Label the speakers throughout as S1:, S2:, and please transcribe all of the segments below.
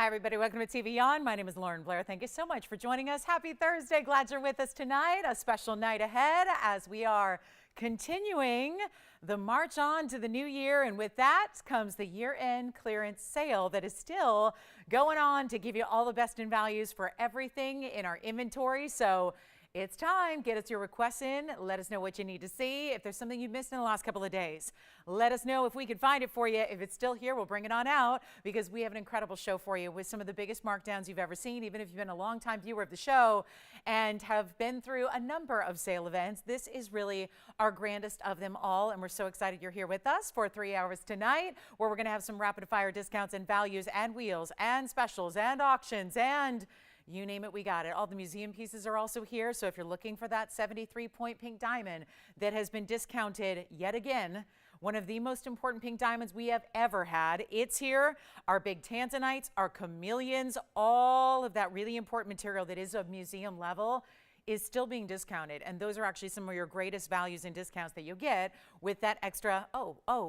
S1: Hi, everybody. Welcome to TVON. My name is Lauren Blair. Thank you so much for joining us. Happy Thursday. Glad you're with us tonight. A special night ahead as we are continuing the march on to the new year. And with that comes the year-end clearance sale that is still going on to give you all the best in values for everything in our inventory. So it's time. Get us your requests in. Let us know what you need to see. If there's something you missed in the last couple of days, let us know if we can find it for you. If it's still here, we'll bring it on out because we have an incredible show for you with some of the biggest markdowns you've ever seen. Even if you've been a longtime viewer of the show and have been through a number of sale events, this is really our grandest of them all. And we're so excited you're here with us for 3 hours tonight, where we're going to have some rapid fire discounts and values and wheels and specials and auctions and you name it, we got it. All the museum pieces are also here. So if you're looking for that 73-point pink diamond that has been discounted yet again, one of the most important pink diamonds we have ever had, it's here. Our big Tanzanites, our chameleons, all of that really important material that is of museum level is still being discounted. And those are actually some of your greatest values and discounts that you'll get with that extra,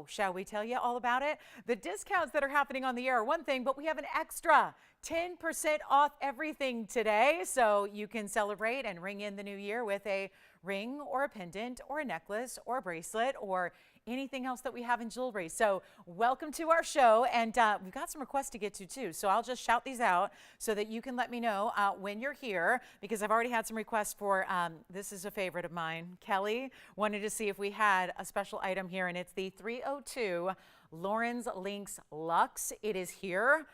S1: shall we tell you all about it? The discounts that are happening on the air are one thing, but we have an extra 10% off everything today. So you can celebrate and ring in the new year with a ring or a pendant or a necklace or a bracelet or anything else that we have in jewelry. So welcome to our show, and we've got some requests to get to too. So I'll just shout these out so that you can let me know when you're here, because I've already had some requests for, this is a favorite of mine. Kelly wanted to see if we had a special item here, and it's the 302 Lauren's Links Luxe. It is here.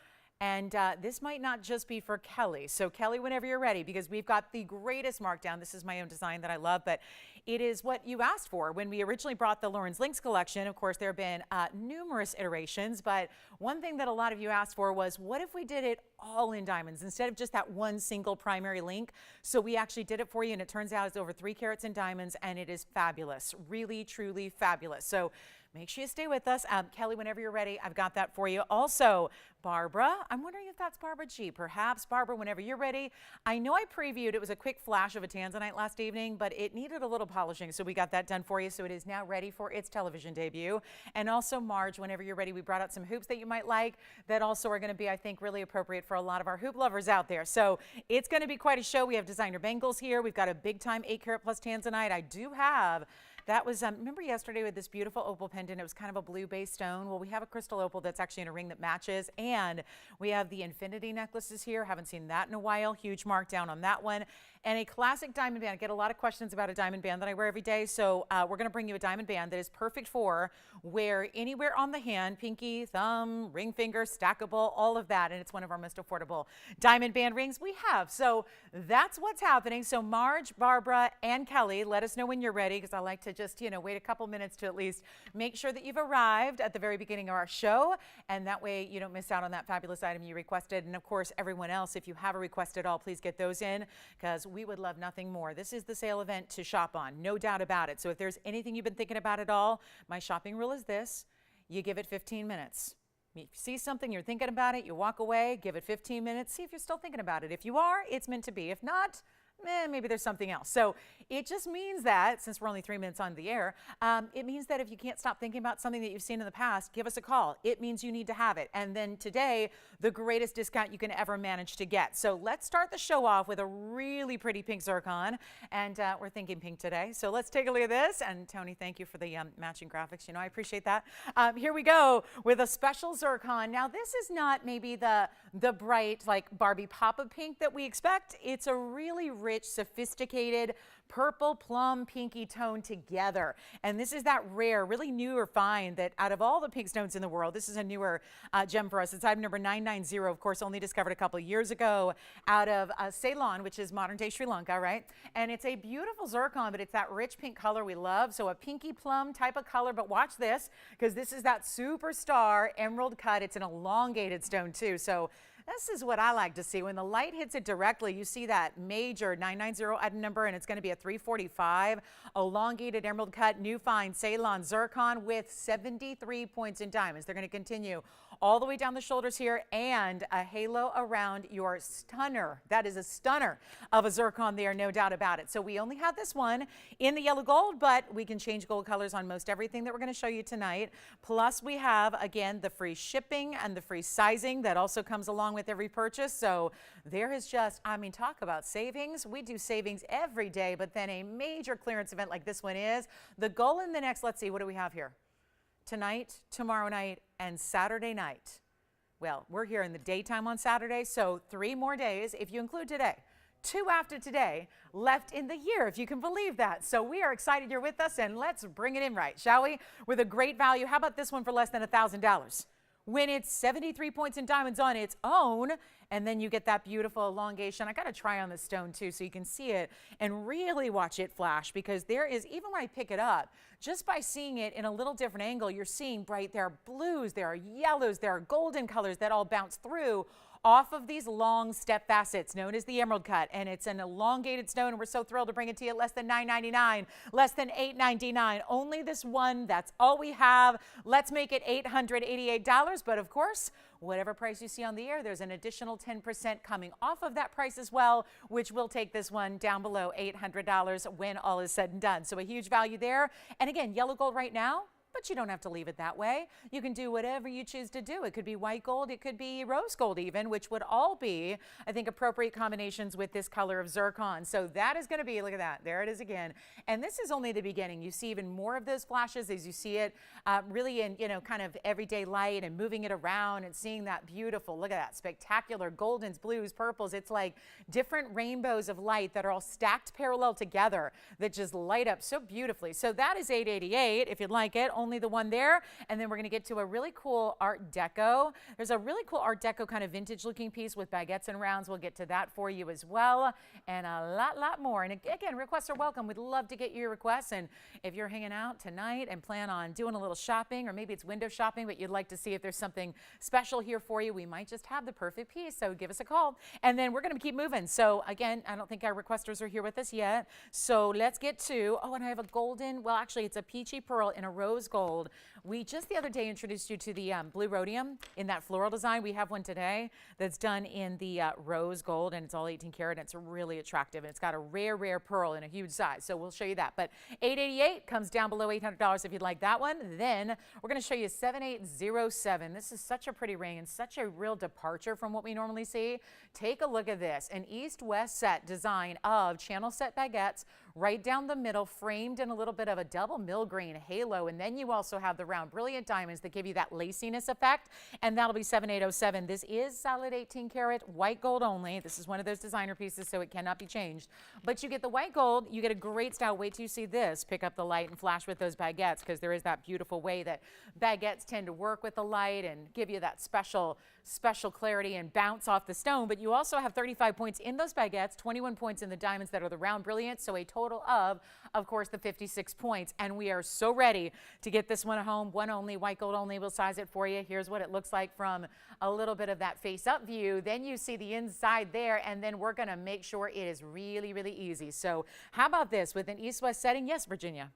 S1: And this might not just be for Kelly. So Kelly, whenever you're ready, because we've got the greatest markdown. This is my own design that I love, but it is what you asked for. When we originally brought the Lauren's Links collection, of course, there have been numerous iterations, but one thing that a lot of you asked for was, what if we did it all in diamonds instead of just that one single primary link? So we actually did it for you, and it turns out it's over 3 carats in diamonds, and it is fabulous. Really, truly fabulous. So make sure you stay with us. Kelly, whenever you're ready, I've got that for you. Also, Barbara, I'm wondering if that's Barbara G. Perhaps, Barbara, whenever you're ready. I know I previewed, it was a quick flash of a Tanzanite last evening, but it needed a little polishing, so we got that done for you. So it is now ready for its television debut. And also, Marge, whenever you're ready, we brought out some hoops that you might like that also are going to be, I think, really appropriate for a lot of our hoop lovers out there. So it's going to be quite a show. We have designer bangles here. We've got a big time 8 carat plus Tanzanite. I do have that was, remember yesterday with this beautiful opal pendant, it was kind of a blue-based stone. Well, we have a crystal opal that's actually in a ring that matches, and we have the infinity necklaces here. Haven't seen that in a while. Huge markdown on that one. And a classic diamond band. I get a lot of questions about a diamond band that I wear every day, so we're going to bring you a diamond band that is perfect for wear anywhere on the hand, pinky, thumb, ring finger, stackable, all of that, and it's one of our most affordable diamond band rings we have. So that's what's happening. So Marge, Barbara, and Kelly, let us know when you're ready, because I like to just, wait a couple minutes to at least make sure that you've arrived at the very beginning of our show, and that way you don't miss out on that fabulous item you requested. And of course, everyone else, if you have a request at all, please get those in, because we would love nothing more. This is the sale event to shop on, no doubt about it. So if there's anything you've been thinking about at all, my shopping rule is this: you give it 15 minutes. If you see something, you're thinking about it, you walk away, give it 15 minutes, see if you're still thinking about it. If you are, it's meant to be. If not, maybe there's something else. So it just means that, since we're only 3 minutes on the air, it means that if you can't stop thinking about something that you've seen in the past, give us a call. It means you need to have it. And then today, the greatest discount you can ever manage to get. So let's start the show off with a really pretty pink zircon. And we're thinking pink today. So let's take a look at this. And Tony, thank you for the matching graphics. I appreciate that. Here we go with a special zircon. Now, this is not maybe the bright, like Barbie pop of pink that we expect. It's a really rich, sophisticated purple plum pinky tone together. And this is that rare, really newer find that out of all the pink stones in the world, this is a newer gem for us. It's item number 990, of course, only discovered a couple of years ago out of Ceylon, which is modern day Sri Lanka, right? And it's a beautiful zircon, but it's that rich pink color we love. So a pinky plum type of color, but watch this, because this is that superstar emerald cut. It's an elongated stone too. So this is what I like to see. When the light hits it directly, you see that major 990 item number, and it's going to be a 345 elongated emerald cut, new fine Ceylon zircon with 73 points in diamonds. They're going to continue all the way down the shoulders here, and a halo around your stunner. That is a stunner of a zircon there, no doubt about it. So we only have this one in the yellow gold, but we can change gold colors on most everything that we're going to show you tonight. Plus we have, again, the free shipping and the free sizing that also comes along with every purchase. So there is just, I mean, talk about savings. We do savings every day, but then a major clearance event like this one is. The goal in the next, let's see, what do we have here? Tonight, tomorrow night, and Saturday night. Well, we're here in the daytime on Saturday, so 3 more days if you include today. 2 after today left in the year, if you can believe that. So we are excited you're with us, and let's bring it in right, shall we? With a great value. How about this one for less than $1,000? When it's 73 points in diamonds on its own, and then you get that beautiful elongation. I got to try on this stone too so you can see it and really watch it flash, because there is, even when I pick it up, just by seeing it in a little different angle, you're seeing bright, there are blues, there are yellows, there are golden colors that all bounce through off of these long step facets known as the emerald cut, and it's an elongated stone, and we're so thrilled to bring it to you at less than $9.99, less than $8.99. Only this one, that's all we have. Let's make it $888, but of course, whatever price you see on the air, there's an additional 10% coming off of that price as well, which will take this one down below $800 when all is said and done. So a huge value there. And again, yellow gold right now, but you don't have to leave it that way. You can do whatever you choose to do. It could be white gold, it could be rose gold even, which would all be, I think, appropriate combinations with this color of zircon. So that is going to be, look at that, there it is again. And this is only the beginning. You see even more of those flashes as you see it really in, you know, kind of everyday light and moving it around and seeing that beautiful, look at that, spectacular goldens, blues, purples. It's like different rainbows of light that are all stacked parallel together that just light up so beautifully. So that is $888 if you'd like it. Only the one there. And then we're going to get to a really cool Art Deco. There's a really cool Art Deco kind of vintage looking piece with baguettes and rounds. We'll get to that for you as well, and a lot more. And again, requests are welcome. We'd love to get your requests. And if you're hanging out tonight and plan on doing a little shopping, or maybe it's window shopping, but you'd like to see if there's something special here for you, we might just have the perfect piece. So give us a call, and then we're going to keep moving. So again, I don't think our requesters are here with us yet. So let's get to, oh, and I have a golden, well, actually it's a peachy pearl in a rose gold. We just the other day introduced you to the blue rhodium in that floral design. We have one today that's done in the rose gold, and it's all 18 karat, and it's really attractive, and it's got a rare pearl in a huge size. So we'll show you that. But $888 comes down below $800 if you'd like that one. Then we're going to show you 7807. This is such a pretty ring and such a real departure from what we normally see. Take a look at this, an east-west set design of channel set baguettes right down the middle, framed in a little bit of a double millgreen halo, and then you also have the round brilliant diamonds that give you that laciness effect, and that'll be 7807. This is solid 18 karat white gold only. This is one of those designer pieces, so it cannot be changed. But you get the white gold, you get a great style. Wait till you see this pick up the light and flash with those baguettes, because there is that beautiful way that baguettes tend to work with the light and give you that special clarity and bounce off the stone. But you also have 35 points in those baguettes, 21 points in the diamonds that are the round brilliant, so a total of course, the 56 points. And we are so ready to get this one home. One only, white gold only. We'll size it for you. Here's what it looks like from a little bit of that face up view. Then you see the inside there, and then we're going to make sure it is really easy. So how about this with an east-west setting? Yes, Virginia.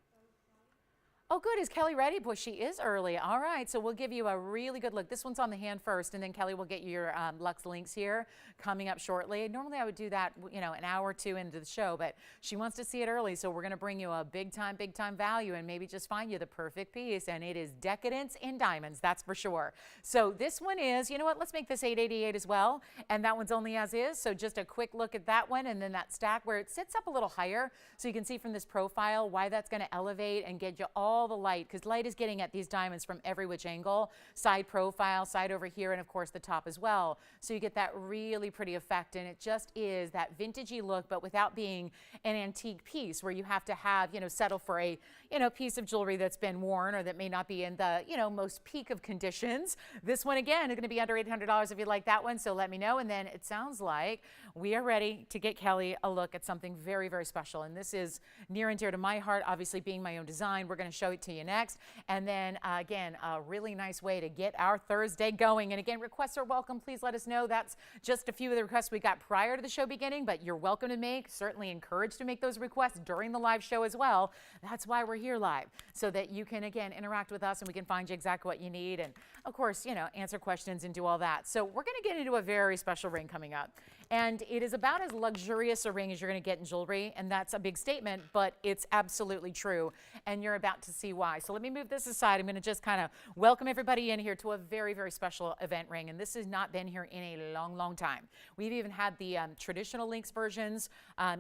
S1: Oh, good. Is Kelly ready? Boy, she is early. All right. So we'll give you a really good look. This one's on the hand first, and then Kelly will get you your Lux links here coming up shortly. Normally, I would do that, you know, an hour or two into the show, but she wants to see it early. So we're going to bring you a big time value and maybe just find you the perfect piece. And it is decadence in diamonds. That's for sure. So this one is, you know what? Let's make this $888 as well. And that one's only as is. So just a quick look at that one, and then that stack where it sits up a little higher. So you can see from this profile why that's going to elevate and get you all the light, because light is getting at these diamonds from every which angle, side profile, side over here, and of course the top as well. So you get that really pretty effect, and it just is that vintagey look, but without being an antique piece where you have to have, you know, settle for a, you know, piece of jewelry that's been worn or that may not be in the, you know, most peak of conditions. This one again is going to be under $800 if you like that one. So let me know. And then it sounds like we are ready to get Kelly a look at something very special. And this is near and dear to my heart, obviously being my own design. We're going to show show it to you next. And then again, a really nice way to get our Thursday going. And again, requests are welcome. Please let us know. That's just a few of the requests we got prior to the show beginning, but you're welcome to make, certainly encouraged to make those requests during the live show as well. That's why we're here live, so that you can, again, interact with us and we can find you exactly what you need. And of course, you know, answer questions and do all that. So we're going to get into a very special ring coming up. And it is about as luxurious a ring as you're going to get in jewelry. And that's a big statement, but it's absolutely true. And you're about to see why. So let me move this aside. I'm going to just kind of welcome everybody in here to a very, very special event ring. And this has not been here in a long, long time. We've even had the traditional links versions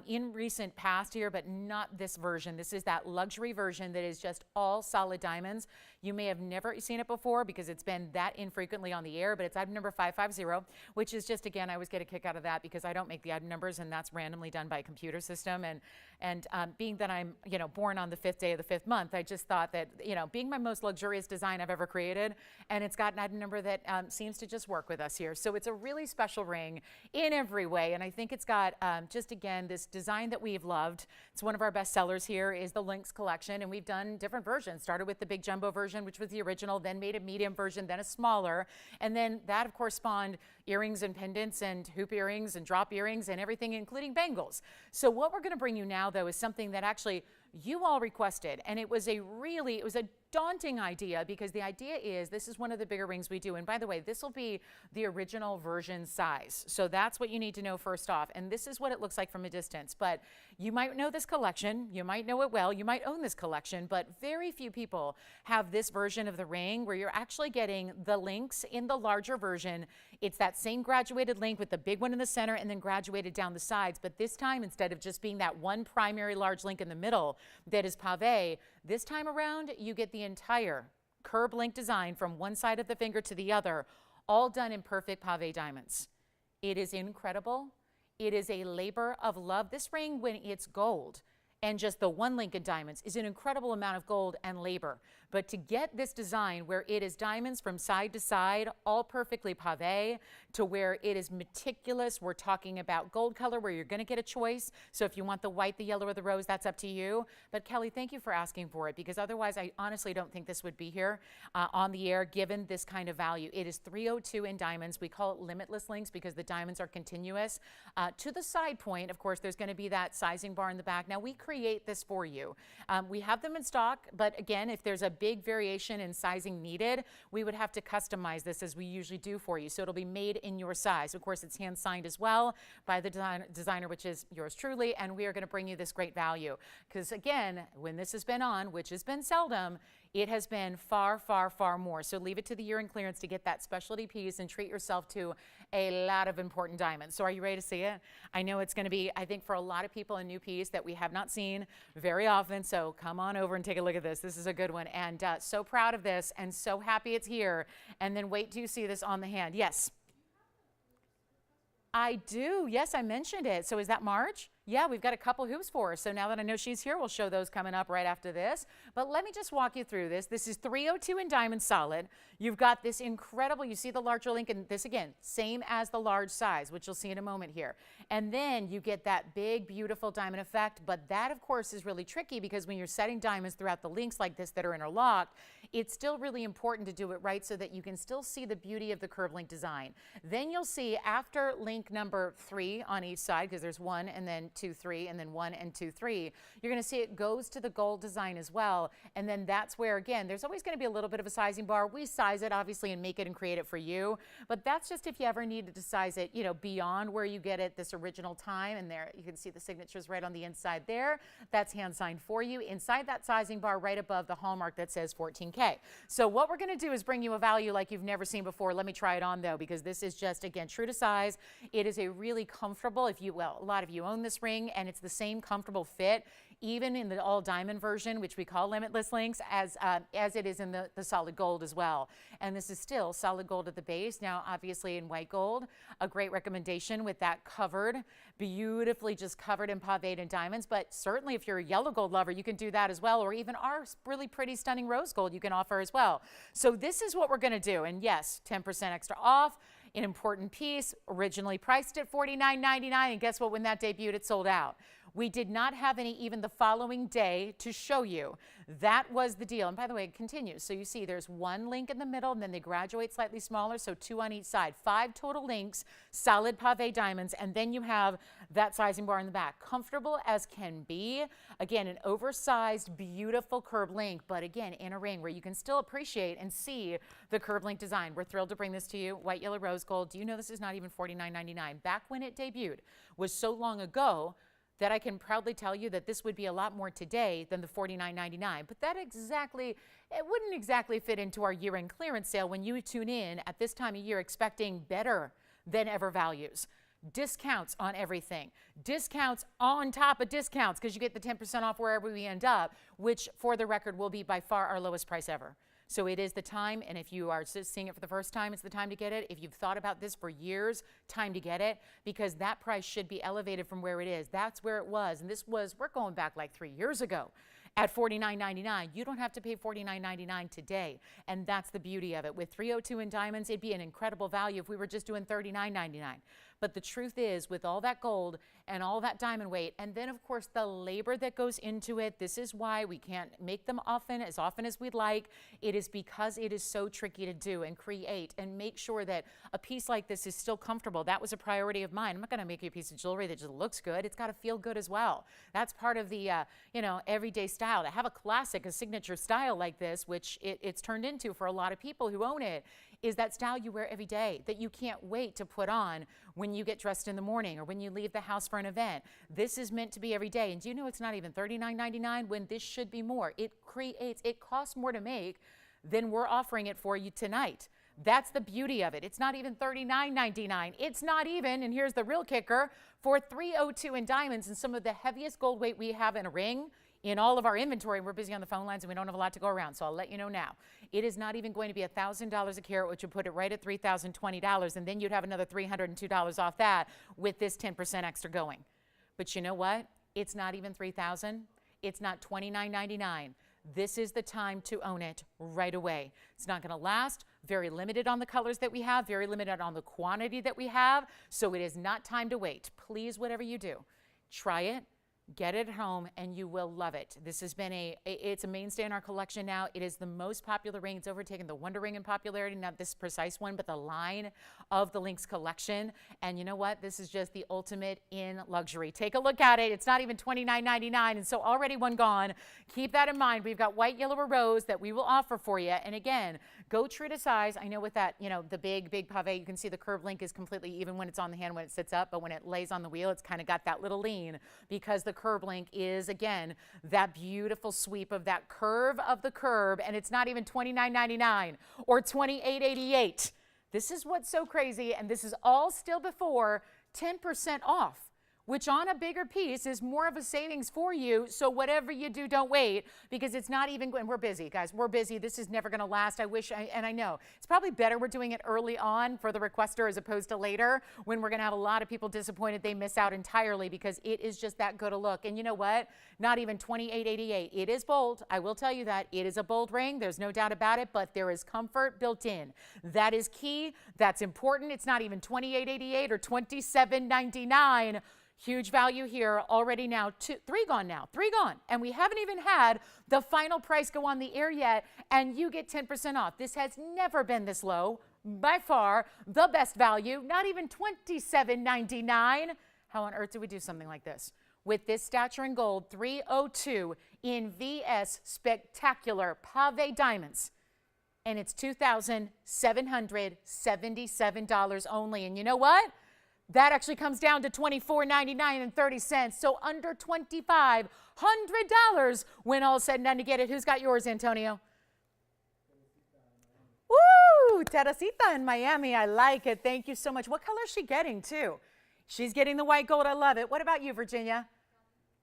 S1: in recent past here, but not this version. This is that luxury version that is just all solid diamonds. You may have never seen it before because it's been that infrequently on the air, but it's item number 550, which is just, again, I always get a kick out of that because I don't make the item numbers, and that's randomly done by a computer system. And being that I'm, you know, born on the 5th day of the 5th month, I just thought that, you know, being my most luxurious design I've ever created, and it's got an item number that seems to just work with us here. So it's a really special ring in every way, and I think it's got just, again, this design that we've loved. It's one of our best sellers here is the Links collection, and we've done different versions. Started with the big jumbo version, which was the original, then made a medium version, then a smaller, and then that, of course, spawned earrings and pendants and hoop earrings and drop earrings and everything, including bangles. So what we're going to bring you now, though, is something that actually you all requested, and it was a daunting idea, because the idea is this is one of the bigger rings we do. And by the way, this will be the original version size. So that's what you need to know first off. And this is what it looks like from a distance. But you might know this collection. You might know it well. You might own this collection. But very few people have this version of the ring where you're actually getting the links in the larger version. It's that same graduated link with the big one in the center and then graduated down the sides. But this time, instead of just being that one primary large link in the middle that is pave, this time around, you get the entire curb link design from one side of the finger to the other, all done in perfect pave diamonds. It is incredible. It is a labor of love. This ring, when it's gold, and just the one link in diamonds, is an incredible amount of gold and labor. But to get this design where it is diamonds from side to side, all perfectly pave, to where it is meticulous, we're talking about gold color where you're going to get a choice. So if you want the white, the yellow, or the rose, that's up to you. But Kelly, thank you for asking for it, because otherwise I honestly don't think this would be here on the air given this kind of value. It is 302 in diamonds. We call it limitless links because the diamonds are continuous. To the side point, of course, there's going to be that sizing bar in the back. Now we create this for you. We have them in stock, but again, if there's a big variation in sizing needed, we would have to customize this as we usually do for you. So it'll be made in your size. Of course, it's hand signed as well by the designer, which is yours truly, and we are going to bring you this great value. Because again, when this has been on, which has been seldom, it has been far, far, far more. So leave it to the year-end clearance to get that specialty piece and treat yourself to a lot of important diamonds. So are you ready to see it? I know it's going to be, I think, for a lot of people, a new piece that we have not seen very often. So come on over and take a look at this. This is a good one. And so proud of this and so happy it's here. And then wait till you see this on the hand. Yes. I do. Yes, I mentioned it. So is that Marge? Yeah, we've got a couple hoops for her. So now that I know she's here, we'll show those coming up right after this. But let me just walk you through this. This is 302 in diamond solid. You've got this incredible, you see the larger link, and this again, same as the large size, which you'll see in a moment here. And then you get that big, beautiful diamond effect. But that, of course, is really tricky because when you're setting diamonds throughout the links like this that are interlocked, it's still really important to do it right so that you can still see the beauty of the curve link design. Then you'll see after link number 3 on each side, because there's 1 and then 2, 3, and then 1 and 2, 3. You're going to see it goes to the gold design as well. And then that's where, again, there's always going to be a little bit of a sizing bar. We size it, obviously, and make it and create it for you. But that's just if you ever needed to size it, you know, beyond where you get it this original time. And there, you can see the signatures right on the inside there. That's hand signed for you. Inside that sizing bar, right above the hallmark that says 14K. So what we're going to do is bring you a value like you've never seen before. Let me try it on, though, because this is just, again, true to size. It is a really comfortable, well, a lot of you own this ring, and it's the same comfortable fit, even in the all diamond version, which we call limitless links, as it is in the solid gold as well. And this is still solid gold at the base. Now, obviously in white gold, a great recommendation with that covered, beautifully just covered in paved and diamonds. But certainly if you're a yellow gold lover, you can do that as well. Or even our really pretty, stunning rose gold you can offer as well. So this is what we're going to do. And yes, 10% extra off. An important piece, originally priced at $49.99, and guess what? When that debuted, it sold out. We did not have any even the following day to show you. That was the deal. And by the way, it continues. So you see there's one link in the middle, and then they graduate slightly smaller, so 2 on each side. 5 total links, solid pave diamonds, and then you have that sizing bar in the back. Comfortable as can be. Again, an oversized, beautiful curb link, but again, in a ring where you can still appreciate and see the curb link design. We're thrilled to bring this to you. White, yellow, rose gold. Do you know this is not even $49.99? Back when it debuted was so long ago that I can proudly tell you that this would be a lot more today than the $49.99. But that it wouldn't exactly fit into our year-end clearance sale when you tune in at this time of year expecting better than ever values. Discounts on everything. Discounts on top of discounts because you get the 10% off wherever we end up, which for the record will be by far our lowest price ever. So it is the time, and if you are just seeing it for the first time, it's the time to get it. If you've thought about this for years, time to get it, because that price should be elevated from where it is. That's where it was, and we're going back like 3 years ago. At $49.99, you don't have to pay $49.99 today, and that's the beauty of it. With 302 in diamonds, it'd be an incredible value if we were just doing $39.99. But the truth is, with all that gold and all that diamond weight, and then of course the labor that goes into it, this is why we can't make them as often as we'd like. It is because it is so tricky to do and create and make sure that a piece like this is still comfortable. That was a priority of mine. I'm not going to make you a piece of jewelry that just looks good. It's got to feel good as well. That's part of the everyday style. To have a classic, a signature style like this, which it's turned into for a lot of people who own it, is that style you wear every day that you can't wait to put on when you get dressed in the morning or when you leave the house for an event. This is meant to be every day. And do you know it's not even $39.99 when this should be more? It costs more to make than we're offering it for you tonight. That's the beauty of it. It's not even $39.99. It's not even, and here's the real kicker, for 302 in diamonds and some of the heaviest gold weight we have in a ring in all of our inventory. We're busy on the phone lines and we don't have a lot to go around, so I'll let you know now. It is not even going to be $1,000 a carat, which would put it right at $3,020, and then you'd have another $302 off that with this 10% extra going. But you know what? It's not even $3,000. It's not $29.99. This is the time to own it right away. It's not going to last. Very limited on the colors that we have, very limited on the quantity that we have, so it is not time to wait. Please, whatever you do, try it. Get it at home and you will love it. This has been it's a mainstay in our collection now. It is the most popular ring. It's overtaken the Wonder Ring in popularity, not this precise one, but the line of the Lynx collection. And you know what? This is just the ultimate in luxury. Take a look at it. It's not even $29.99, and so already one gone. Keep that in mind. We've got white, yellow, or rose that we will offer for you. And again, go true to size. I know with that, the big pave, you can see the curved link is completely even when it's on the hand when it sits up, but when it lays on the wheel, it's kind of got that little lean because the curb link is, again, that beautiful sweep of that curve of the curb, and it's not even $29.99 or $28.88. This is what's so crazy, and this is all still before 10% off, which on a bigger piece is more of a savings for you. So whatever you do, don't wait, because it's not even, and we're busy, guys. We're busy. This is never going to last. And I know it's probably better we're doing it early on for the requester as opposed to later when we're going to have a lot of people disappointed they miss out entirely because it is just that good a look. And you know what? Not even $28.88. It is bold. I will tell you that. It is a bold ring. There's no doubt about it, but there is comfort built in. That is key. That's important. It's not even $28.88 or $27.99. Huge value here already now. Three gone. And we haven't even had the final price go on the air yet, and you get 10% off. This has never been this low. By far, the best value, not even $27.99. How on earth do we do something like this? With this stature in gold, 302 in VS Spectacular Pave Diamonds. And it's $2,777 only. And you know what? That actually comes down to $24.99 so under $2,500 when all is said and done to get it. Who's got yours, Antonio? Woo! Teresita in Miami. I like it. Thank you so much. What color is she getting, too? She's getting the white gold. I love it. What about you, Virginia?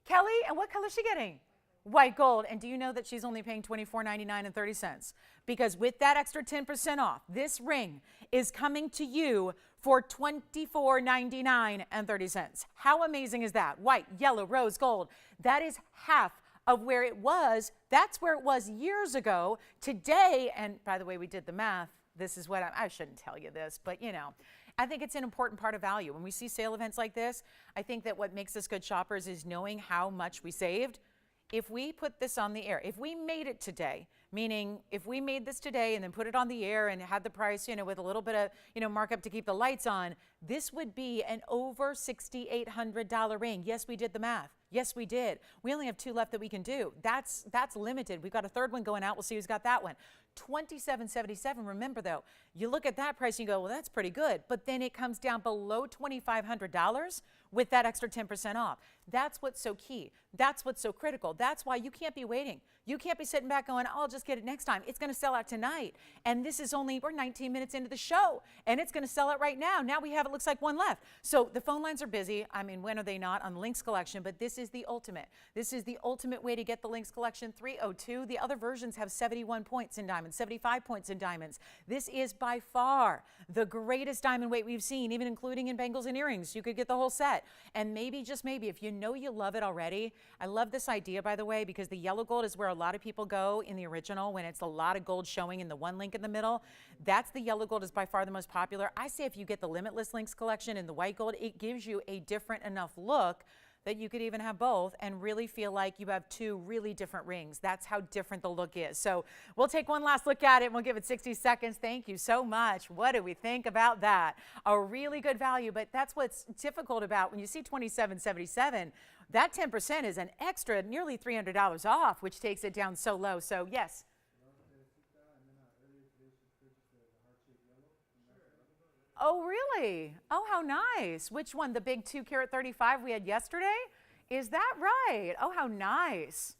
S1: Kelly, and what color is she getting? White gold. And do you know that she's only paying $24.99? Because with that extra 10% off, this ring is coming to you for $24.99. How amazing is that? White, yellow, rose, gold. That is half of where it was. That's where it was years ago. Today, and by the way, we did the math. This is what I shouldn't tell you this, but I think it's an important part of value. When we see sale events like this, I think that what makes us good shoppers is knowing how much we saved. If we put this on the air, if we made it today, meaning if we made this today and then put it on the air and had the price, with a little bit of, markup to keep the lights on, this would be an over $6,800 ring. Yes, we did the math. Yes, we did. We only have 2 left that we can do. That's limited. We've got a 3rd one going out. We'll see who's got that one. $2,777. Remember though, you look at that price and you go, well, that's pretty good. But then it comes down below $2,500 with that extra 10% off. That's what's so key. That's what's so critical. That's why you can't be waiting. You can't be sitting back going, oh, I'll just get it next time. It's going to sell out tonight. And this is we're 19 minutes into the show and it's going to sell out right now. Now we have, it looks like 1 left. So the phone lines are busy. I mean, when are they not on the Lynx collection? But this is the ultimate. This is the ultimate way to get the Lynx collection 302. The other versions have 71 points in diamonds, 75 points in diamonds. This is by far the greatest diamond weight we've seen, even including in bangles and earrings. You could get the whole set. And maybe, just maybe, if you know you love it already, I love this idea, by the way, because the yellow gold is where a lot of people go in the original when it's a lot of gold showing in the 1 link in the middle. That's the yellow gold is by far the most popular. I say if you get the Limitless Lynx collection in the white gold, it gives you a different enough look that you could even have both and really feel like you have 2 really different rings. That's how different the look is. So we'll take one last look at it and we'll give it 60 seconds. Thank you so much. What do we think about that? A really good value, but that's what's difficult about when you see $2,777, that 10% is an extra nearly $300 off, which takes it down so low. So yes. Oh, really? Oh, how nice. Which one? The big 2 carat 35 we had yesterday? Is that right? Oh, how nice.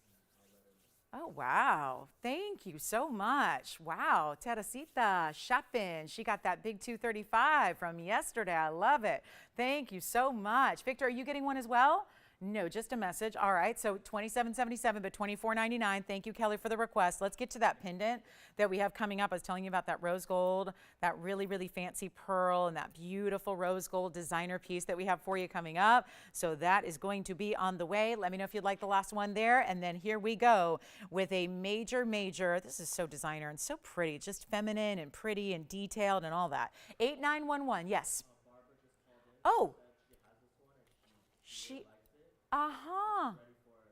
S1: Oh, wow. Thank you so much. Wow. Teresita shopping. She got that big 235 from yesterday. I love it. Thank you so much. Victor, are you getting one as well? No, just a message. All right, so $2,777, but $2,499. Thank you, Kelly, for the request. Let's get to that pendant that we have coming up. I was telling you about that rose gold, that really, really fancy pearl, and that beautiful rose gold designer piece that we have for you coming up. So that is going to be on the way. Let me know if you'd like the last one there. And then here we go with a major, this is so designer and so pretty, just feminine and pretty and detailed and all that. 8911, yes. Oh,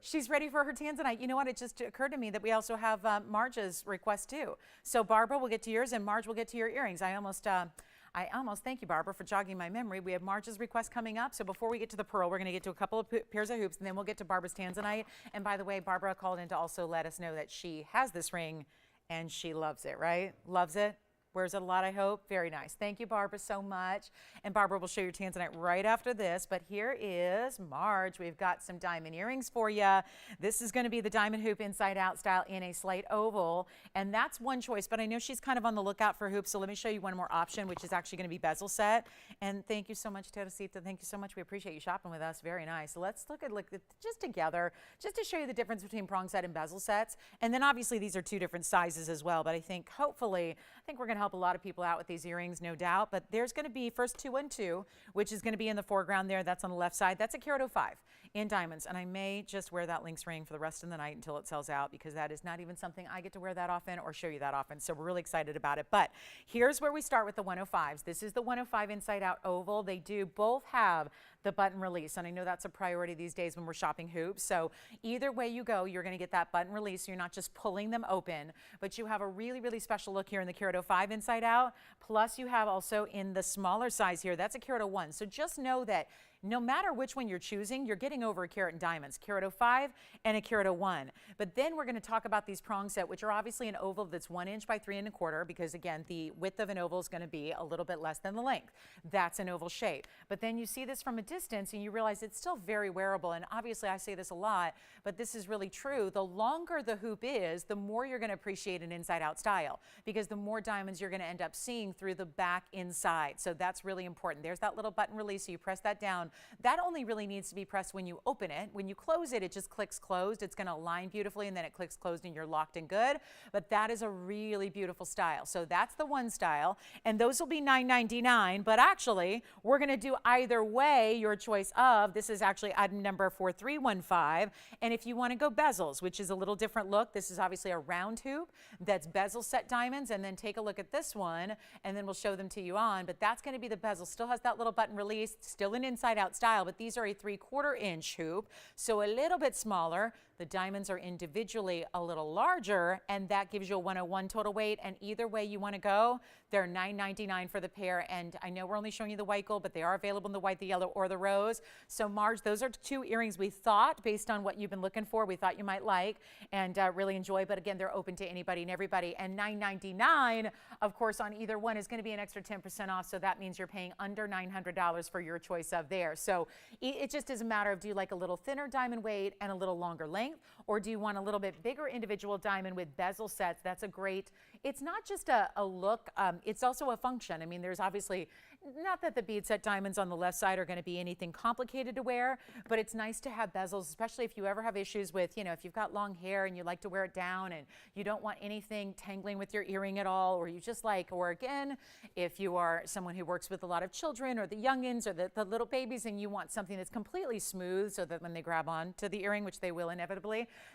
S1: she's ready for her Tanzanite. You know what? It just occurred to me that we also have Marge's request too. So Barbara, we'll get to yours, and Marge will get to your earrings. I almost thank you, Barbara, for jogging my memory. We have Marge's request coming up. So before we get to the pearl, we're going to get to a couple of pairs of hoops, and then we'll get to Barbara's Tanzanite. And by the way, Barbara called in to also let us know that she has this ring and she loves it, right? Loves it. Wears it a lot, I hope. Very nice. Thank you, Barbara, so much. And Barbara will show your Tanzanite right after this. But here is Marge. We've got some diamond earrings for you. This is going to be the diamond hoop inside out style in a slate oval. And that's one choice. But I know she's kind of on the lookout for hoops. So let me show you one more option, which is actually going to be bezel set. And thank you so much, Teresita. Thank you so much. We appreciate you shopping with us. Very nice. So let's look at just together, just to show you the difference between prong set and bezel sets. And then obviously these are 2 different sizes as well. But I think hopefully, we're going to help a lot of people out with these earrings, no doubt. But there's going to be first 212, which is going to be in the foreground there. That's on the left side. That's a carat 05 in diamonds. And I may just wear that Lynx ring for the rest of the night until it sells out, because that is not even something I get to wear that often or show you that often. So we're really excited about it. But here's where we start with the 105s. This is the 105 inside out oval. They do both have the button release. And I know that's a priority these days when we're shopping hoops. So either way you go, you're going to get that button release. So you're not just pulling them open, but you have a really, really special look here in the carat 05 inside out. Plus you have also in the smaller size here, that's a carat 01. So just know that no matter which one you're choosing, you're getting over a carat in diamonds, carat 05 and a carat 01. But then we're going to talk about these prong set, which are obviously an oval that's 1 inch by 3 1/4, because again, the width of an oval is going to be a little bit less than the length. That's an oval shape. But then you see this from a distance and you realize it's still very wearable. And obviously I say this a lot, but this is really true. The longer the hoop is, the more you're going to appreciate an inside out style, because the more diamonds you're going to end up seeing through the back inside. So that's really important. There's that little button release. So you press that down. That only really needs to be pressed when you open it. When you close it, it just clicks closed. It's going to align beautifully, and then it clicks closed and you're locked and good. But that is a really beautiful style. So that's the one style, and those will be $9.99. But actually, we're going to do either way. your choice of, this is actually item number 4315. And if you want to go bezels, which is a little different look, this is obviously a round hoop that's bezel set diamonds. And then take a look at this one, and then we'll show them to you on. But that's going to be the bezel. Still has that little button release, still an inside out style, but these are a 3/4 inch hoop, so a little bit smaller. The diamonds are individually a little larger, and that gives you a 101 total weight. And either way you want to go, they're $9.99 for the pair. And I know we're only showing you the white gold, but they are available in the white, the yellow, or the rose. So Marge, those are 2 earrings we thought, based on what you've been looking for, we thought you might like and really enjoy. But again, they're open to anybody and everybody. And $9.99, of course, on either one is going to be an extra 10% off. So that means you're paying under $900 for your choice of there. So it just is a matter of, do you like a little thinner diamond weight and a little longer length? Or do you want a little bit bigger individual diamond with bezel sets? That's a great, it's not just a look, it's also a function. I mean, there's obviously, not that the bead set diamonds on the left side are going to be anything complicated to wear, but it's nice to have bezels, especially if you ever have issues with, you know, if you've got long hair and you like to wear it down and you don't want anything tangling with your earring at all, or you just like, or again, if you are someone who works with a lot of children or the youngins or the little babies and you want something that's completely smooth so that when they grab on to the earring, which they will inevitably,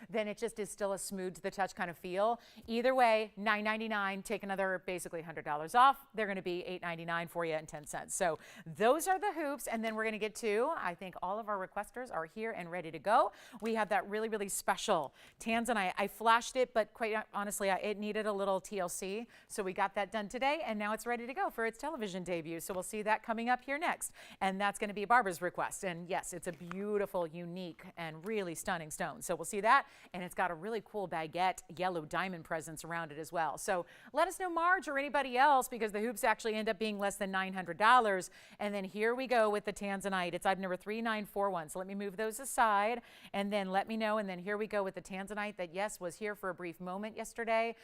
S1: then it just is still a smooth to the touch kind of feel. Either way, $9.99, take another basically $100 off. They're going to be $8.99 for you and 10 cents. So those are the hoops. And then we're going to get to, I think all of our requesters are here and ready to go. We have that really, really special Tanzanite. I flashed it, but quite honestly, it needed a little TLC. So we got that done today, and now it's ready to go for its television debut. So we'll see that coming up here next. And that's going to be Barbara's request. And yes, it's a beautiful, unique, and really stunning stone. So we'll see that. And it's got a really cool baguette yellow diamond presence around it as well. So let us know, Marge, or anybody else, because the hoops actually end up being less than $900. And then here we go with the Tanzanite. It's item number 3941. So let me move those aside and then let me know. And then here we go with the Tanzanite that, yes, was here for a brief moment yesterday.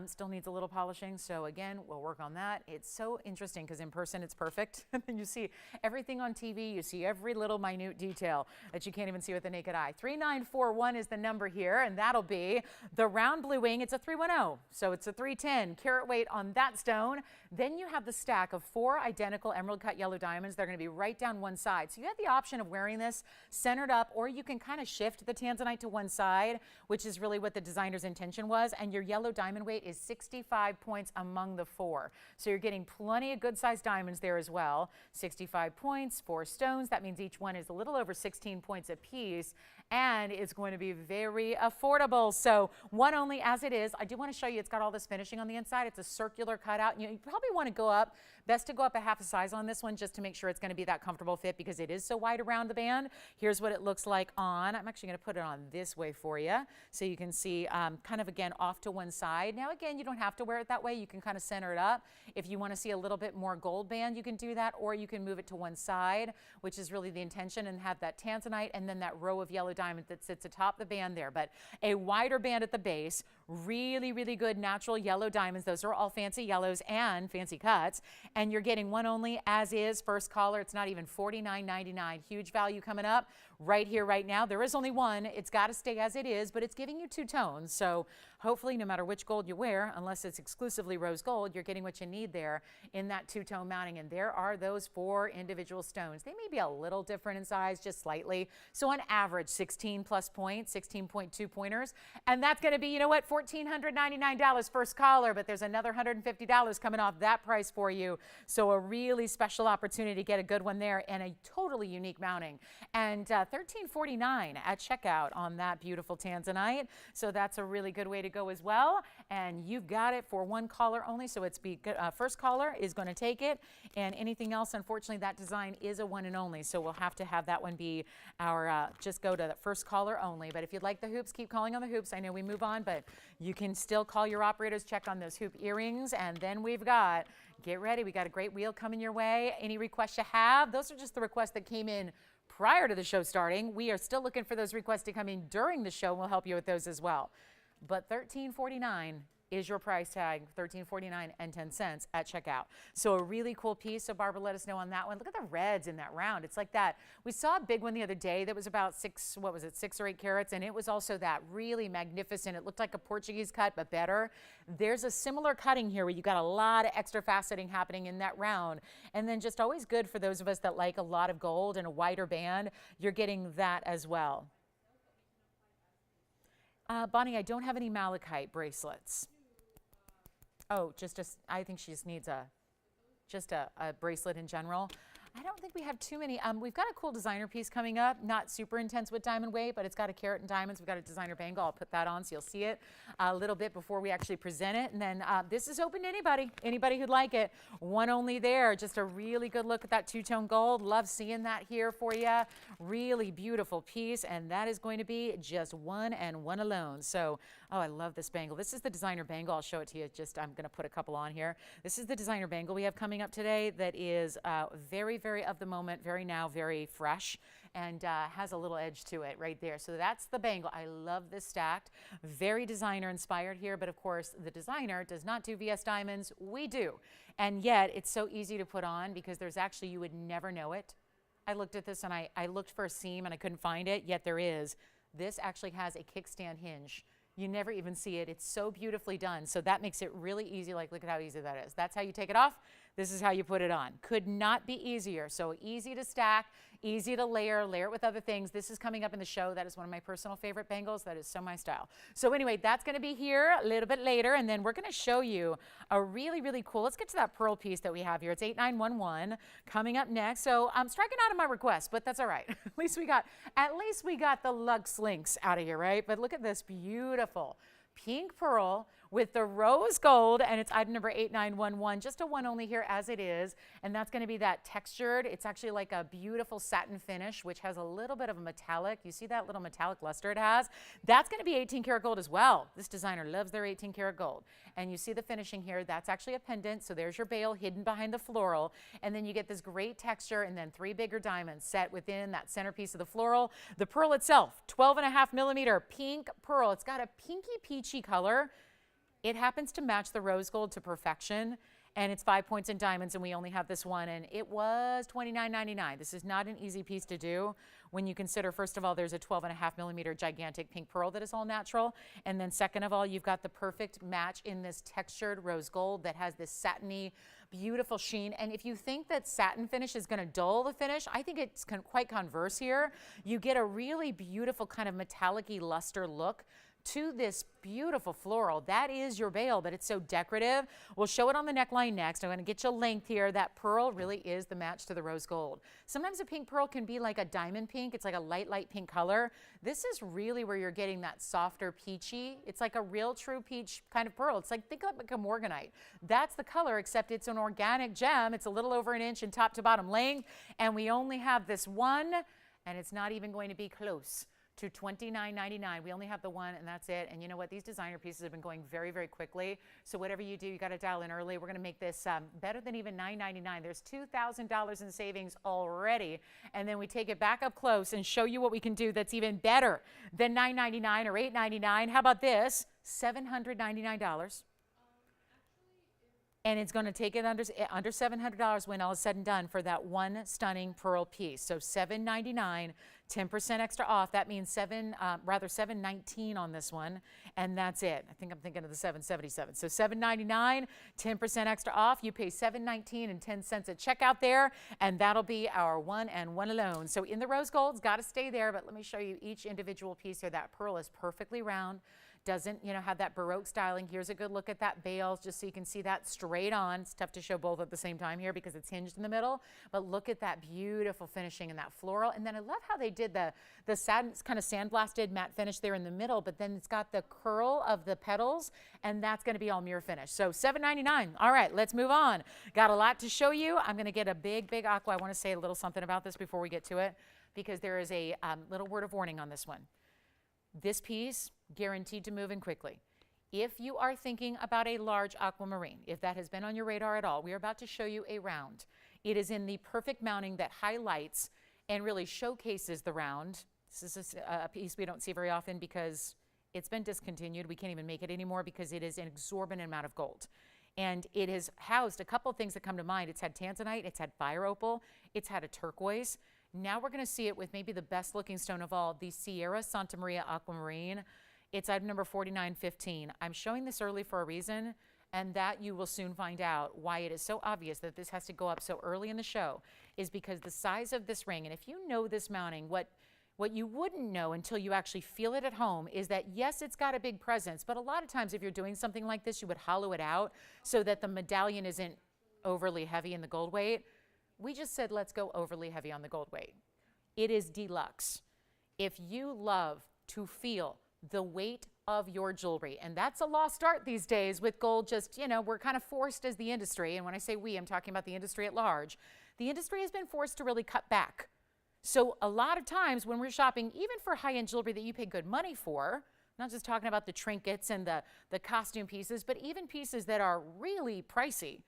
S1: Still needs a little polishing. So again, we'll work on that. It's so interesting because in person it's perfect. And then you see everything on TV. You see every little minute detail that you can't even see with the naked eye. 3941 is the number here, and that'll be the round blue wing. It's a 310, so it's a 310 carat weight on that stone. Then you have the stack of 4 identical emerald cut yellow diamonds. They're going to be right down one side. So you have the option of wearing this centered up, or you can kind of shift the Tanzanite to one side, which is really what the designer's intention was. And your yellow diamond weight is 65 points among the 4. So you're getting plenty of good sized diamonds there as well. 65 points, 4 stones. That means each one is a little over 16 points apiece, and it's going to be very affordable. So one only as it is. I do want to show you, it's got all this finishing on the inside. It's a circular cutout. You probably want to go up, best to go up a half a size on this one just to make sure it's going to be that comfortable fit, because it is so wide around the band. Here's what it looks like on. I'm actually going to put it on this way for you so you can see kind of again off to one side. Now again, you don't have to wear it that way. You can kind of center it up. If you want to see a little bit more gold band, you can do that, or you can move it to one side, which is really the intention, and have that Tanzanite and then that row of yellow diamond that sits atop the band there. But a wider band at the base, really, really good natural yellow diamonds. Those are all fancy yellows and fancy cuts. And you're getting one only as is, first caller. It's not even $49.99. Huge value coming up right here, right now. There is only one. It's got to stay as it is, but it's giving you 2 tones. So hopefully no matter which gold you wear, unless it's exclusively rose gold, you're getting what you need there in that 2-tone mounting. And there are those 4 individual stones. They may be a little different in size, just slightly. So on average, 16 plus points, 16.2 pointers. And that's going to be, you know what, $1,499 first caller, but there's another $150 coming off that price for you. So a really special opportunity to get a good one there, and a totally unique mounting. And $13.49 at checkout on that beautiful Tanzanite. So that's a really good way to go as well. And you've got it for one caller only. So it's first caller is going to take it, and anything else, unfortunately, that design is a one and only. So we'll have to have that one be our, just go to the first caller only. But if you'd like the hoops, keep calling on the hoops. I know we move on, but you can still call your operators, check on those hoop earrings. And then we've got, get ready, we got a great wheel coming your way. Any requests you have, those are just the requests that came in prior to the show starting. We are still looking for those requests to come in during the show, and we'll help you with those as well. But $13.49 is your price tag, $13.49 and 10 cents at checkout. So a really cool piece. So Barbara, let us know on that one. Look at the reds in that round. It's like that. We saw a big one the other day that was about 6 or 8 carats, and it was also that really magnificent. It looked like a Portuguese cut, but better. There's a similar cutting here where you got a lot of extra faceting happening in that round. And then just always good for those of us that like a lot of gold and a wider band, you're getting that as well. Bonnie, I don't have any malachite bracelets. Oh, I think she just needs a bracelet in general. I don't think we have too many. We've got a cool designer piece coming up, not super intense with diamond weight, but it's got a carat and diamonds. We've got a designer bangle. I'll put that on so you'll see it a little bit before we actually present it. And then this is open to anybody who'd like it. One only there. Just a really good look at that two-tone gold. Love seeing that here for you. Really beautiful piece. And that is going to be just one and one alone. So, oh, I love this bangle. This is the designer bangle. I'll show it to you. I'm going to put a couple on here. This is the designer bangle we have coming up today that is very, very of the moment, very now, very fresh, and has a little edge to it right there. So that's the bangle. I love this stacked. Very designer inspired here, but of course the designer does not do VS diamonds. We do. And yet it's so easy to put on because there's actually, you would never know it. I looked at this and I looked for a seam and I couldn't find it, yet there is. This actually has a kickstand hinge. You never even see it. It's so beautifully done. So that makes it really easy. Like, look at how easy that is. That's how you take it off. This is how you put it on. Could not be easier. So easy to stack, easy to layer it with other things. This is coming up in the show. That is one of my personal favorite bangles. That is so my style. So anyway, that's going to be here a little bit later. And then we're going to show you a really, really cool, let's get to that pearl piece that we have here. It's 8911 coming up next. So I'm striking out of my request, but that's all right. At least we got the Lux links out of here, right? But look at this beautiful pink pearl with the rose gold, and it's item number 8911, just a one only here as it is, and that's going to be that textured. It's actually like a beautiful satin finish, which has a little bit of a metallic. You see that little metallic luster it has? That's going to be 18 karat gold as well. This designer loves their 18 karat gold. And you see the finishing here. That's actually a pendant, so there's your bail hidden behind the floral, and then you get this great texture, and then 3 bigger diamonds set within that centerpiece of the floral. The pearl itself, 12.5 millimeter pink pearl. It's got a pinky peachy color. It happens to match the rose gold to perfection, and it's 5 points in diamonds, and we only have this one, and it was $29.99. This is not an easy piece to do when you consider, first of all, there's a 12.5 millimeter gigantic pink pearl that is all natural, and then second of all, you've got the perfect match in this textured rose gold that has this satiny, beautiful sheen. And if you think that satin finish is going to dull the finish, I think it's quite converse here. You get a really beautiful kind of metallic-y luster look to this beautiful floral. That is your bail, but it's so decorative. We'll show it on the neckline next. I'm going to get you length here. That pearl really is the match to the rose gold. Sometimes a pink pearl can be like a diamond pink. It's like a light pink color. This is really where you're getting that softer peachy. It's like a real true peach kind of pearl. It's like, think of like a morganite. That's the color, except it's an organic gem. It's a little over an inch in top to bottom length, and we only have this one, and it's not even going to be close to $29.99. We only have the one, and that's it. And you know what? These designer pieces have been going very, very quickly. So whatever you do, you got to dial in early. We're going to make this better than even $9.99. There's $2,000 in savings already. And then we take it back up close and show you what we can do that's even better than $9.99 or $8.99. How about this? $799. And it's going to take it under $700 when all is said and done for that one stunning pearl piece. So $799, 10% extra off. That means $719 on this one, and that's it. I think I'm thinking of the $777. So $799, 10% extra off. You pay $719 and 10 cents at checkout there, and that'll be our one and one alone. So in the rose gold's got to stay there, but let me show you each individual piece here. That pearl is perfectly round. Doesn't, have that Baroque styling. Here's a good look at that bail, just so you can see that straight on. It's tough to show both at the same time here because it's hinged in the middle, but look at that beautiful finishing in that floral. And then I love how they did the satin, kind of sandblasted matte finish there in the middle, but then it's got the curl of the petals, and that's going to be all mirror finish. So $7.99. All right, let's move on. Got a lot to show you. I'm going to get a big aqua. I want to say a little something about this before we get to it, because there is a little word of warning on this one. This piece, guaranteed to move in quickly. If you are thinking about a large aquamarine, if that has been on your radar at all, we are about to show you a round. It is in the perfect mounting that highlights and really showcases the round. This is a piece we don't see very often because It's been discontinued. We can't even make it anymore because it is an exorbitant amount of gold. And it has housed a couple of things that come to mind. It's had Tanzanite, it's had fire opal, it's had a turquoise. Now we're going to see it with maybe the best looking stone of all, the Sierra Santa Maria Aquamarine. It's item number 4915. I'm showing this early for a reason, and that you will soon find out why it is so obvious that this has to go up so early in the show, is because the size of this ring, and if you know this mounting, what you wouldn't know until you actually feel it at home is that, yes, it's got a big presence, but a lot of times if you're doing something like this, you would hollow it out so that the medallion isn't overly heavy in the gold weight. We just said, let's go overly heavy on the gold weight. It is deluxe. If you love to feel the weight of your jewelry, and that's a lost art these days with gold, just, you know, we're kind of forced as the industry, and when I say we, I'm talking about the industry at large. The industry has been forced to really cut back. So a lot of times when we're shopping, even for high-end jewelry that you pay good money for, not just talking about the trinkets and the costume pieces, but even pieces that are really pricey,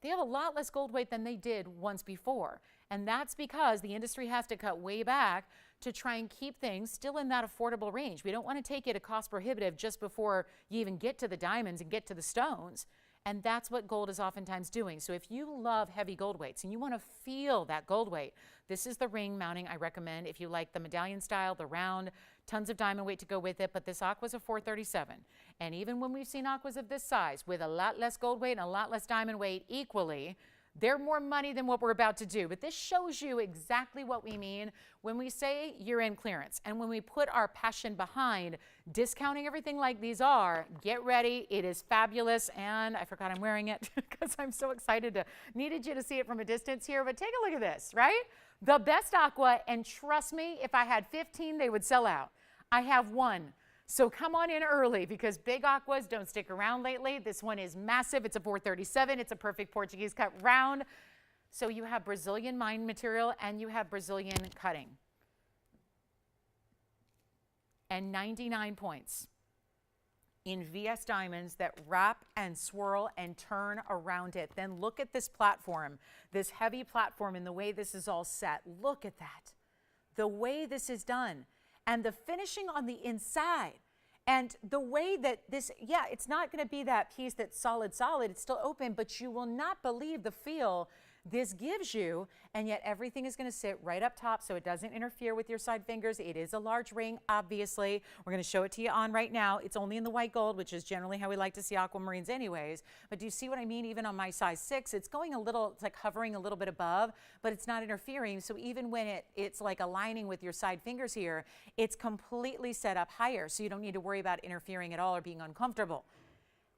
S1: they have a lot less gold weight than they did once before. And that's because the industry has to cut way back to try and keep things still in that affordable range. We don't want to take it a cost prohibitive just before you even get to the diamonds and get to the stones. And that's what gold is oftentimes doing. So if you love heavy gold weights and you want to feel that gold weight, this is the ring mounting I recommend. If you like the medallion style, the round, tons of diamond weight to go with it, but this aqua's a 437. And even when we've seen aquas of this size with a lot less gold weight and a lot less diamond weight equally, they're more money than what we're about to do. But this shows you exactly what we mean when we say year-end clearance. And when we put our passion behind discounting everything like these are, get ready. It is fabulous. And I forgot I'm wearing it because I'm so excited needed you to see it from a distance here. But take a look at this, right? The best aqua, and trust me, if I had 15, they would sell out. I have one. So come on in early because big aquas don't stick around lately. This one is massive. It's a 437. It's a perfect Portuguese cut round. So you have Brazilian mined material and you have Brazilian cutting. And 99 points in VS diamonds that wrap and swirl and turn around it. Then look at this platform, this heavy platform, and the way this is all set. Look at that. The way this is done. And the finishing on the inside, and the way that this, yeah, it's not going to be that piece that's solid, it's still open, but you will not believe the feel this gives you, and yet everything is going to sit right up top so it doesn't interfere with your side fingers. It is a large ring, obviously. We're going to show it to you on right now. It's only in the white gold, which is generally how we like to see aquamarines anyways. But do you see what I mean? Even on my size 6, it's going a little, it's like hovering a little bit above, but it's not interfering. So even when it's like aligning with your side fingers here, it's completely set up higher. So you don't need to worry about interfering at all or being uncomfortable.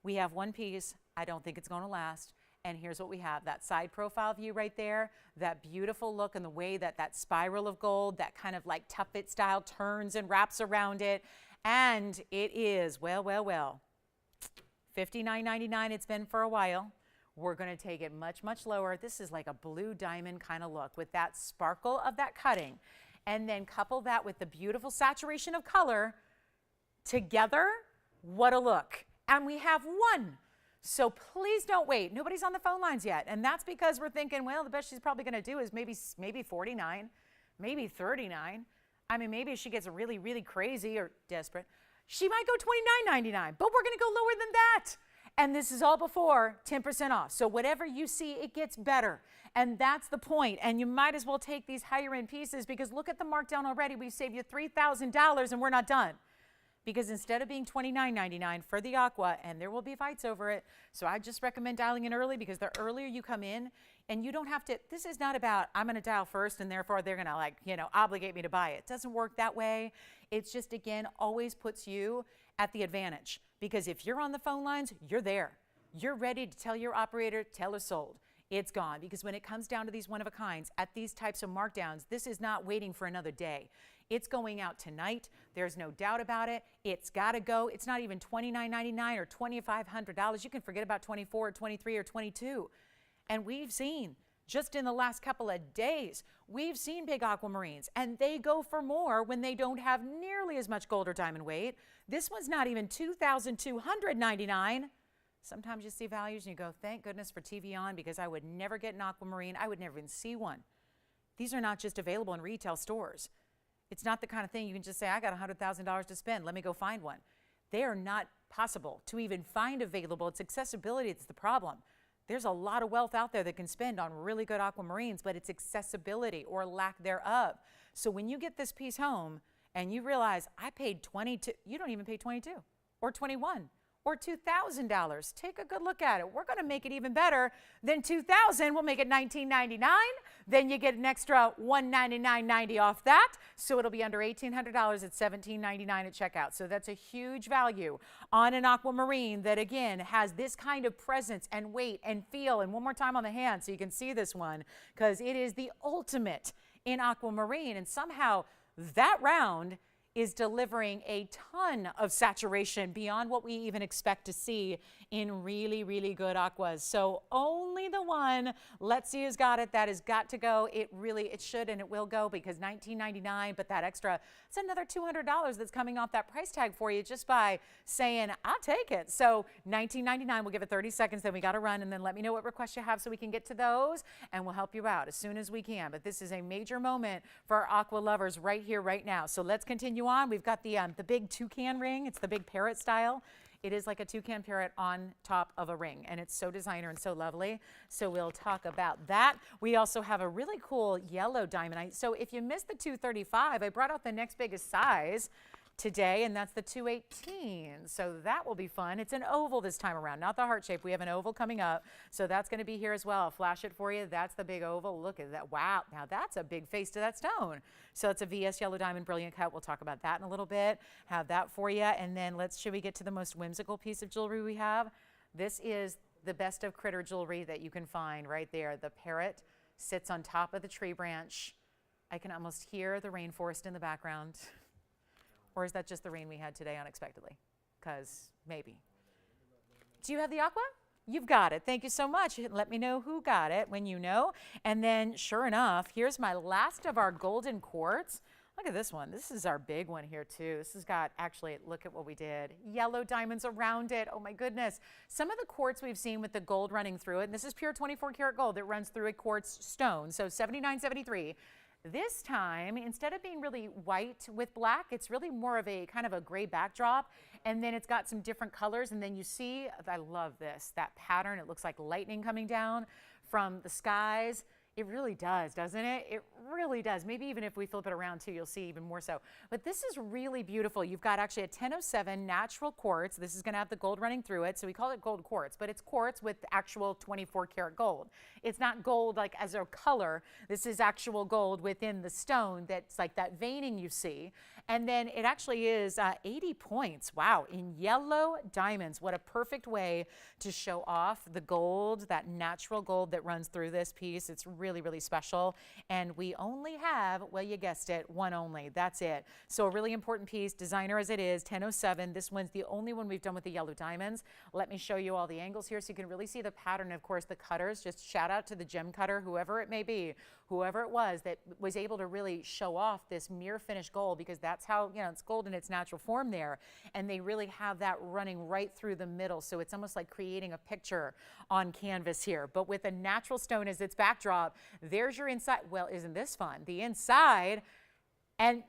S1: We have one piece. I don't think it's going to last. And here's what we have, that side profile view right there, that beautiful look and the way that that spiral of gold, that kind of like tuffet style turns and wraps around it. And it is, well, $59.99 it's been for a while. We're going to take it much, much lower. This is like a blue diamond kind of look with that sparkle of that cutting. And then couple that with the beautiful saturation of color together. What a look. And we have one. So please don't wait. Nobody's on the phone lines yet. And that's because we're thinking, well, the best she's probably going to do is maybe 49, maybe 39. I mean, maybe if she gets really, really crazy or desperate, she might go $29.99, but we're going to go lower than that. And this is all before 10% off. So whatever you see, it gets better. And that's the point. And you might as well take these higher end pieces because look at the markdown already. We've saved you $3,000 and we're not done. Because instead of being $29.99 for the aqua, and there will be fights over it, so I just recommend dialing in early because the earlier you come in, and you don't have to, this is not about, I'm going to dial first and therefore they're going to obligate me to buy it. It doesn't work that way. It's just, again, always puts you at the advantage because if you're on the phone lines, you're there. You're ready to tell your operator, tell us sold. It's gone because when it comes down to these one-of-a-kinds, at these types of markdowns, this is not waiting for another day. It's going out tonight. There's no doubt about it. It's got to go. It's not even $29.99 or $2,500. You can forget about 24 or 23 or 22. And we've seen, just in the last couple of days, we've seen big aquamarines, and they go for more when they don't have nearly as much gold or diamond weight. This one's not even $2,299. Sometimes you see values and you go, thank goodness for TVON because I would never get an aquamarine. I would never even see one. These are not just available in retail stores. It's not the kind of thing you can just say, I got $100,000 to spend. Let me go find one. they are not possible to even find available. It's accessibility that's the problem. There's a lot of wealth out there that can spend on really good aquamarines, but it's accessibility or lack thereof. So when you get this piece home and you realize I paid $22, you don't even pay $22 or $21 or $2,000. Take a good look at it. We're going to make it even better than $2,000. We'll make it $1,999. Then you get an extra $199.90 off that. So it'll be under $1,800 at $1,799 at checkout. So that's a huge value on an aquamarine that, again, has this kind of presence and weight and feel. And one more time on the hand so you can see this one, because it is the ultimate in aquamarine. And somehow that round is delivering a ton of saturation beyond what we even expect to see in really, really good aquas. So only the one, let's see who's got it, that has got to go. It should and it will go, because $19.99, but that extra, it's another $200 that's coming off that price tag for you just by saying, I'll take it. So $19.99, we'll give it 30 seconds, then we got to run, and then let me know what requests you have so we can get to those, and we'll help you out as soon as we can. But this is a major moment for our aqua lovers right here, right now. So let's continue on. We've got the big toucan ring. It's the big parrot style. It is like a toucan parrot on top of a ring, and it's so designer and so lovely. So we'll talk about that. We also have a really cool yellow diamondite. So if you missed the 235, I brought out the next biggest size today, and that's the 218. So that will be fun. It's an oval this time around, not the heart shape. We have an oval coming up, so that's going to be here as well. I'll flash it for you. That's the big oval. Look at that. Wow. Now that's a big face to that stone. So it's a VS yellow diamond brilliant cut. We'll talk about that in a little bit. Have that for you. And then should we get to the most whimsical piece of jewelry we have? This is the best of critter jewelry that you can find right there. The parrot sits on top of the tree branch. I can almost hear the rainforest in the background. Or is that just the rain we had today unexpectedly? Because maybe. Do you have the aqua? You've got it. Thank you so much. Let me know who got it when you know. And then sure enough, here's my last of our golden quartz. Look at this one. This is our big one here too. This has got, actually, look at what we did. Yellow diamonds around it. Oh my goodness. Some of the quartz we've seen with the gold running through it, and this is pure 24 karat gold that runs through a quartz stone. So 7973. This time, instead of being really white with black, it's really more of a kind of a gray backdrop, and then it's got some different colors, and then you see, I love this, that pattern. It looks like lightning coming down from the skies. It really does, doesn't it? It really does. Maybe even if we flip it around too, you'll see even more so. But this is really beautiful. You've got actually a 1007 natural quartz. This is going to have the gold running through it. So we call it gold quartz, but it's quartz with actual 24 karat gold. It's not gold like as a color. This is actual gold within the stone that's like that veining you see. And then it actually is 80 points. Wow, in yellow diamonds. What a perfect way to show off the gold, that natural gold that runs through this piece. It's really, really special. And we only have, well, you guessed it, one only. That's it. So a really important piece, designer as it is, 1007. This one's the only one we've done with the yellow diamonds. Let me show you all the angles here so you can really see the pattern. Of course, the cutters, just shout out to the gem cutter, whoever it may be, whoever it was that was able to really show off this mirror finish gold, because that's how, you know, it's gold in its natural form there. And they really have that running right through the middle. So it's almost like creating a picture on canvas here, but with a natural stone as its backdrop. There's your inside. Well, isn't this fun? The inside. And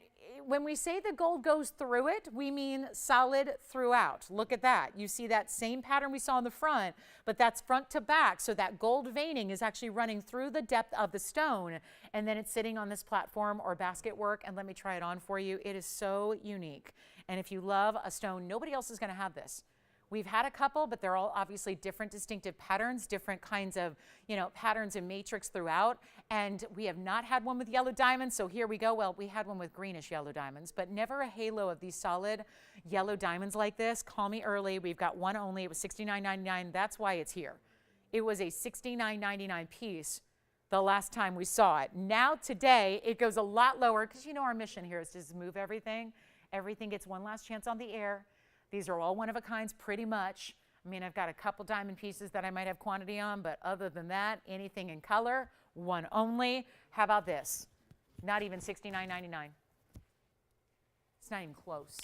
S1: when we say the gold goes through it, we mean solid throughout. Look at that. You see that same pattern we saw in the front, but that's front to back. So that gold veining is actually running through the depth of the stone, and then it's sitting on this platform or basket work. And let me try it on for you. It is so unique. And if you love a stone, nobody else is going to have this. We've had a couple, but they're all obviously different distinctive patterns, different kinds of, you know, patterns and matrix throughout. And we have not had one with yellow diamonds. So here we go. Well, we had one with greenish yellow diamonds, but never a halo of these solid yellow diamonds like this. Call me early. We've got one only. It was $69.99. That's why it's here. It was a $69.99 piece the last time we saw it. Now today, it goes a lot lower, because you know our mission here is to just move everything. Everything gets one last chance on the air. These are all one-of-a-kinds pretty much. I mean, I've got a couple diamond pieces that I might have quantity on, but other than that, anything in color, one only. How about this? Not even $69.99. It's not even close.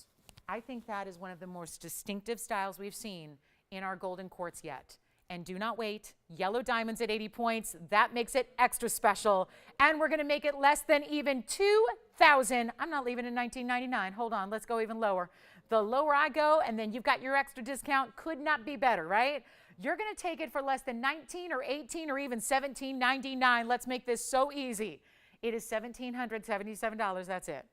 S1: I think that is one of the most distinctive styles we've seen in our golden quartz yet. And do not wait, yellow diamonds at 80 points, that makes it extra special. And we're gonna make it less than even $2,000. I'm not leaving in $19.99. Hold on, let's go even lower. The lower I go, and then you've got your extra discount. Could not be better, right? You're going to take it for less than $19 or $18 or even $17.99. Let's make this so easy. It is $1,777. That's it.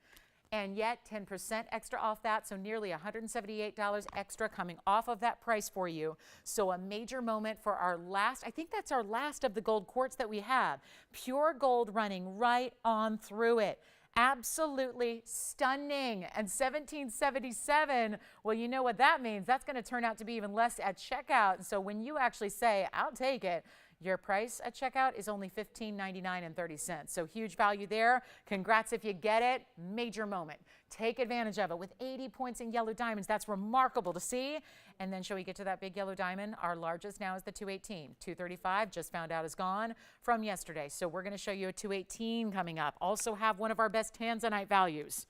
S1: And yet 10% extra off that, so nearly $178 extra coming off of that price for you. So a major moment for our last, I think that's our last of the gold quartz that we have. Pure gold running right on through it. Absolutely stunning. And $1,777, well, you know what that means. That's going to turn out to be even less at checkout. So when you actually say, I'll take it, your price at checkout is only $15.99 So huge value there. Congrats if you get it. Major moment. Take advantage of it with 80 points in yellow diamonds. That's remarkable to see. And then shall we get to that big yellow diamond? Our largest now is the 218. 235 just found out is gone from yesterday. So we're going to show you a 218 coming up. Also have one of our best Tanzanite values.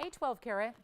S1: A 12 karat.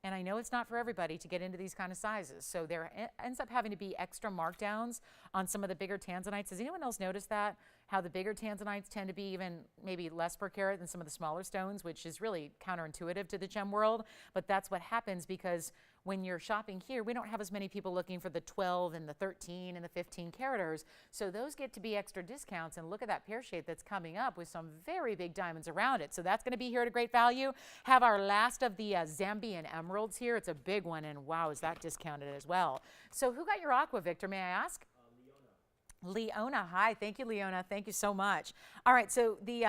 S1: And I know it's not for everybody to get into these kind of sizes. So there ends up having to be extra markdowns on some of the bigger Tanzanites. Has anyone else noticed that? How the bigger Tanzanites tend to be even maybe less per carat than some of the smaller stones, which is really counterintuitive to the gem world. But that's what happens because when you're shopping here, we don't have as many people looking for the 12 and the 13 and the 15 caraters. So those get to be extra discounts. And look at that pear shape that's coming up with some very big diamonds around it. So that's going to be here at a great value. Have our last of the Zambian emeralds here. It's a big one. And wow, is that discounted as well. So who got your aqua, Victor, may I ask? Leona. Hi. Thank you, Leona. Thank you so much. All right. So the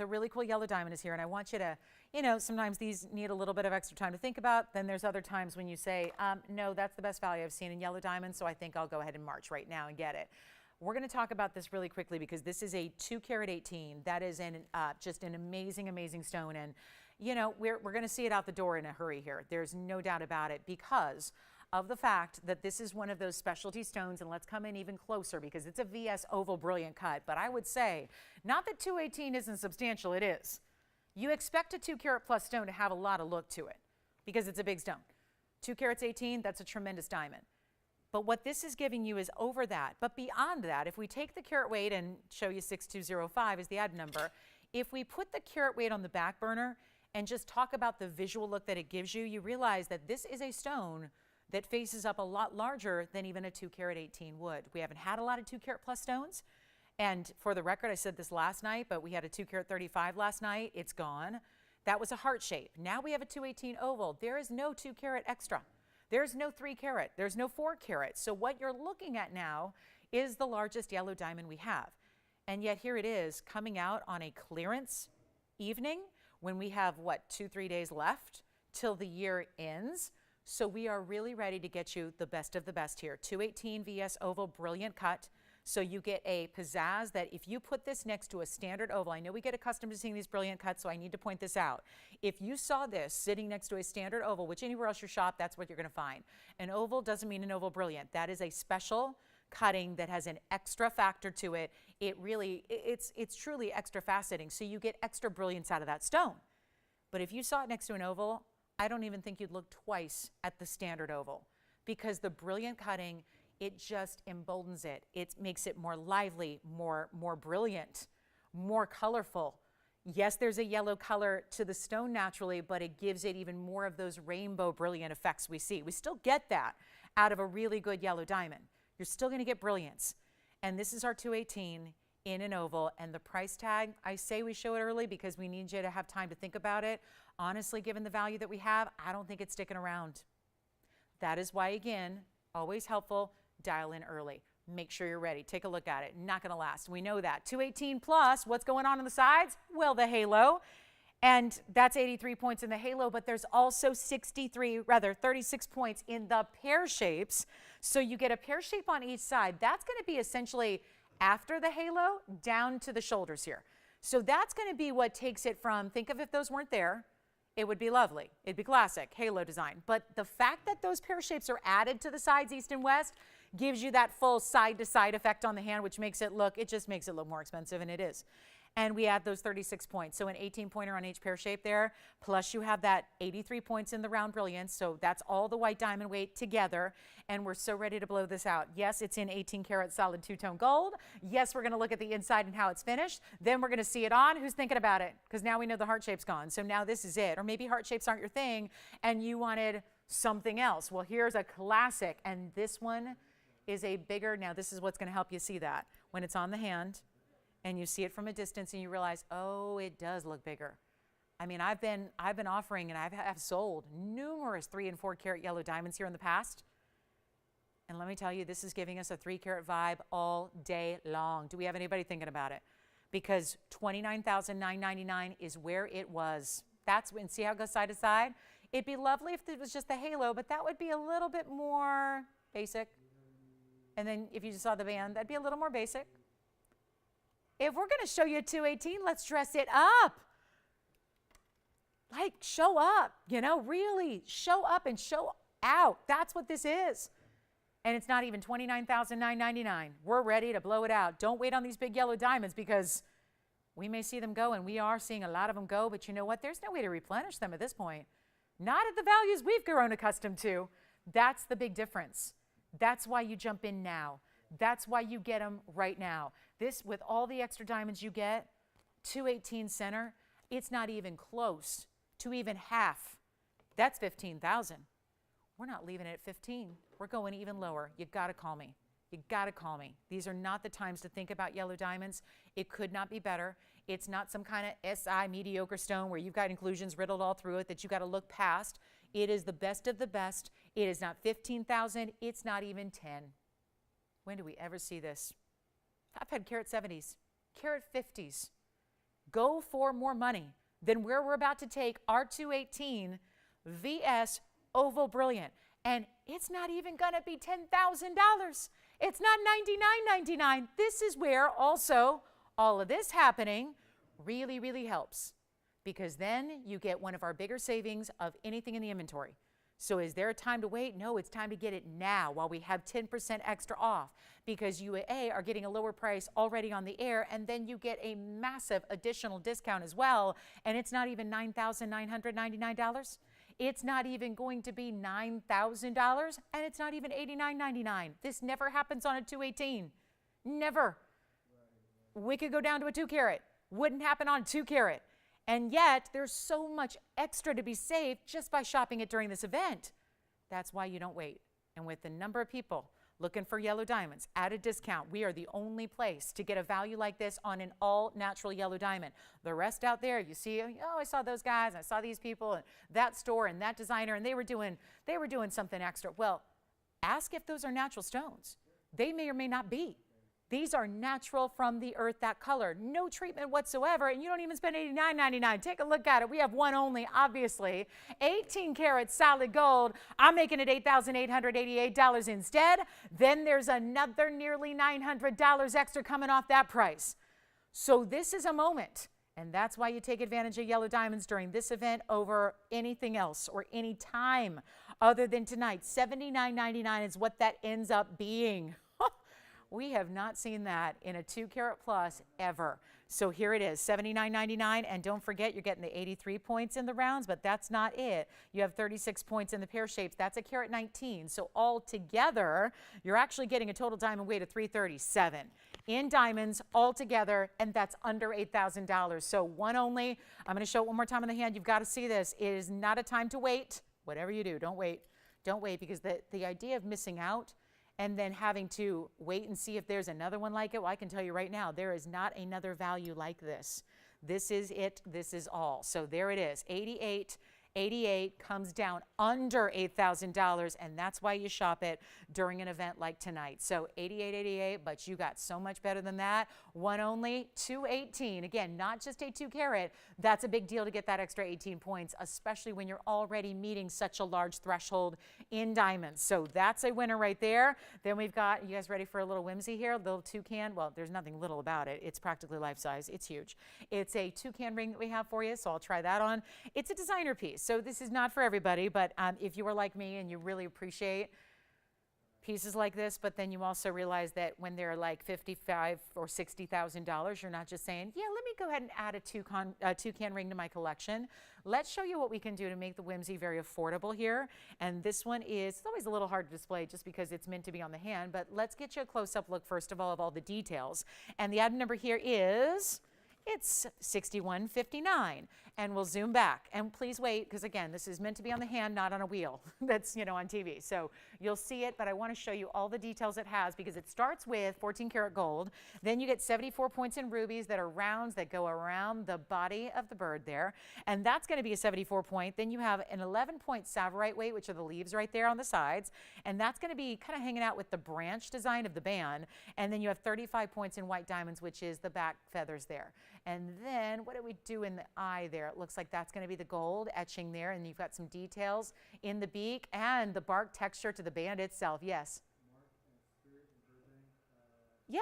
S1: really cool yellow diamond is here. And I want you to, you know, sometimes these need a little bit of extra time to think about. Then there's other times when you say, no, that's the best value I've seen in yellow diamond. So I think I'll go ahead and march right now and get it. We're going to talk about this really quickly because this is a 2 karat 18. That is just an amazing, amazing stone. And, you know, we're going to see it out the door in a hurry here. There's no doubt about it because of the fact that this is one of those specialty stones, and let's come in even closer because it's a VS oval brilliant cut. But I would say, not that 218 isn't substantial, it is. You expect a 2 karat plus stone to have a lot of look to it because it's a big stone. 2 carats 18, that's a tremendous diamond. But what this is giving you is over that. But beyond that, if we take the carat weight and show you 6205 is the add number, if we put the carat weight on the back burner and just talk about the visual look that it gives you, you realize that this is a stone that faces up a lot larger than even a 2 karat 18 would. We haven't had a lot of 2 karat plus stones. And for the record, I said this last night, but we had a 2 karat 35 last night. It's gone. That was a heart shape. Now we have a 218 oval. There is no 2 karat extra. There's no 3 karat. There's no 4 karat. So what you're looking at now is the largest yellow diamond we have. And yet here it is coming out on a clearance evening when we have, what, 2-3 days left till the year ends. So we are really ready to get you the best of the best here. 218 VS oval, brilliant cut. So you get a pizzazz that if you put this next to a standard oval, I know we get accustomed to seeing these brilliant cuts, so I need to point this out. If you saw this sitting next to a standard oval, which anywhere else you shop, that's what you're going to find. An oval doesn't mean an oval brilliant. That is a special cutting that has an extra factor to it. It's truly extra faceting. So you get extra brilliance out of that stone. But if you saw it next to an oval, I don't even think you'd look twice at the standard oval because the brilliant cutting, it just emboldens it. It makes it more lively, more brilliant, more colorful. Yes, there's a yellow color to the stone naturally, but it gives it even more of those rainbow brilliant effects we see. We still get that out of a really good yellow diamond. You're still going to get brilliance. And this is our 218 in an oval, and the price tag, I say we show it early because we need you to have time to think about it. Honestly, given the value that we have, I don't think it's sticking around. That is why, again, always helpful, dial in early. Make sure you're ready. Take a look at it. Not going to last. We know that. 218 plus, what's going on the sides? Well, the halo. And that's 83 points in the halo, but there's also 36 points in the pear shapes. So you get a pear shape on each side. That's going to be essentially after the halo down to the shoulders here. So that's going to be what takes it from, think of if those weren't there, it would be lovely. It'd be classic, halo design. But the fact that those pear shapes are added to the sides, east and west, gives you that full side-to-side effect on the hand, which makes it look, it just makes it look more expensive, and it is. And we add those 36 points. So an 18-pointer on each pear shape there, plus you have that 83 points in the round brilliance. So that's all the white diamond weight together. And we're so ready to blow this out. Yes, it's in 18 karat solid two-tone gold. Yes, we're going to look at the inside and how it's finished. Then we're going to see it on. Who's thinking about it? Because now we know the heart shape's gone. So now this is it. Or maybe heart shapes aren't your thing and you wanted something else. Well, here's a classic, and this one is a bigger, now this is what's going to help you see that. When it's on the hand and you see it from a distance and you realize, oh, it does look bigger. I mean, I've been offering and I've sold numerous 3 and 4 carat yellow diamonds here in the past. And let me tell you, this is giving us a 3 carat vibe all day long. Do we have anybody thinking about it? Because $29,999 is where it was. That's when, see how it goes side to side? It'd be lovely if it was just the halo, but that would be a little bit more basic. And then if you just saw the band, that'd be a little more basic. If we're going to show you a 218, let's dress it up. Like, show up, you know, really show up and show out. That's what this is. And it's not even $29,999. We're ready to blow it out. Don't wait on these big yellow diamonds because we may see them go, and we are seeing a lot of them go, but you know what? There's no way to replenish them at this point. Not at the values we've grown accustomed to. That's the big difference. That's why you jump in now. That's why you get them right now. This, with all the extra diamonds you get, 218 center, it's not even close to even half. That's 15,000. We're not leaving it at 15. We're going even lower. You got to call me. You got to call me. These are not the times to think about yellow diamonds. It could not be better. It's not some kind of SI mediocre stone where you've got inclusions riddled all through it that you got to look past. It is the best of the best. It is not 15,000. It's not even 10. When do we ever see this? I've had carat 70s, carat 50s. Go for more money than where we're about to take our 218 VS Oval Brilliant. And it's not even going to be $10,000. It's not $99.99. This is where also all of this happening really, really helps, because then you get one of our bigger savings of anything in the inventory. So is there a time to wait? No, it's time to get it now while we have 10% extra off, because you are getting a lower price already on the air, and then you get a massive additional discount as well, and it's not even $9,999. It's not even going to be $9,000, and it's not even $89.99. This never happens on a 218. Never. We could go down to a 2 carat. Wouldn't happen on a 2 carat. And yet, there's so much extra to be saved just by shopping it during this event. That's why you don't wait. And with the number of people looking for yellow diamonds at a discount, we are the only place to get a value like this on an all-natural yellow diamond. The rest out there, you see, oh, I saw those guys, I saw these people, and that store and that designer, and they were doing something extra. Well, ask if those are natural stones. They may or may not be. These are natural from the earth, that color. No treatment whatsoever, and you don't even spend $89.99. Take a look at it. We have one only, obviously. 18 karat solid gold. I'm making it $8,888 instead. Then there's another nearly $900 extra coming off that price. So this is a moment, and that's why you take advantage of yellow diamonds during this event over anything else or any time other than tonight. $79.99 is what that ends up being. We have not seen that in a 2 carat plus ever. So here it is, $79.99, and don't forget you're getting the 83 points in the rounds, but that's not it. You have 36 points in the pear shapes. That's a carat 19. So all together, you're actually getting a total diamond weight of 337 in diamonds all together, and that's under $8,000. So one only. I'm going to show it one more time on the hand. You've got to see this. It is not a time to wait. Whatever you do, don't wait. Don't wait, because the idea of missing out and then having to wait and see if there's another one like it, well, I can tell you right now, there is not another value like this. This is it. This is all. So there it is. $88.88 comes down under $8,000, and that's why you shop it during an event like tonight. So $88.88, but you got so much better than that. One only, $218. Again, not just a 2 carat. That's a big deal to get that extra 18 points, especially when you're already meeting such a large threshold in diamonds. So that's a winner right there. Then we've got, you guys ready for a little whimsy here? A little toucan. Well, there's nothing little about it. It's practically life size. It's huge. It's a toucan ring that we have for you, so I'll try that on. It's a designer piece, so this is not for everybody, but if you are like me and you really appreciate pieces like this, but then you also realize that when they're like $55,000 or $60,000, you're not just saying, yeah, let me go ahead and add a toucan ring to my collection. Let's show you what we can do to make the whimsy very affordable here. And this one is, it's always a little hard to display just because it's meant to be on the hand, but let's get you a close-up look first of all of the details. And the item number here is it's $61.59. And we'll zoom back. And please wait, because again, this is meant to be on the hand, not on a wheel that's, you know, on TV. So you'll see it, but I want to show you all the details it has, because it starts with 14 karat gold. Then you get 74 points in rubies that are rounds that go around the body of the bird there. And that's going to be a 74 point. Then you have an 11 point Tsavorite weight, which are the leaves right there on the sides. And that's going to be kind of hanging out with the branch design of the band. And then you have 35 points in white diamonds, which is the back feathers there. And then what do we do in the eye there? It looks like that's going to be the gold etching there. And you've got some details in the beak and the bark texture to the band itself. Yes? Yeah.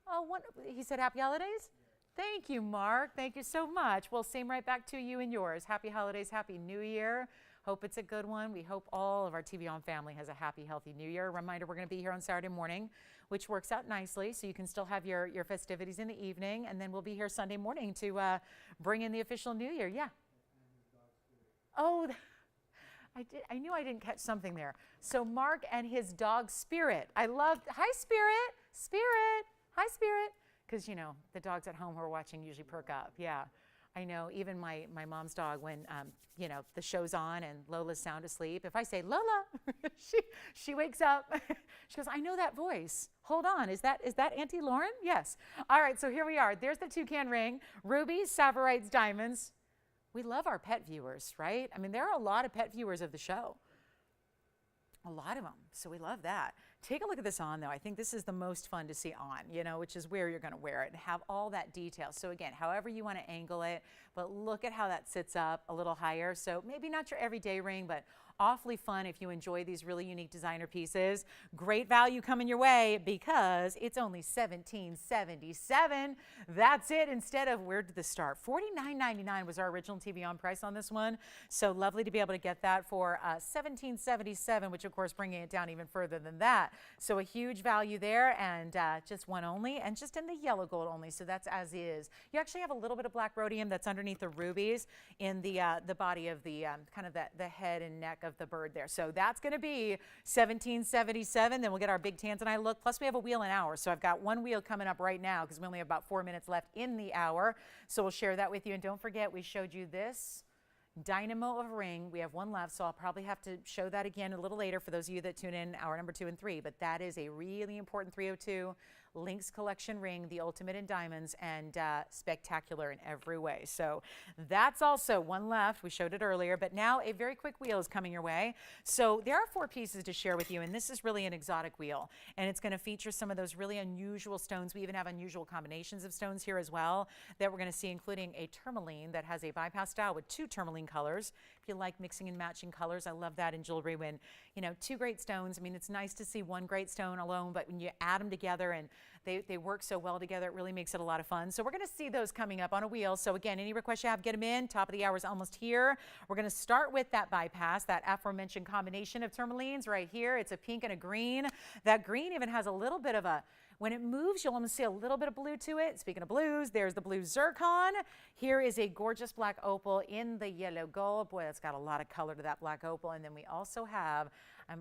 S1: Oh, what, he said happy holidays? Thank you, Mark. Thank you so much. Well, same right back to you and yours. Happy holidays, happy new year. Hope it's a good one. We hope all of our TVON family has a happy, healthy new year. Reminder, we're going to be here on Saturday morning, which works out nicely, so you can still have your festivities in the evening, and then we'll be here Sunday morning to bring in the official new year. Yeah. Oh, I knew I didn't catch something there. So Mark and his dog Spirit. I love, hi Spirit, Spirit, hi Spirit. Because, you know, the dogs at home who are watching usually perk up. Yeah. I know even my mom's dog, when, you know, the show's on and Lola's sound asleep, if I say, Lola, she wakes up. She goes, I know that voice. Hold on. Is that Auntie Lauren? Yes. All right. So here we are. There's the Toucan ring, rubies, Tsavorites, diamonds. We love our pet viewers, right? I mean, there are a lot of pet viewers of the show. A lot of them. So we love that. Take a look at this on, though. I think this is the most fun to see on, you know, which is where you're going to wear it and have all that detail. So again, however you want to angle it, but look at how that sits up a little higher. So maybe not your everyday ring, but awfully fun if you enjoy these really unique designer pieces. Great value coming your way because it's only $17.77. That's it. Instead of, where did this start? $49.99 was our original TVON price on this one. So lovely to be able to get that for $17.77, which of course bringing it down even further than that. So a huge value there, and just one only, and just in the yellow gold only. So that's as is. You actually have a little bit of black rhodium that's underneath the rubies in the body of the kind of the head and neck of the bird there. So that's going to be $17.77. Then we'll get our big Tanzanite look. Plus we have a wheel an hour. So I've got one wheel coming up right now because we only have about 4 minutes left in the hour. So we'll share that with you. And don't forget, we showed you this dynamo of a ring. We have one left, so I'll probably have to show that again a little later for those of you that tune in hour number 2 and 3. But that is a really important 302 Lynx collection ring, the ultimate in diamonds, and spectacular in every way. So that's also one left. We showed it earlier, but now a very quick wheel is coming your way. So there are 4 pieces to share with you, and this is really an exotic wheel, and it's going to feature some of those really unusual stones. We even have unusual combinations of stones here as well that we're going to see, including a tourmaline that has a bypass style with 2 tourmaline colors. If you like mixing and matching colors, I love that in jewelry when, you know, 2 great stones. I mean, it's nice to see one great stone alone, but when you add them together and they work so well together, it really makes it a lot of fun. So we're going to see those coming up on a wheel. So again, any requests you have, get them in. Top of the hour is almost here. We're going to start with that bypass, that aforementioned combination of tourmalines right here. It's a pink and a green. That green even has a little bit of a, when it moves, you'll almost see a little bit of blue to it. Speaking of blues, there's the blue zircon. Here is a gorgeous black opal in the yellow gold. Boy, that's got a lot of color to that black opal. And then we also have,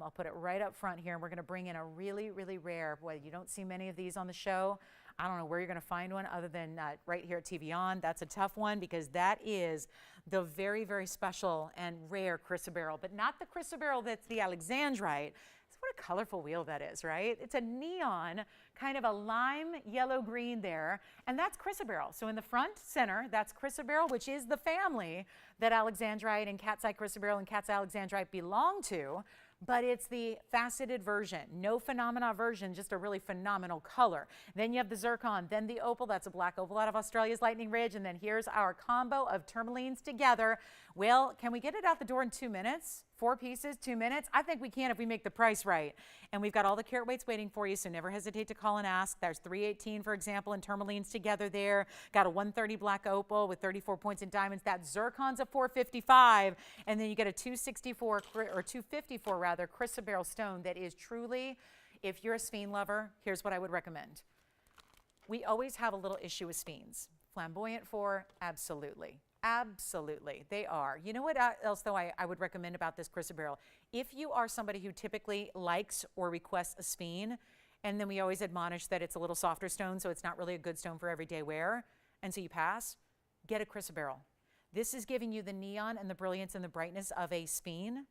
S1: I'll put it right up front here, and we're going to bring in a really, really rare, boy, you don't see many of these on the show. I don't know where you're going to find one other than right here at TVON. That's a tough one because that is the very, very special and rare chrysoberyl, but not the chrysoberyl that's the Alexandrite. What a colorful wheel that is, right? It's a neon, kind of a lime yellow green there, and that's chrysoberyl. So in the front center, that's chrysoberyl, which is the family that Alexandrite and cat's eye chrysoberyl and cat's eye Alexandrite belong to, but it's the faceted version, no phenomena version, just a really phenomenal color. Then you have the zircon, then the opal, that's a black opal out of Australia's Lightning Ridge, and then here's our combo of tourmalines together. Well, can we get it out the door in 2 minutes? 4 pieces, 2 minutes? I think we can if we make the price right. And we've got all the carat weights waiting for you, so never hesitate to call and ask. There's 318, for example, in tourmalines together there. Got a 130 black opal with 34 points in diamonds. That zircon's a 455. And then you get a 264, or 254 rather, chrysoberyl stone that is truly, if you're a sphen lover, here's what I would recommend. We always have a little issue with sphenes. Flamboyant for, absolutely. Absolutely, they are. You know what else, though, I would recommend about this chrysoberyl? If you are somebody who typically likes or requests a sphen, And then we always admonish that it's a little softer stone, so it's not really a good stone for everyday wear. And so you pass, get a chrysoberyl. This is giving you the neon and the brilliance and the brightness of a speen.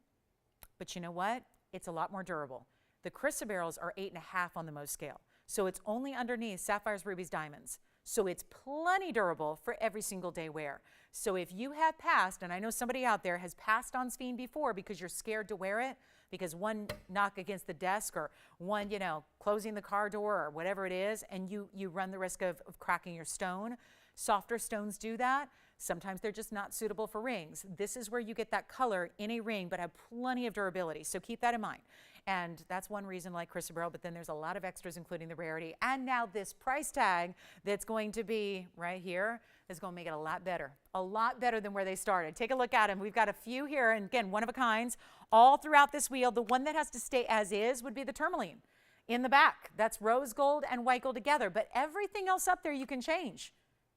S1: But you know what? It's a lot more durable. The chrysoberyls are 8.5 on the Mohs scale. So it's only underneath sapphires, rubies, diamonds. So it's plenty durable for every single day wear. So if you have passed, and I know somebody out there has passed on speen before because you're scared to wear it, because one knock against the desk or one, you know, closing the car door or whatever it is, and you run the risk of cracking your stone. Softer stones do that. Sometimes they're just not suitable for rings. This is where you get that color in a ring, but have plenty of durability. So keep that in mind. And that's one reason like chrysoberyl, but then there's a lot of extras, including the rarity. And now this price tag that's going to be right here is going to make it a lot better than where they started. Take a look at them. We've got a few here, and again, one of a kinds, all throughout this wheel. The one that has to stay as is would be the tourmaline in the back. That's rose gold and white gold together, but everything else up there you can change.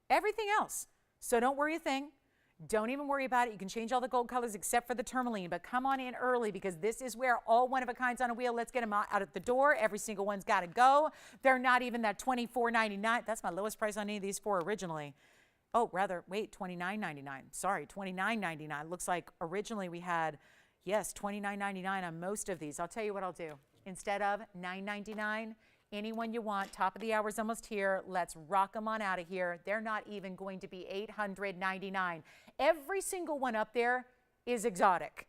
S1: Everything else. So don't worry a thing. Don't even worry about it. You can change all the gold colors except for the tourmaline, but come on in early because this is where all one-of-a-kinds on a wheel, let's get them out at the door. Every single one's got to go. They're not even that $24.99. That's my lowest price on any of these four originally. Oh, rather, wait, $29.99. Sorry, $29.99. Looks like originally we had, yes, $29.99 on most of these. I'll tell you what I'll do. Instead of $9.99, anyone you want, top of the hour's almost here. Let's rock them on out of here. They're not even going to be $899. Every single one up there is exotic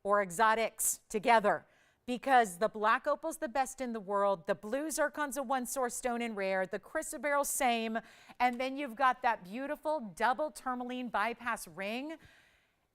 S1: or exotics together because the black opal's the best in the world. The blue zircon's a one source stone and rare. The chrysoberyl same. And then you've got that beautiful double tourmaline bypass ring.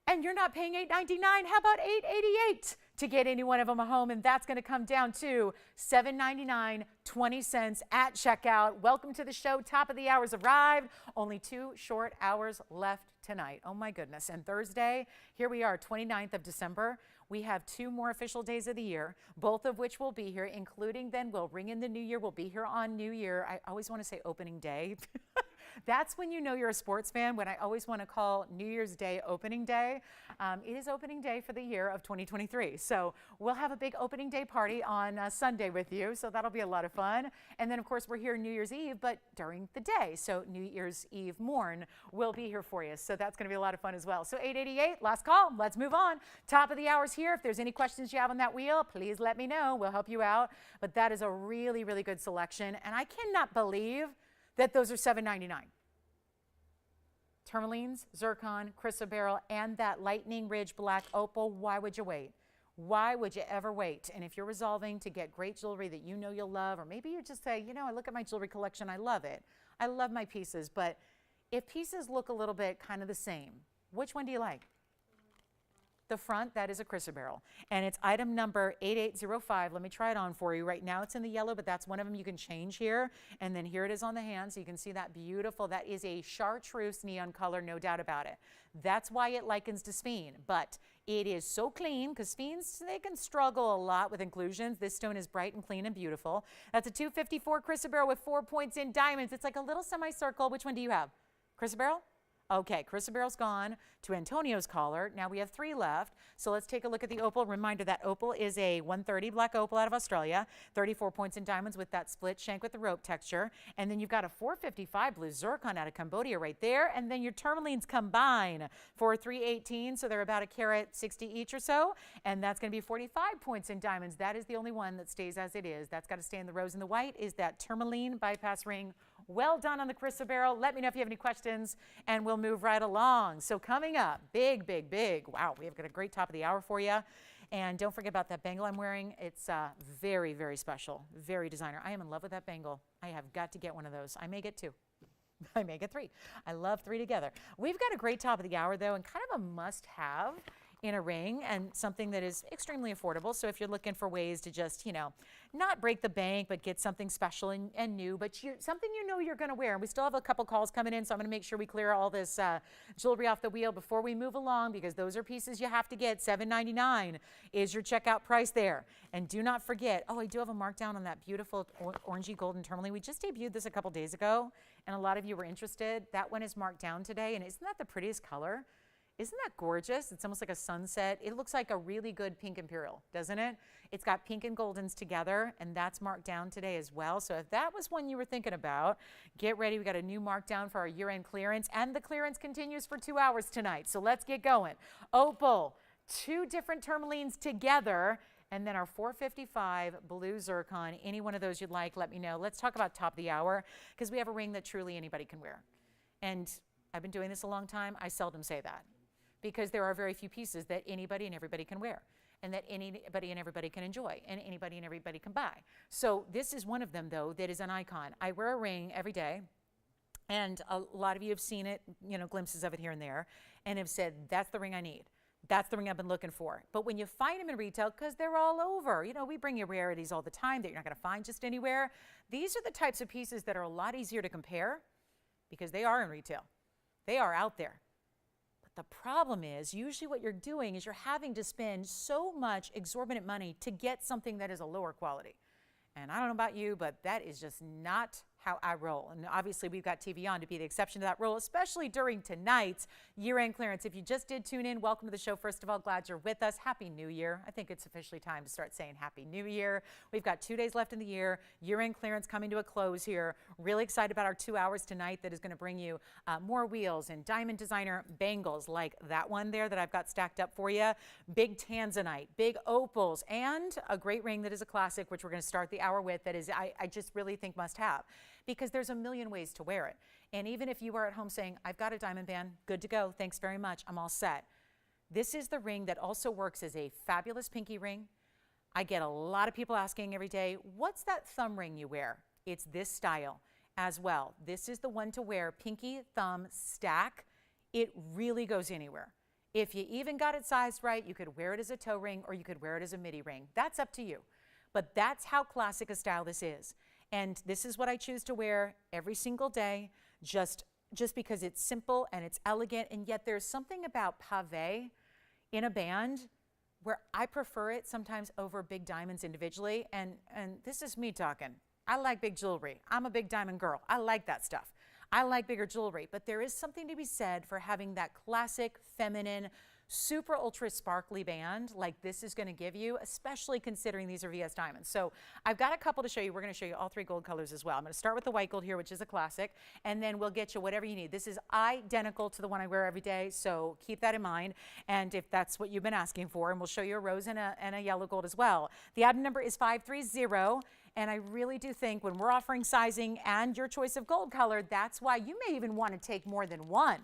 S1: And you're not paying $899. How about $888 to get any one of them home? And that's going to come down to $799.20 at checkout. Welcome to the show. Top of the hour's arrived. Only 2 short hours left tonight. Oh my goodness. And Thursday, here we are, 29th of December. We have 2 more official days of the year, both of which will be here, including then we'll ring in the new year. We'll be here on New Year. I always want to say opening day. That's when you know you're a sports fan, when I always want to call New Year's Day opening day. It is opening day for the year of 2023. So we'll have a big opening day party on Sunday with you. So that'll be a lot of fun. And then, of course, we're here New Year's Eve, but during the day. So New Year's Eve morn, we'll be here for you. So that's going to be a lot of fun as well. So 888, last call. Let's move on. Top of the hour's here. If there's any questions you have on that wheel, please let me know. We'll help you out. But that is a really, really good selection. And I cannot believe that those are $799. Tourmalines, zircon, chrysoberyl, and that lightning ridge black opal. Why would you wait? Why would you ever wait? And if you're resolving to get great jewelry that you know you'll love, or maybe you just say, you know, I look at my jewelry collection, I love it. I love my pieces, but if pieces look a little bit kind of the same, which one do you like? The front, that is a chrysoberyl, and it's item number 8805. Let me try it on for you. Right now it's in the yellow, but that's one of them you can change here, and then here it is on the hand, so you can see that beautiful. That is a chartreuse neon color, no doubt about it. That's why it likens to speen, but it is so clean because speens, they can struggle a lot with inclusions. This stone is bright and clean and beautiful. That's a 254 chrysoberyl with 4 points in diamonds. It's like a little semicircle. Which one do you have? Chrysoberyl? Okay, chrysoberyl's gone to Antonio's collar. Now we have 3 left. So let's take a look at the opal. Reminder that opal is a 130 black opal out of Australia, 34 points in diamonds with that split shank with the rope texture. And then you've got a 455 blue zircon out of Cambodia right there. And then your tourmalines combine for 318. So they're about a carat 60 each or so. And that's going to be 45 points in diamonds. That is the only one that stays as it is. That's got to stay in the rose and the white is that tourmaline bypass ring. Well done on the chrysoberyl. Let me know if you have any questions, and we'll move right along. So coming up, big, big, big. Wow, we have got a great top of the hour for you. And don't forget about that bangle I'm wearing. It's very, very special, very designer. I am in love with that bangle. I have got to get one of those. I may get 2. I may get 3. I love 3 together. We've got a great top of the hour, though, and kind of a must-have in a ring, and something that is extremely affordable. So if you're looking for ways to just, you know, not break the bank, but get something special and new, but something you know you're going to wear. And we still have a couple calls coming in, so I'm going to make sure we clear all this jewelry off the wheel before we move along, because those are pieces you have to get. $799 is your checkout price there. And do not forget, oh, I do have a markdown on that beautiful orangey golden tourmaline. We just debuted this a couple days ago, and a lot of you were interested. That one is marked down today, and isn't that the prettiest color? Isn't that gorgeous? It's almost like a sunset. It looks like a really good pink imperial, doesn't it? It's got pink and goldens together, and that's marked down today as well. So if that was one you were thinking about, get ready. We got a new markdown for our year-end clearance, and the clearance continues for 2 hours tonight. So let's get going. Opal, 2 different tourmalines together, and then our 455 blue zircon. Any one of those you'd like, let me know. Let's talk about top of the hour, because we have a ring that truly anybody can wear. And I've been doing this a long time. I seldom say that, because there are very few pieces that anybody and everybody can wear, and that anybody and everybody can enjoy, and anybody and everybody can buy. So this is one of them, though, that is an icon. I wear a ring every day, and a lot of you have seen it, you know, glimpses of it here and there, and have said, that's the ring I need. That's the ring I've been looking for. But when you find them in retail, because they're all over, you know, we bring you rarities all the time that you're not going to find just anywhere. These are the types of pieces that are a lot easier to compare, because they are in retail. They are out there. But the problem is, usually what you're doing is you're having to spend so much exorbitant money to get something that is a lower quality. And I don't know about you, but that is just not how I roll. And obviously we've got TVON to be the exception to that rule, especially during tonight's year-end clearance. If you just did tune in, welcome to the show. First of all, glad you're with us. Happy New Year. I think it's officially time to start saying Happy New Year. We've got 2 days left in the year. Year-end clearance coming to a close here. Really excited about our 2 hours tonight that is going to bring you more wheels and diamond designer bangles like that one there that I've got stacked up for you. Big Tanzanite, big opals, and a great ring that is a classic, which we're going to start the hour with, that is I just really think must have, because there's a million ways to wear it. And even if you are at home saying, I've got a diamond band, good to go, thanks very much, I'm all set. This is the ring that also works as a fabulous pinky ring. I get a lot of people asking every day, what's that thumb ring you wear? It's this style as well. This is the one to wear, pinky thumb stack. It really goes anywhere. If you even got it sized right, you could wear it as a toe ring, or you could wear it as a midi ring. That's up to you. But that's how classic a style this is. And this is what I choose to wear every single day, just because it's simple and it's elegant, and yet there's something about pave in a band where I prefer it sometimes over big diamonds individually. And this is me talking. I like big jewelry. I'm a big diamond girl. I like that stuff. I like bigger jewelry, but there is something to be said for having that classic, feminine, super ultra sparkly band like this is going to give you, especially considering these are VS diamonds. So I've got a couple to show you. We're going to show you all 3 gold colors as well. I'm going to start with the white gold here, which is a classic, and then we'll get you whatever you need. This is identical to the one I wear every day, so keep that in mind. And if that's what you've been asking for, and we'll show you a rose and a yellow gold as well. The item number is 530. And I really do think when we're offering sizing and your choice of gold color, that's why you may even want to take more than one.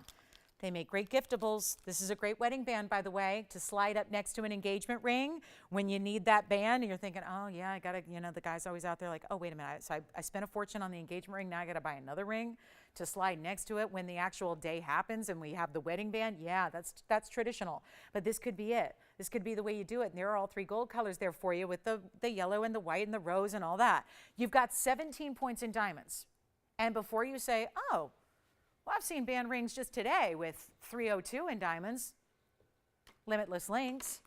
S1: They make great giftables. This is a great wedding band, by the way, to slide up next to an engagement ring when you need that band and you're thinking, oh yeah, I gotta, you know, the guy's always out there like, oh, wait a minute. So I spent a fortune on the engagement ring. Now I gotta buy another ring to slide next to it when the actual day happens and we have the wedding band. Yeah, that's traditional. But this could be it. This could be the way you do it. And there are all 3 gold colors there for you with the yellow and the white and the rose and all that. You've got 17 points in diamonds. And before you say, oh, well, I've seen band rings just today with 302 in diamonds, Limitless links.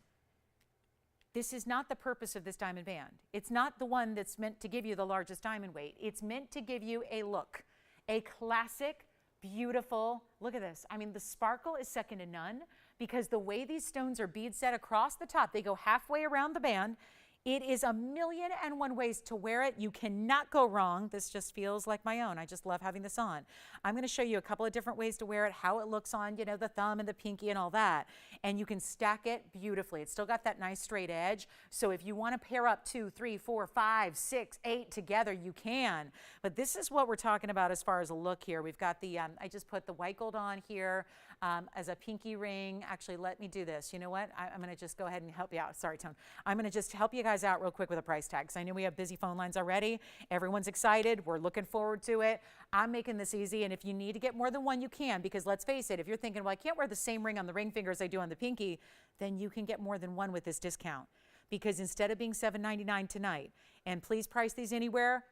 S1: This is not the purpose of this diamond band. It's not the one that's meant to give you the largest diamond weight. It's meant to give you a look, a classic, beautiful, look at this. I mean, the sparkle is second to none because the way these stones are bead set across the top, they go halfway around the band. It is 1,000,001 ways to wear it. You cannot go wrong. This just feels like my own. I just love having this on. I'm going to show you a couple of different ways to wear it, how it looks on, you know, the thumb and the pinky and all that. And you can stack it beautifully. It's still got that nice straight edge. So if you want to pair up 2, 3, 4, 5, 6, 8 together, you can. But this is what we're talking about as far as a look here. We've got the, I just put the white gold on here as a pinky ring. Actually, let me do this. You know what? I'm going to just go ahead and help you out. Sorry, Tone. I'm going to just help you guys out real quick with a price tag because I know we have busy phone lines already. Everyone's excited. We're looking forward to it. I'm making this easy, and if you need to get more than one, you can, because let's face it, if you're thinking, well, I can't wear the same ring on the ring finger as I do on the pinky, then you can get more than one with this discount, because instead of being $7.99 tonight, and please price these anywhere,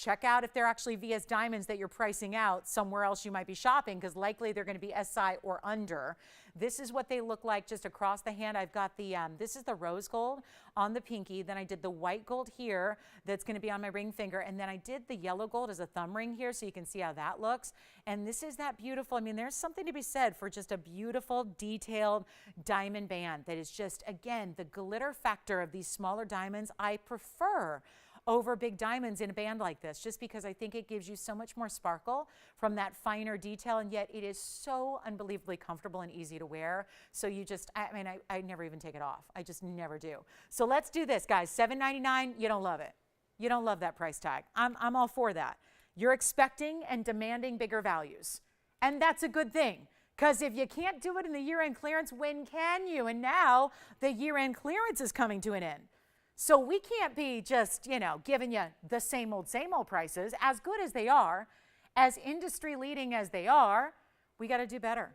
S1: check out if they're actually VS diamonds that you're pricing out somewhere else you might be shopping, because likely they're going to be SI or under. This is what they look like just across the hand. I've got the, this is the rose gold on the pinky. Then I did the white gold here that's going to be on my ring finger. And then I did the yellow gold as a thumb ring here, so you can see how that looks. And this is that beautiful, I mean, there's something to be said for just a beautiful, detailed diamond band that is just, again, the glitter factor of these smaller diamonds I prefer over big diamonds in a band like this, just because I think it gives you so much more sparkle from that finer detail, and yet it is so unbelievably comfortable and easy to wear. So you just, I mean, I never even take it off. I just never do. So let's do this, guys. $7.99, you don't love it. You don't love that price tag. I'm all for that. You're expecting and demanding bigger values, and that's a good thing. Because if you can't do it in the year-end clearance, when can you? And now the year-end clearance is coming to an end. So we can't be just, you know, giving you the same old prices. As good as they are, as industry leading as they are, we got to do better.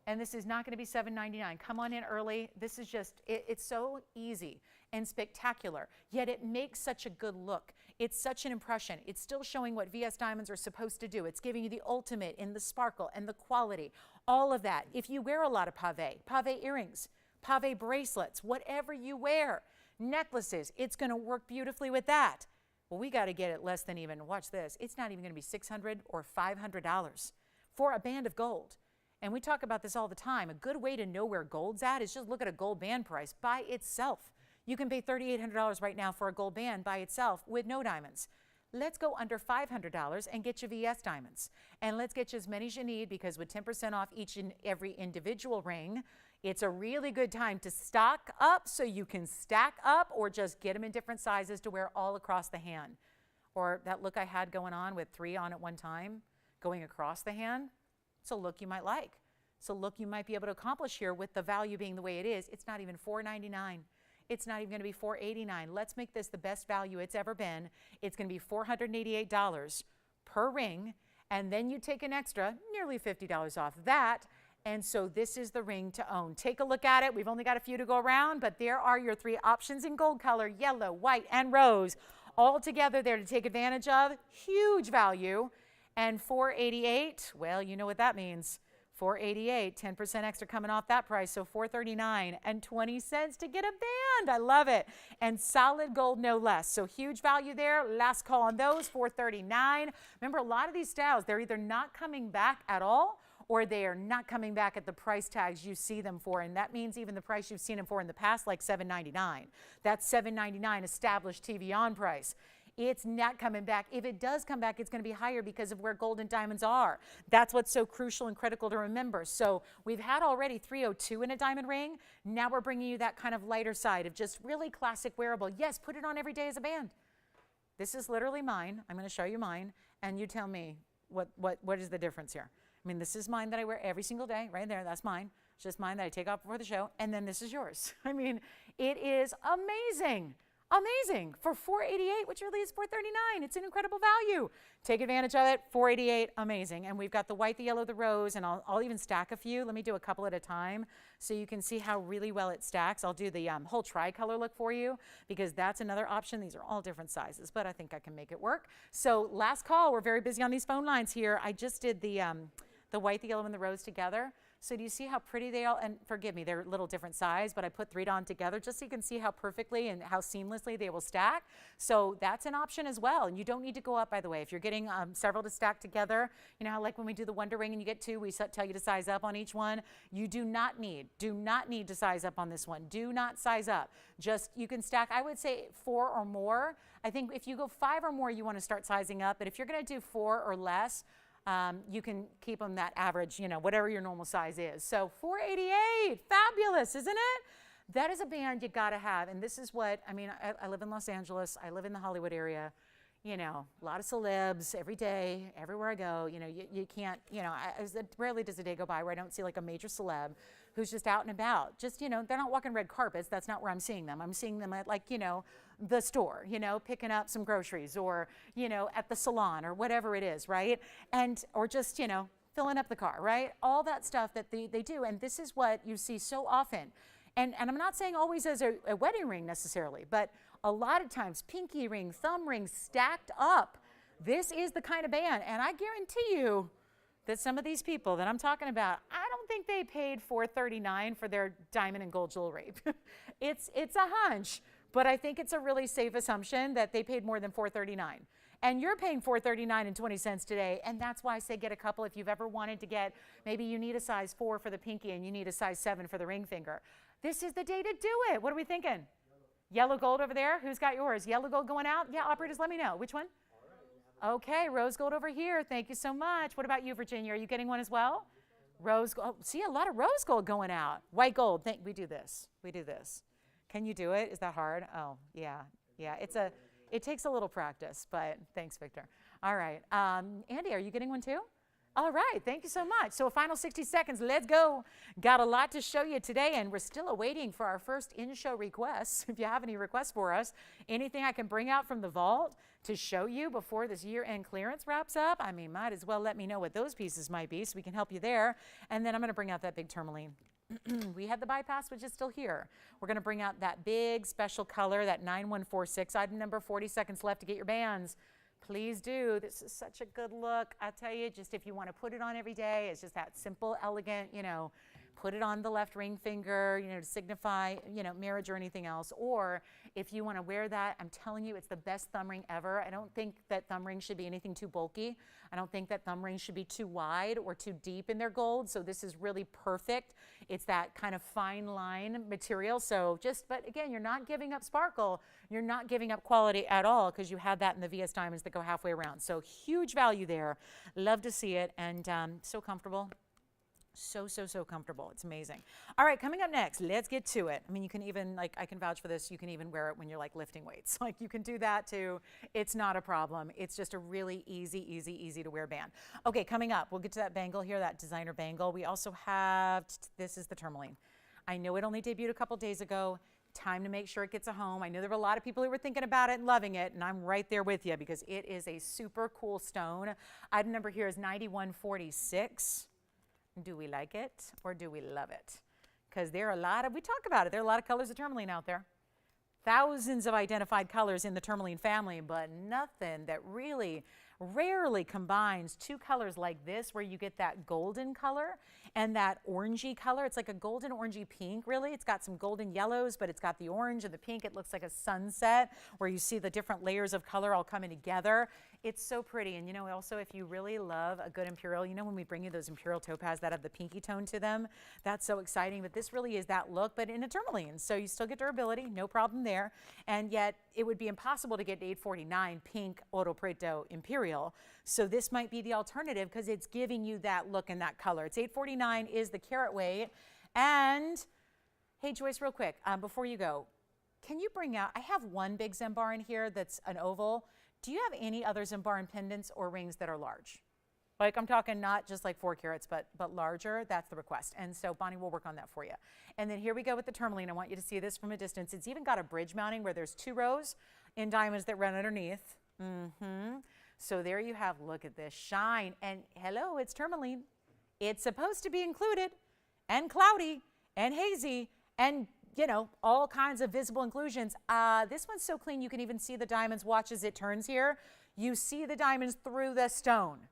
S1: And this is not going to be $7.99. Come on in early. This is just, it's so easy and spectacular, yet it makes such a good look. It's such an impression. It's still showing what VS diamonds are supposed to do. It's giving you the ultimate in the sparkle and the quality, all of that. If you wear a lot of pave earrings, pave bracelets, whatever you wear, necklaces, it's going to work beautifully with that. Well, we got to get it less than even, watch this, it's not even going to be $600 or $500 for a band of gold. And we talk about this all the time. A good way to know where gold's at is just look at a gold band price by itself. You can pay $3,800 right now for a gold band by itself with no diamonds. Let's go under $500 and get you VS diamonds. And let's get you as many as you need, because with 10% off each and every individual ring, it's a really good time to stock up so you can stack up, or just get them in different sizes to wear all across the hand. Or that look I had going on with 3 on at one time, going across the hand. It's a look you might like. It's a look you might be able to accomplish here with the value being the way it is. It's not even $4.99. It's not even going to be $4.89. Let's make this the best value it's ever been. It's going to be $488 per ring, and then you take an extra, nearly $50 off that. And so this is the ring to own. Take a look at it. We've only got a few to go around, but there are your 3 options in gold color, yellow, white, and rose, all together there to take advantage of. Huge value. And $488, well, you know what that means. $488, 10% extra coming off that price, so $439.20 to get a band. I love it. And solid gold, no less. So huge value there. Last call on those, $439. Remember, a lot of these styles, they're either not coming back at all, or they are not coming back at the price tags you see them for. And that means even the price you've seen them for in the past, like $7.99. That's $7.99 established TVON price. It's not coming back. If it does come back, it's going to be higher because of where gold and diamonds are. That's what's so crucial and critical to remember. So we've had already $302 in a diamond ring. Now we're bringing you that kind of lighter side of just really classic wearable. Yes, put it on every day as a band. This is literally mine. I'm going to show you mine, and you tell me what is the difference here. I mean, this is mine that I wear every single day, right there. That's mine. It's just mine that I take off before the show. And then this is yours. I mean, it is amazing. Amazing. For $488, which really is $439. It's an incredible value. Take advantage of it. $488, amazing. And we've got the white, the yellow, the rose, and I'll even stack a few. Let me do a couple at a time so you can see how really well it stacks. I'll do the whole tricolor look for you, because that's another option. These are all different sizes, but I think I can make it work. So last call. We're very busy on these phone lines here. I just did the white, the yellow, and the rose together. So do you see how pretty they are? And forgive me, they're a little different size, but I put 3 on together just so you can see how perfectly and how seamlessly they will stack. So that's an option as well. And you don't need to go up, by the way. If you're getting several to stack together, you know how like when we do the Wonder Ring and you get 2, we tell you to size up on each one. You do not need to size up on this one. Do not size up. Just, you can stack, I would say 4 or more. I think if you go 5 or more, you want to start sizing up. But if you're going to do 4 or less, you can keep them that average, you know, whatever your normal size is. So $488, fabulous, isn't it? That is a band you got to have. And this is what, I mean, I live in Los Angeles. I live in the Hollywood area. You know, a lot of celebs every day, everywhere I go. You know, you can't, you know, rarely does a day go by where I don't see like a major celeb who's just out and about. Just, you know, they're not walking red carpets. That's not where I'm seeing them. I'm seeing them at, like, you know, the store, you know, picking up some groceries, or, you know, at the salon, or whatever it is, right? And, or just, you know, filling up the car, right? All that stuff that they do. And this is what you see so often. And I'm not saying always as a wedding ring necessarily, but a lot of times pinky ring, thumb ring stacked up. This is the kind of band, and I guarantee you that some of these people that I'm talking about, I don't think they paid $439 for their diamond and gold jewelry. It's a hunch, but I think it's a really safe assumption that they paid more than $439. And you're paying $439.20 today, and that's why I say get a couple if you've ever wanted to get, maybe you need a size 4 for the pinky and you need a size 7 for the ring finger. This is the day to do it. What are we thinking? Yellow gold over there? Who's got yours? Yellow gold going out? Yeah, operators, let me know. Which one? Okay, rose gold over here. Thank you so much. What about you, Virginia? Are you getting one as well? Rose gold. Oh, see, a lot of rose gold going out. White gold. We do this. We do this. Can you do it? Is that hard? Oh, yeah. Yeah, it takes a little practice, but thanks, Victor. All right. Andy, are you getting one too? All right. Thank you so much. So a final 60 seconds. Let's go. Got a lot to show you today, and we're still awaiting for our first in-show requests. If you have any requests for us, anything I can bring out from the vault to show you before this year-end clearance wraps up, I mean, might as well let me know what those pieces might be so we can help you there. And then I'm going to bring out that big tourmaline. We had the bypass, which is still here. We're going to bring out that big special color, that 9146, item number, 40 seconds left to get your bands. Please do. This is such a good look. I tell you, just if you want to put it on every day, it's just that simple, elegant, put it on the left ring finger, to signify, marriage or anything else. Or if you want to wear that, I'm telling you, it's the best thumb ring ever. I don't think that thumb rings should be anything too bulky. I don't think that thumb rings should be too wide or too deep in their gold. So this is really perfect. It's that kind of fine line material. So but again, you're not giving up sparkle. You're not giving up quality at all because you have that in the VS diamonds that go halfway around. So huge value there. Love to see it, and so comfortable. So comfortable. It's amazing. All right, coming up next, let's get to it. I mean, you can even, I can vouch for this, you can even wear it when you're lifting weights. You can do that too. It's not a problem. It's just a really easy to wear band. Okay, coming up, we'll get to that bangle here, that designer bangle. We also have, this is the tourmaline. I know it only debuted a couple days ago. Time to make sure it gets a home. I know there were a lot of people who were thinking about it and loving it, and I'm right there with you because it is a super cool stone. Item number here is 9146. Do we like it or do we love it? Because there are we talk about it, there are a lot of colors of tourmaline out there. Thousands of identified colors in the tourmaline family, but nothing that rarely combines two colors like this where you get that golden color and that orangey color. It's like a golden orangey pink, really. It's got some golden yellows, but it's got the orange and the pink. It looks like a sunset where you see the different layers of color all coming together. It's so pretty. And also if you really love a good imperial, when we bring you those imperial topaz that have the pinky tone to them, that's so exciting. But this really is that look, but in a tourmaline. So you still get durability, no problem there. And yet it would be impossible to get $849 pink Oro Preto imperial. So this might be the alternative because it's giving you that look and that color. It's $849 is the carat weight. And hey, Joyce, real quick, before you go, can you bring out, I have one big Zambian here that's an oval. Do you have any other Zambian pendants or rings that are large? I'm talking not just 4 carats, but larger. That's the request. And so Bonnie will work on that for you. And then here we go with the tourmaline. I want you to see this from a distance. It's even got a bridge mounting where there's 2 rows in diamonds that run underneath. So there you have, look at this shine. And hello, it's tourmaline. It's supposed to be included and cloudy and hazy and all kinds of visible inclusions. This one's so clean you can even see the diamonds. Watch as it turns here. You see the diamonds through the stone.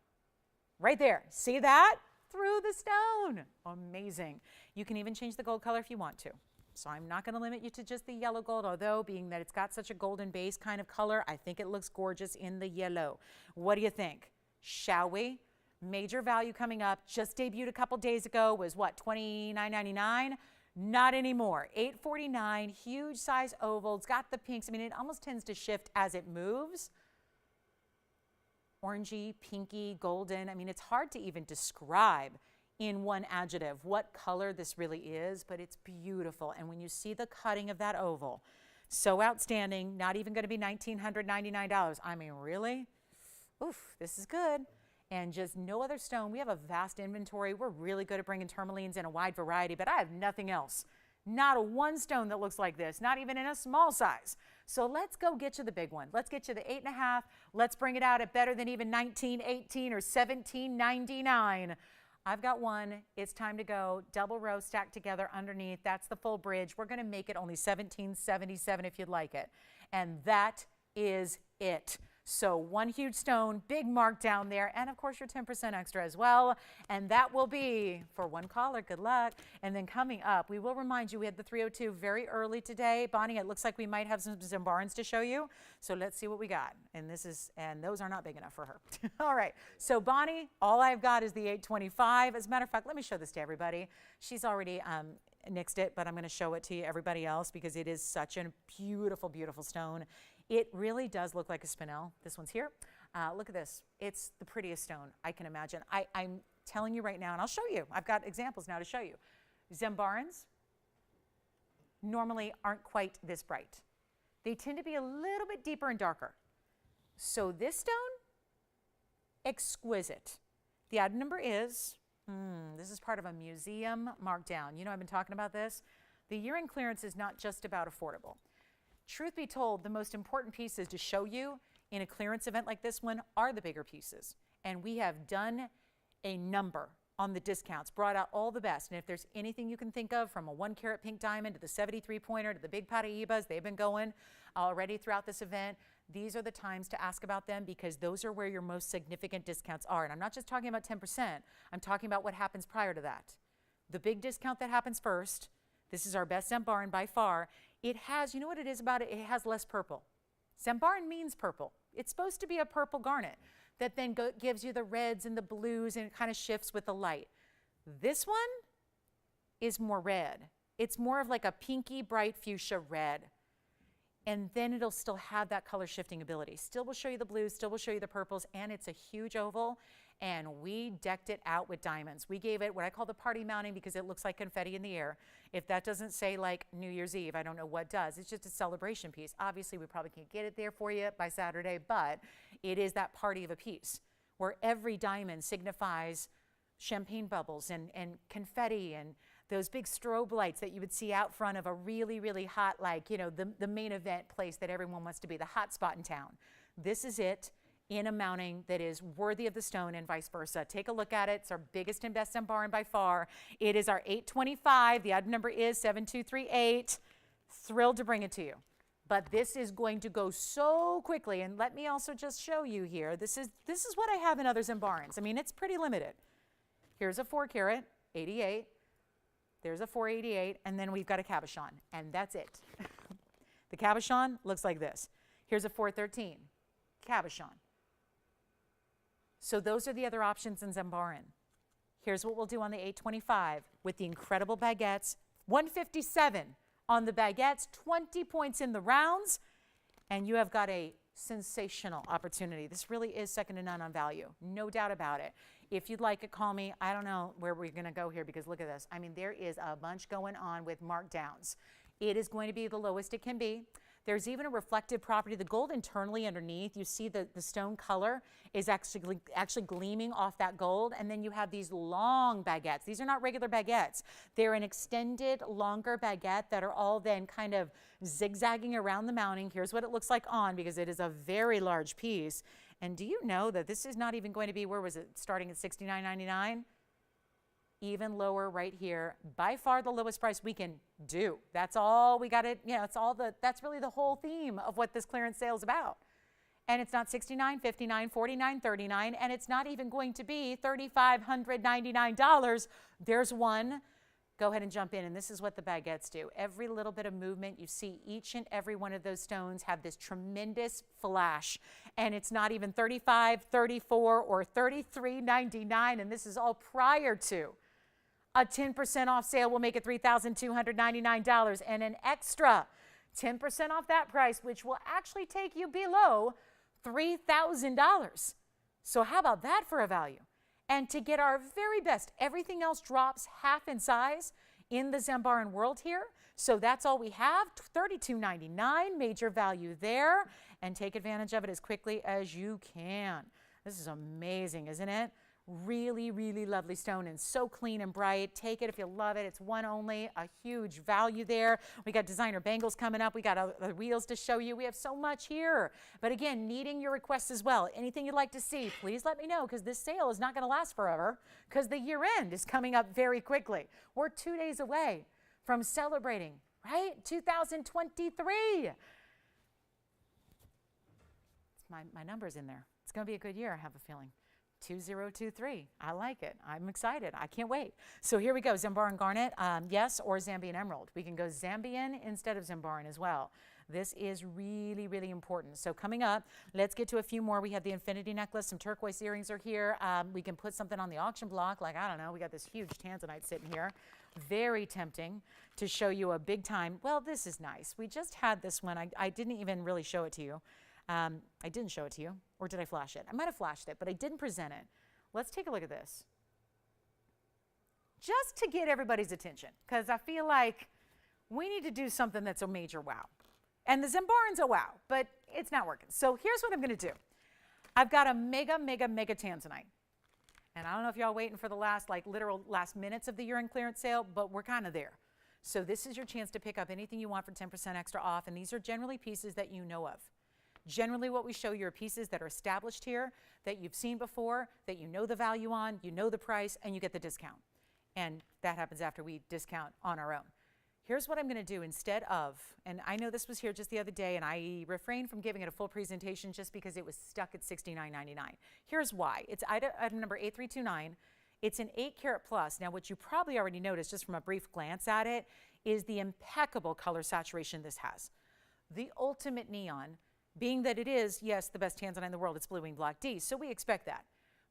S1: Right there. See that? Through the stone. Amazing. You can even change the gold color if you want to. So I'm not going to limit you to just the yellow gold, although being that it's got such a golden base kind of color, I think it looks gorgeous in the yellow. What do you think? Shall we? Major value coming up. Just debuted a couple days ago. Was what, $29.99? Not anymore. $849, huge size oval. It's got the pinks. I mean, it almost tends to shift as it moves. Orangey, pinky, golden. I mean, it's hard to even describe in one adjective what color this really is, but it's beautiful. And when you see the cutting of that oval, so outstanding, not even going to be $1,999. I mean, really? Oof, this is good. And just no other stone. We have a vast inventory. We're really good at bringing tourmalines in a wide variety, but I have nothing else. Not a one stone that looks like this, not even in a small size. So let's go get you the big one. Let's get you the 8.5. Let's bring it out at better than even $19.18 or $17.99. I've got one. It's time to go. Double row stacked together underneath. That's the full bridge. We're going to make it only $17.77 if you'd like it. And that is it. So one huge stone, big mark down there, and of course your 10% extra as well. And that will be for one caller. Good luck. And then coming up, we will remind you we had the 302 very early today. Bonnie, it looks like we might have some Zambarans to show you. So let's see what we got. And those are not big enough for her. All right. So Bonnie, all I've got is the 825. As a matter of fact, let me show this to everybody. She's already nixed it, but I'm going to show it to you, everybody else, because it is such a beautiful, beautiful stone. It really does look like a spinel. This one's here. Look at this. It's the prettiest stone I can imagine. I'm telling you right now, and I'll show you. I've got examples now to show you. Zambarans normally aren't quite this bright. They tend to be a little bit deeper and darker. So this stone, exquisite. The item number is, this is part of a museum markdown. You know, I've been talking about this. The year-end clearance is not just about affordable. Truth be told, the most important pieces to show you in a clearance event like this one are the bigger pieces. And we have done a number on the discounts, brought out all the best. And if there's anything you can think of, from a 1-carat pink diamond to the 73-pointer to the big Paraibas, they've been going already throughout this event. These are the times to ask about them, because those are where your most significant discounts are. And I'm not just talking about 10%. I'm talking about what happens prior to that. The big discount that happens first, this is our best Zambaran by far. It has, you know what it is about it? It has less purple. Zambaran means purple. It's supposed to be a purple garnet that then gives you the reds and the blues, and it kind of shifts with the light. This one is more red. It's more of like a pinky bright fuchsia red. And then it'll still have that color shifting ability. Still will show you the blues, still will show you the purples, and it's a huge oval. And we decked it out with diamonds. We gave it what I call the party mounting, because it looks like confetti in the air. If that doesn't say like New Year's Eve, I don't know what does. It's just a celebration piece. Obviously, we probably can't get it there for you by Saturday, but it is that party of a piece where every diamond signifies champagne bubbles and confetti and those big strobe lights that you would see out front of a really, really hot, like, you know, the main event place that everyone wants to be, the hot spot in town. This is it in a mounting that is worthy of the stone, and vice versa. Take a look at it. It's our biggest and best Zambaran by far. It is our 825. The item number is 7238. Thrilled to bring it to you. But this is going to go so quickly. And let me also just show you here. This is what I have in other Zambarans. I mean, it's pretty limited. Here's a 4-carat, 88. There's a 488, and then we've got a cabochon, and that's it. The cabochon looks like this. Here's a 413, cabochon. So those are the other options in Zambaran. Here's what we'll do on the 825 with the incredible baguettes. 157 on the baguettes, 20 points in the rounds, and you have got a sensational opportunity. This really is second to none on value, no doubt about it. If you'd like it, call me. I don't know where we're going to go here, because look at this. I mean, there is a bunch going on with markdowns. It is going to be the lowest it can be. There's even a reflective property. The gold internally underneath, you see the stone color is actually gleaming off that gold. And then you have these long baguettes. These are not regular baguettes. They're an extended, longer baguette that are all then kind of zigzagging around the mounting. Here's what it looks like on, because it is a very large piece. And do you know that this is not even going to be, where was it, starting at $69.99? Even lower right here. By far the lowest price we can do. That's all we got it. You know, that's really the whole theme of what this clearance sale is about. And it's not $69, $59, $49, $39, and it's not even going to be $3,599. There's one. Go ahead and jump in, and this is what the baguettes do. Every little bit of movement, you see each and every one of those stones have this tremendous flash, and it's not even $35, $34, or $33.99, and this is all prior to a 10% off sale. Will make it $3,299, and an extra 10% off that price, which will actually take you below $3,000. So how about that for a value? And to get our very best, everything else drops half in size in the Zambaran world here. So that's all we have, $32.99, major value there. And take advantage of it as quickly as you can. This is amazing, isn't it? Really, really lovely stone and so clean and bright. Take it if you love it. It's one only, a huge value there. We got designer bangles coming up. We got other wheels to show you. We have so much here. But again, needing your requests as well. Anything you'd like to see, please let me know, because this sale is not going to last forever, because the year end is coming up very quickly. We're 2 days away from celebrating, right? 2023. My number's in there. It's going to be a good year, I have a feeling. 2023. I like it. I'm excited. I can't wait. So here we go. Zambian garnet, yes, or Zambian emerald. We can go Zambian instead of Zambian as well. This is really, really important. So coming up, let's get to a few more. We have the infinity necklace. Some turquoise earrings are here. We can put something on the auction block. Like, I don't know, we got this huge Tanzanite sitting here. Very tempting to show you a big time. Well, this is nice. We just had this one. I didn't even really show it to you. I didn't show it to you, or did I flash it? I might have flashed it, but I didn't present it. Let's take a look at this. Just to get everybody's attention, because I feel like we need to do something that's a major wow. And the Zambian's a wow, but it's not working. So here's what I'm going to do. I've got a mega, mega, mega Tanzanite. And I don't know if y'all waiting for the last, like, literal last minutes of the year-end clearance sale, but we're kind of there. So this is your chance to pick up anything you want for 10% extra off, and these are generally pieces that you know of. Generally, what we show you are pieces that are established here, that you've seen before, that you know the value on, you know the price, and you get the discount. And that happens after we discount on our own. Here's what I'm going to do instead of, and I know this was here just the other day, and I refrained from giving it a full presentation just because it was stuck at $69.99. Here's why. It's item number 8329. It's an 8-carat plus. Now, what you probably already noticed just from a brief glance at it is the impeccable color saturation this has. The ultimate neon. Being that it is, yes, the best Tanzanite in the world, it's Blue Wing Block D, so we expect that.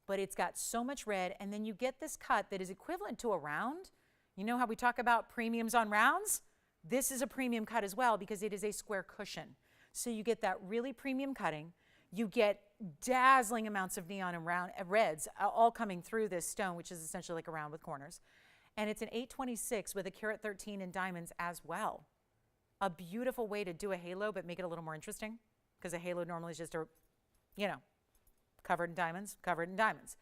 S1: But it's got so much red, and then you get this cut that is equivalent to a round. You know how we talk about premiums on rounds? This is a premium cut as well because it is a square cushion. So you get that really premium cutting. You get dazzling amounts of neon and round reds all coming through this stone, which is essentially like a round with corners. And it's an 826 with a carat 13 in diamonds as well. A beautiful way to do a halo, but make it a little more interesting. Because a halo normally is just a, you know, covered in diamonds, covered in diamonds.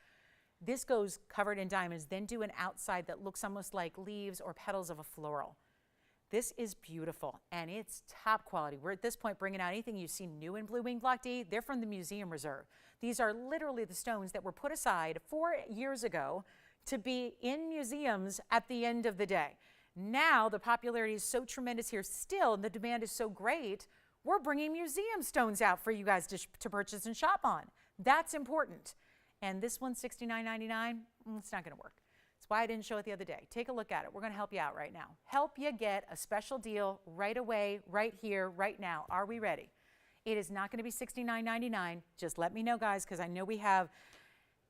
S1: This goes covered in diamonds, then do an outside that looks almost like leaves or petals of a floral. This is beautiful, and it's top quality. We're at this point bringing out anything you've seen new in Blue Wing Block D. They're from the museum reserve. These are literally the stones that were put aside 4 years ago to be in museums at the end of the day. Now the popularity is so tremendous here still, and the demand is so great, we're bringing museum stones out for you guys to purchase and shop on. That's important. And this one's $69.99. It's not going to work. That's why I didn't show it the other day. Take a look at it. We're going to help you out right now. Help you get a special deal right away, right here, right now. Are we ready? It is not going to be $69.99. Just let me know, guys, because I know we have,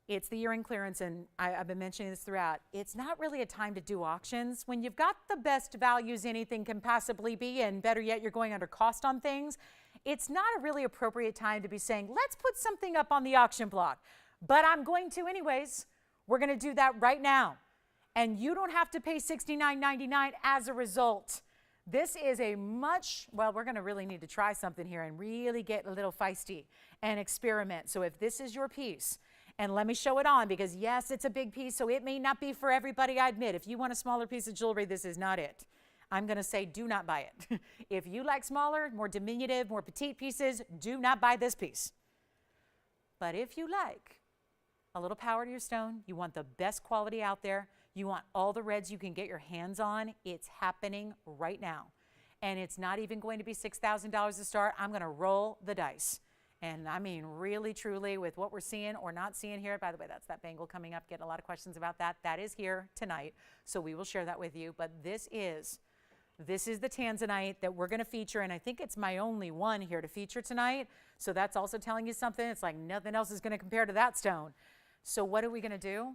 S1: it's the year-end clearance, and I've been mentioning this throughout. It's not really a time to do auctions. When you've got the best values anything can possibly be, and better yet, you're going under cost on things, it's not a really appropriate time to be saying, let's put something up on the auction block. But I'm going to anyways. We're going to do that right now. And you don't have to pay $69.99 as a result. This is a much, well, we're going to really need to try something here and really get a little feisty and experiment. So if this is your piece, and let me show it on, because yes, it's a big piece, so it may not be for everybody, I admit. If you want a smaller piece of jewelry, this is not it. I'm going to say do not buy it. If you like smaller, more diminutive, more petite pieces, do not buy this piece. But if you like a little power to your stone, you want the best quality out there, you want all the reds you can get your hands on, it's happening right now. And it's not even going to be $6,000 to start. I'm going to roll the dice. And I mean, really, truly, with what we're seeing or not seeing here, by the way, that's that bangle coming up, getting a lot of questions about that. That is here tonight, so we will share that with you. But this is the Tanzanite that we're going to feature, and I think it's my only one here to feature tonight. So that's also telling you something. It's like nothing else is going to compare to that stone. So what are we going to do?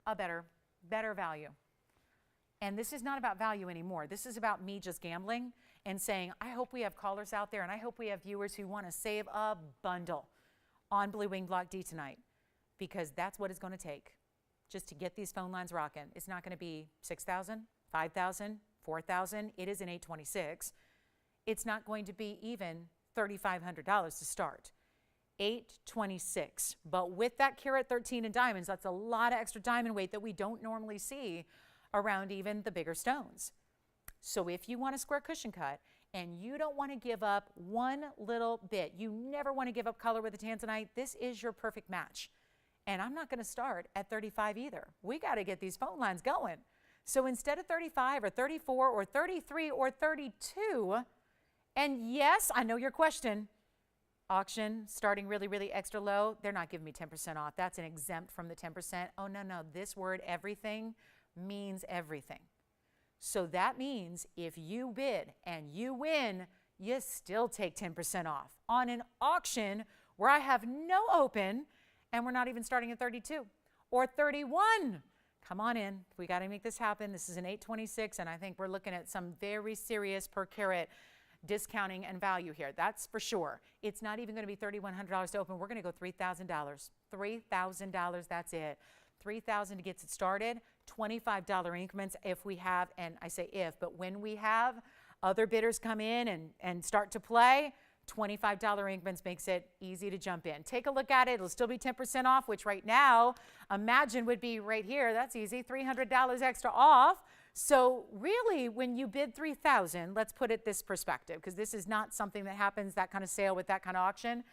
S1: A better value. And this is not about value anymore. This is about me just gambling and saying, I hope we have callers out there, and I hope we have viewers who want to save a bundle on Blue Wing Block D tonight, because that's what it's going to take just to get these phone lines rocking. It's not going to be $6,000, $5,000, $4,000. It is an 826. It's not going to be even $3,500 to start. 826. But with that carat 13 in diamonds, that's a lot of extra diamond weight that we don't normally see around even the bigger stones. So if you want a square cushion cut and you don't want to give up one little bit, you never want to give up color with a Tanzanite, this is your perfect match. And I'm not going to start at 35 either. We got to get these phone lines going. So instead of 35 or 34 or 33 or 32, and yes, I know your question, auction starting really, really extra low, they're not giving me 10% off. That's an exempt from the 10%. Oh, no, no. This word, everything, means everything. So that means if you bid and you win, you still take 10% off on an auction where I have no open and we're not even starting at 32 or 31. Come on in. We got to make this happen. This is an 826, and I think we're looking at some very serious per carat discounting and value here. That's for sure. It's not even going to be $3,100 to open. We're going to go $3,000. $3,000, that's it. $3,000 to get it started, $25 increments if we have, and I say if, but when we have other bidders come in and start to play, $25 increments makes it easy to jump in. Take a look at it. It'll still be 10% off, which right now, imagine would be right here. That's easy, $300 extra off. So really, when you bid $3,000, let's put it this perspective, because this is not something that happens, that kind of sale with that kind of auction,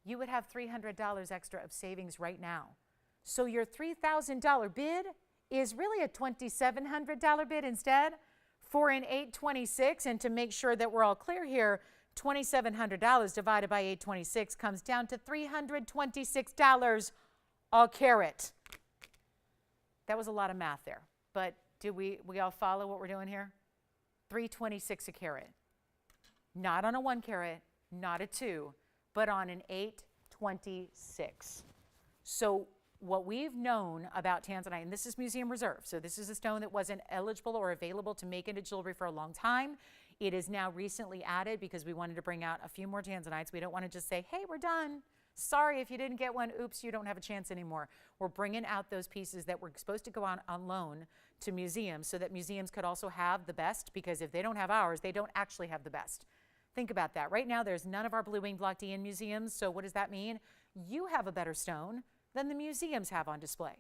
S1: you would have $300 extra of savings right now. So your $3,000 bid is really a $2,700 bid instead for an 826. And to make sure that we're all clear here, $2,700 divided by 826 comes down to $326 a carat. That was a lot of math there, but do we all follow what we're doing here? $326 a carat. Not on a 1 carat, not a 2, but on an 826. So what we've known about Tanzanite, and this is museum reserve, so this is a stone that wasn't eligible or available to make into jewelry for a long time. It is now recently added because we wanted to bring out a few more Tanzanites. We don't want to just say, hey, we're done. Sorry, if you didn't get one, oops, you don't have a chance anymore. We're bringing out those pieces that were supposed to go on loan to museums so that museums could also have the best, because if they don't have ours, they don't actually have the best. Think about that. Right now, there's none of our Blue Wing Block D in museums, so what does that mean? You have a better stone than the museums have on display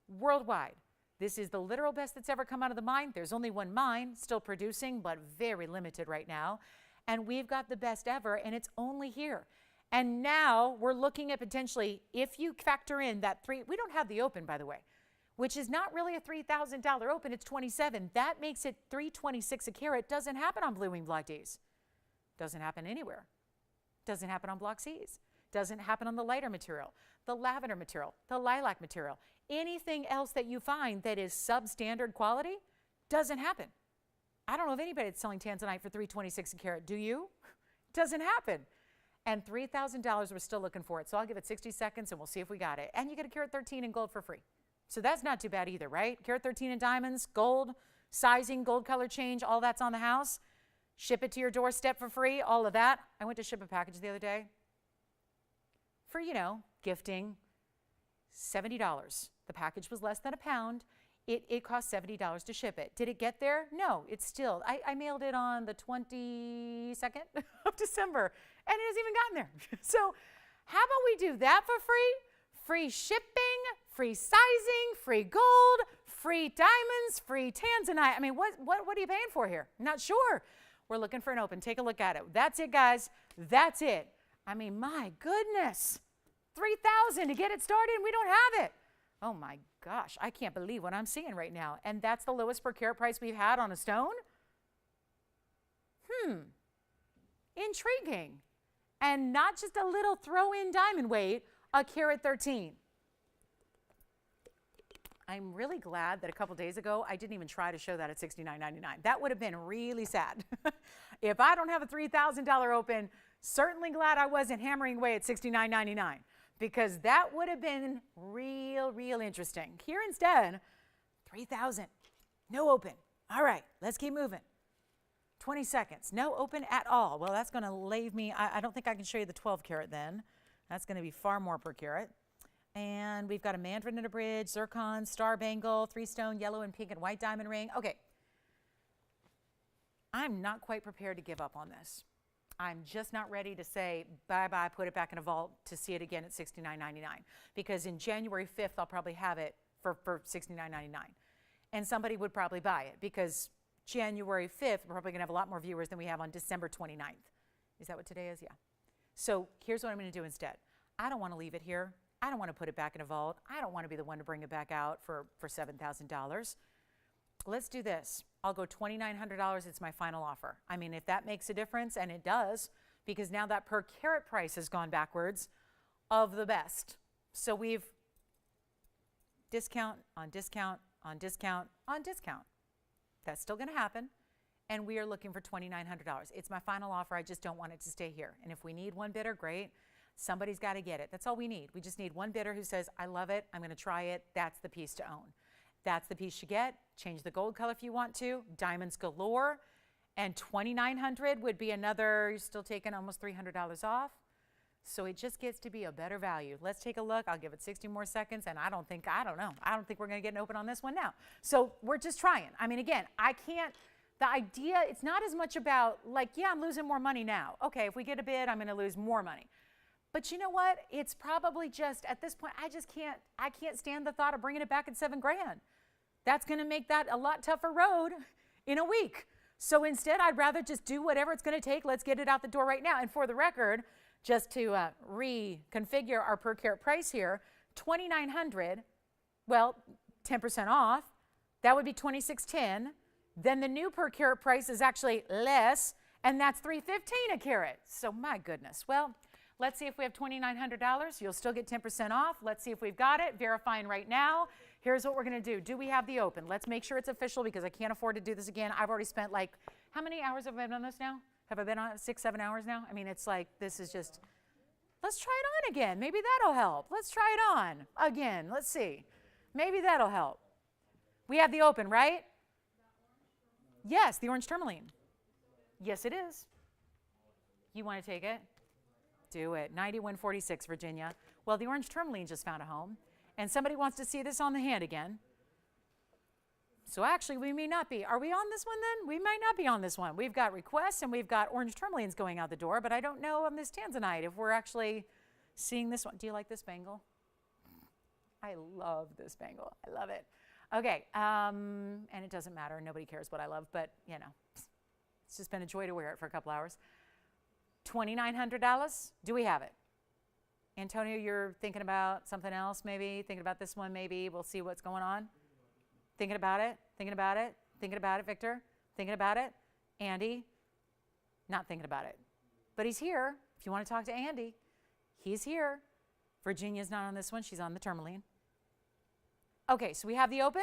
S1: worldwide. This is the literal best that's ever come out of the mine. There's only one mine still producing, but very limited right now. And we've got the best ever, and it's only here. And now we're looking at potentially, if you factor in that we don't have the open, by the way, which is not really a $3,000 open, it's 27. That makes it $326 a carat. Doesn't happen on Blue Wing Block Ds. Doesn't happen anywhere. Doesn't happen on Block Cs. Doesn't happen on the lighter material, the lavender material, the lilac material. Anything else that you find that is substandard quality doesn't happen. I don't know of anybody that's selling Tanzanite for $326 a carat. Do you? Doesn't happen. And $3,000, we're still looking for it. So I'll give it 60 seconds and we'll see if we got it. And you get a carat 13 in gold for free. So that's not too bad either, right? Carat 13 in diamonds, gold, sizing, gold color change, all that's on the house. Ship it to your doorstep for free, all of that. I went to ship a package the other day for, gifting, $70. The package was less than a pound. It cost $70 to ship it. Did it get there? No, it's still. I mailed it on the 22nd of December, and it hasn't even gotten there. So how about we do that for free? Free shipping, free sizing, free gold, free diamonds, free Tanzanite. I mean, what are you paying for here? Not sure. We're looking for an open. Take a look at it. That's it, guys. That's it. I mean, my goodness. $3,000 to get it started, and we don't have it. Oh my gosh, I can't believe what I'm seeing right now. And that's the lowest per carat price we've had on a stone? Intriguing. And not just a little throw-in diamond weight, a carat 13. I'm really glad that a couple days ago, I didn't even try to show that at $69.99. That would have been really sad. If I don't have a $3,000 open, certainly glad I wasn't hammering away at $69.99. Because that would have been real interesting. Here instead, $3,000, no open. All right, let's keep moving. 20 seconds, no open at all. Well, that's going to leave me, I don't think I can show you the 12 carat then. That's going to be far more per carat. And we've got a Mandarin and a bridge, zircon, star bangle, 3-stone, yellow and pink and white diamond ring. Okay, I'm not quite prepared to give up on this. I'm just not ready to say bye-bye, put it back in a vault to see it again at $69.99, because in January 5th, I'll probably have it for $69.99. And somebody would probably buy it because January 5th, we're probably going to have a lot more viewers than we have on December 29th. Is that what today is? Yeah. So here's what I'm going to do instead. I don't want to leave it here. I don't want to put it back in a vault. I don't want to be the one to bring it back out for $7,000. Let's do this. I'll go $2,900. It's my final offer. I mean, if that makes a difference, and it does, because now that per carat price has gone backwards of the best. So we've discount on discount on discount on discount. That's still going to happen. And we are looking for $2,900. It's my final offer. I just don't want it to stay here. And if we need one bidder, great. Somebody's got to get it. That's all we need. We just need one bidder who says, I love it. I'm going to try it. That's the piece to own. That's the piece you get. Change the gold color if you want to. Diamonds galore. And $2,900 would be another, you're still taking almost $300 off. So it just gets to be a better value. Let's take a look. I'll give it 60 more seconds. And I don't think we're going to get an open on this one now. So we're just trying. I mean, again, the idea, it's not as much about like, yeah, I'm losing more money now. Okay, if we get a bid, I'm going to lose more money. But you know what? It's probably just, at this point, I can't stand the thought of bringing it back at $7,000. That's going to make that a lot tougher road in a week. So instead, I'd rather just do whatever it's going to take. Let's get it out the door right now. And for the record, just to reconfigure our per carat price here, $2,900, well, 10% off, that would be $2,610. Then the new per carat price is actually less, and that's $315 a carat. So my goodness. Well, let's see if we have $2,900. You'll still get 10% off. Let's see if we've got it. Verifying right now. Here's what we're going to do. Do we have the open? Let's make sure it's official because I can't afford to do this again. I've already spent like, how many hours have I been on this now? Have I been on it 6, 7 hours now? I mean, it's like, this is just, let's try it on again. Maybe that'll help. Let's try it on again. Let's see. Maybe that'll help. We have the open, right? Yes, the orange tourmaline. Yes, it is. You want to take it? Do it. 9146, Virginia. Well, the orange tourmaline just found a home, and somebody wants to see this on the hand again. So actually, we may not be. Are we on this one then? We might not be on this one. We've got requests, and we've got orange tourmalines going out the door, but I don't know on this Tanzanite if we're actually seeing this one. Do you like this bangle? I love this bangle. I love it. Okay, and it doesn't matter. Nobody cares what I love, but, you know, it's just been a joy to wear it for a couple hours. $2,900. Do we have it? Antonio, you're thinking about something else maybe? Thinking about this one maybe? We'll see what's going on. Thinking about it? Thinking about it? Thinking about it, Victor? Thinking about it? Andy? Not thinking about it. But he's here. If you want to talk to Andy, he's here. Virginia's not on this one. She's on the tourmaline. Okay, so we have the open.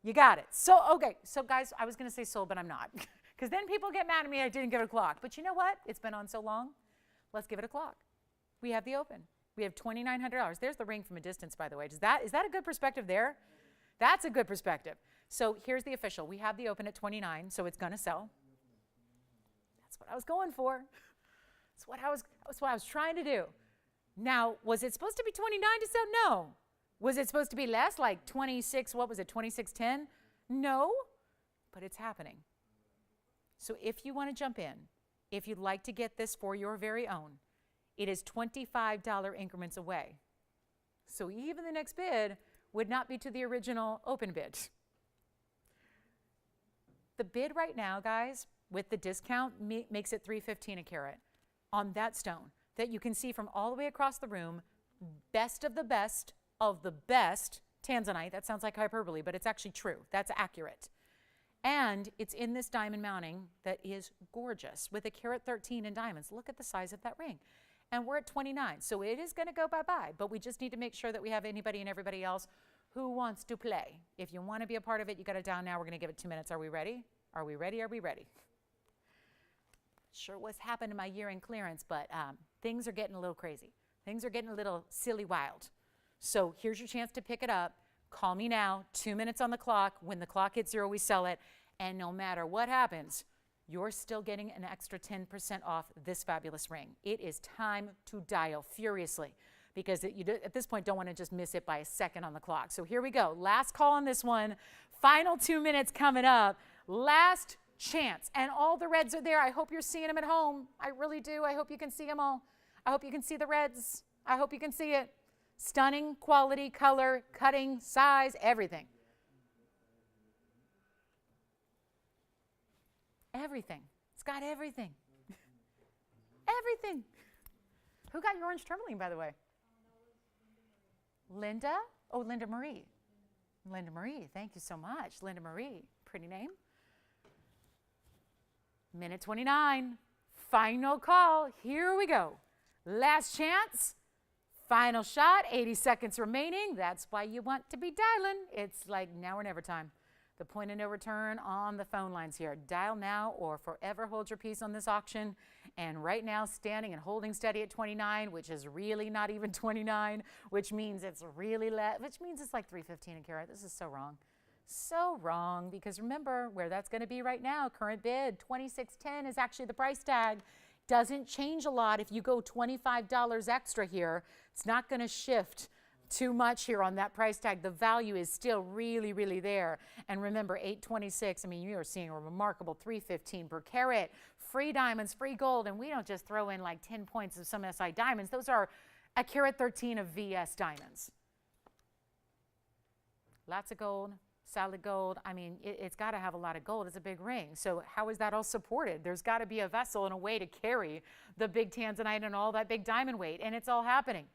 S1: You got it. So, okay. So, guys, I was going to say sold, but I'm not. Because then people get mad at me I didn't give it a clock. But you know what? It's been on so long. Let's give it a clock. We have the open. We have $2,900. There's the ring from a distance, by the way. Is that a good perspective there? That's a good perspective. So here's the official. We have the open at 29, so it's going to sell. That's what I was going for. That's what I was trying to do. Now, was it supposed to be 29 to sell? No. Was it supposed to be less, like 26, what was it, 2610? No, but it's happening. So if you want to jump in, if you'd like to get this for your very own, it is $25 increments away. So even the next bid would not be to the original open bid. The bid right now, guys, with the discount makes it $315 a carat on that stone that you can see from all the way across the room, best of the best Tanzanite. That sounds like hyperbole, but it's actually true. That's accurate. And it's in this diamond mounting that is gorgeous with a carat 13 in diamonds. Look at the size of that ring. And we're at 29, so it is going to go bye-bye. But we just need to make sure that we have anybody and everybody else who wants to play. If you want to be a part of it, you got it down now. We're going to give it 2 minutes. Are we ready? Are we ready? Are we ready? Sure what's happened in my year-end clearance, but things are getting a little crazy. Things are getting a little silly wild. So here's your chance to pick it up. Call me now. 2 minutes on the clock. When the clock hits 0, we sell it. And no matter what happens, you're still getting an extra 10% off this fabulous ring. It is time to dial furiously because you at this point don't want to just miss it by a second on the clock. So here we go. Last call on this one. Final 2 minutes coming up. Last chance. And all the reds are there. I hope you're seeing them at home. I really do. I hope you can see them all. I hope you can see the reds. I hope you can see it. Stunning quality, color, cutting, size, everything. Everything. It's got everything. Everything. Who got your orange tourmaline, by the way? Linda? Oh, Linda Marie. Linda Marie. Thank you so much. Linda Marie. Pretty name. Minute 29. Final call. Here we go. Last chance. Final shot. 80 seconds remaining. That's why you want to be dialing. It's like now or never time. The point of no return on the phone lines here. Dial now or forever hold your peace on this auction. And right now, standing and holding steady at 29, which is really not even 29, which means it's really which means it's like $3.15 a carat. This is so wrong. So wrong, because remember where that's going to be right now. Current bid, $26.10 is actually the price tag. Doesn't change a lot if you go $25 extra here. It's not going to shift too much here on that price tag. The value is still really, really there. And remember, $826, I mean, you are seeing a remarkable $3.15 per carat. Free diamonds, free gold, and we don't just throw in like 10 points of some SI diamonds. Those are a carat 13 of VS diamonds. Lots of gold, solid gold. I mean, it's got to have a lot of gold. It's a big ring. So how is that all supported? There's got to be a vessel and a way to carry the big Tanzanite and all that big diamond weight, and it's all happening.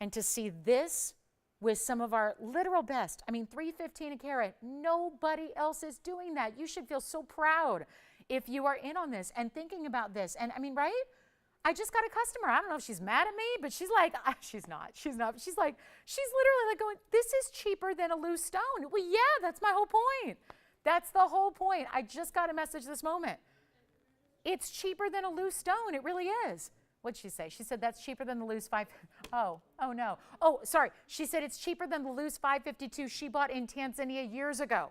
S1: And to see this with some of our literal best, I mean, $3.15 a carat, nobody else is doing that. You should feel so proud if you are in on this and thinking about this. And I mean, right? I just got a customer. I don't know if she's mad at me, but she's like, she's not. She's like, she's literally like going, this is cheaper than a loose stone. Well, yeah, that's my whole point. That's the whole point. I just got a message this moment. It's cheaper than a loose stone. It really is. What'd she say? She said that's cheaper than the loose oh no. Oh, sorry. She said it's cheaper than the loose 552 she bought in Tanzania years ago.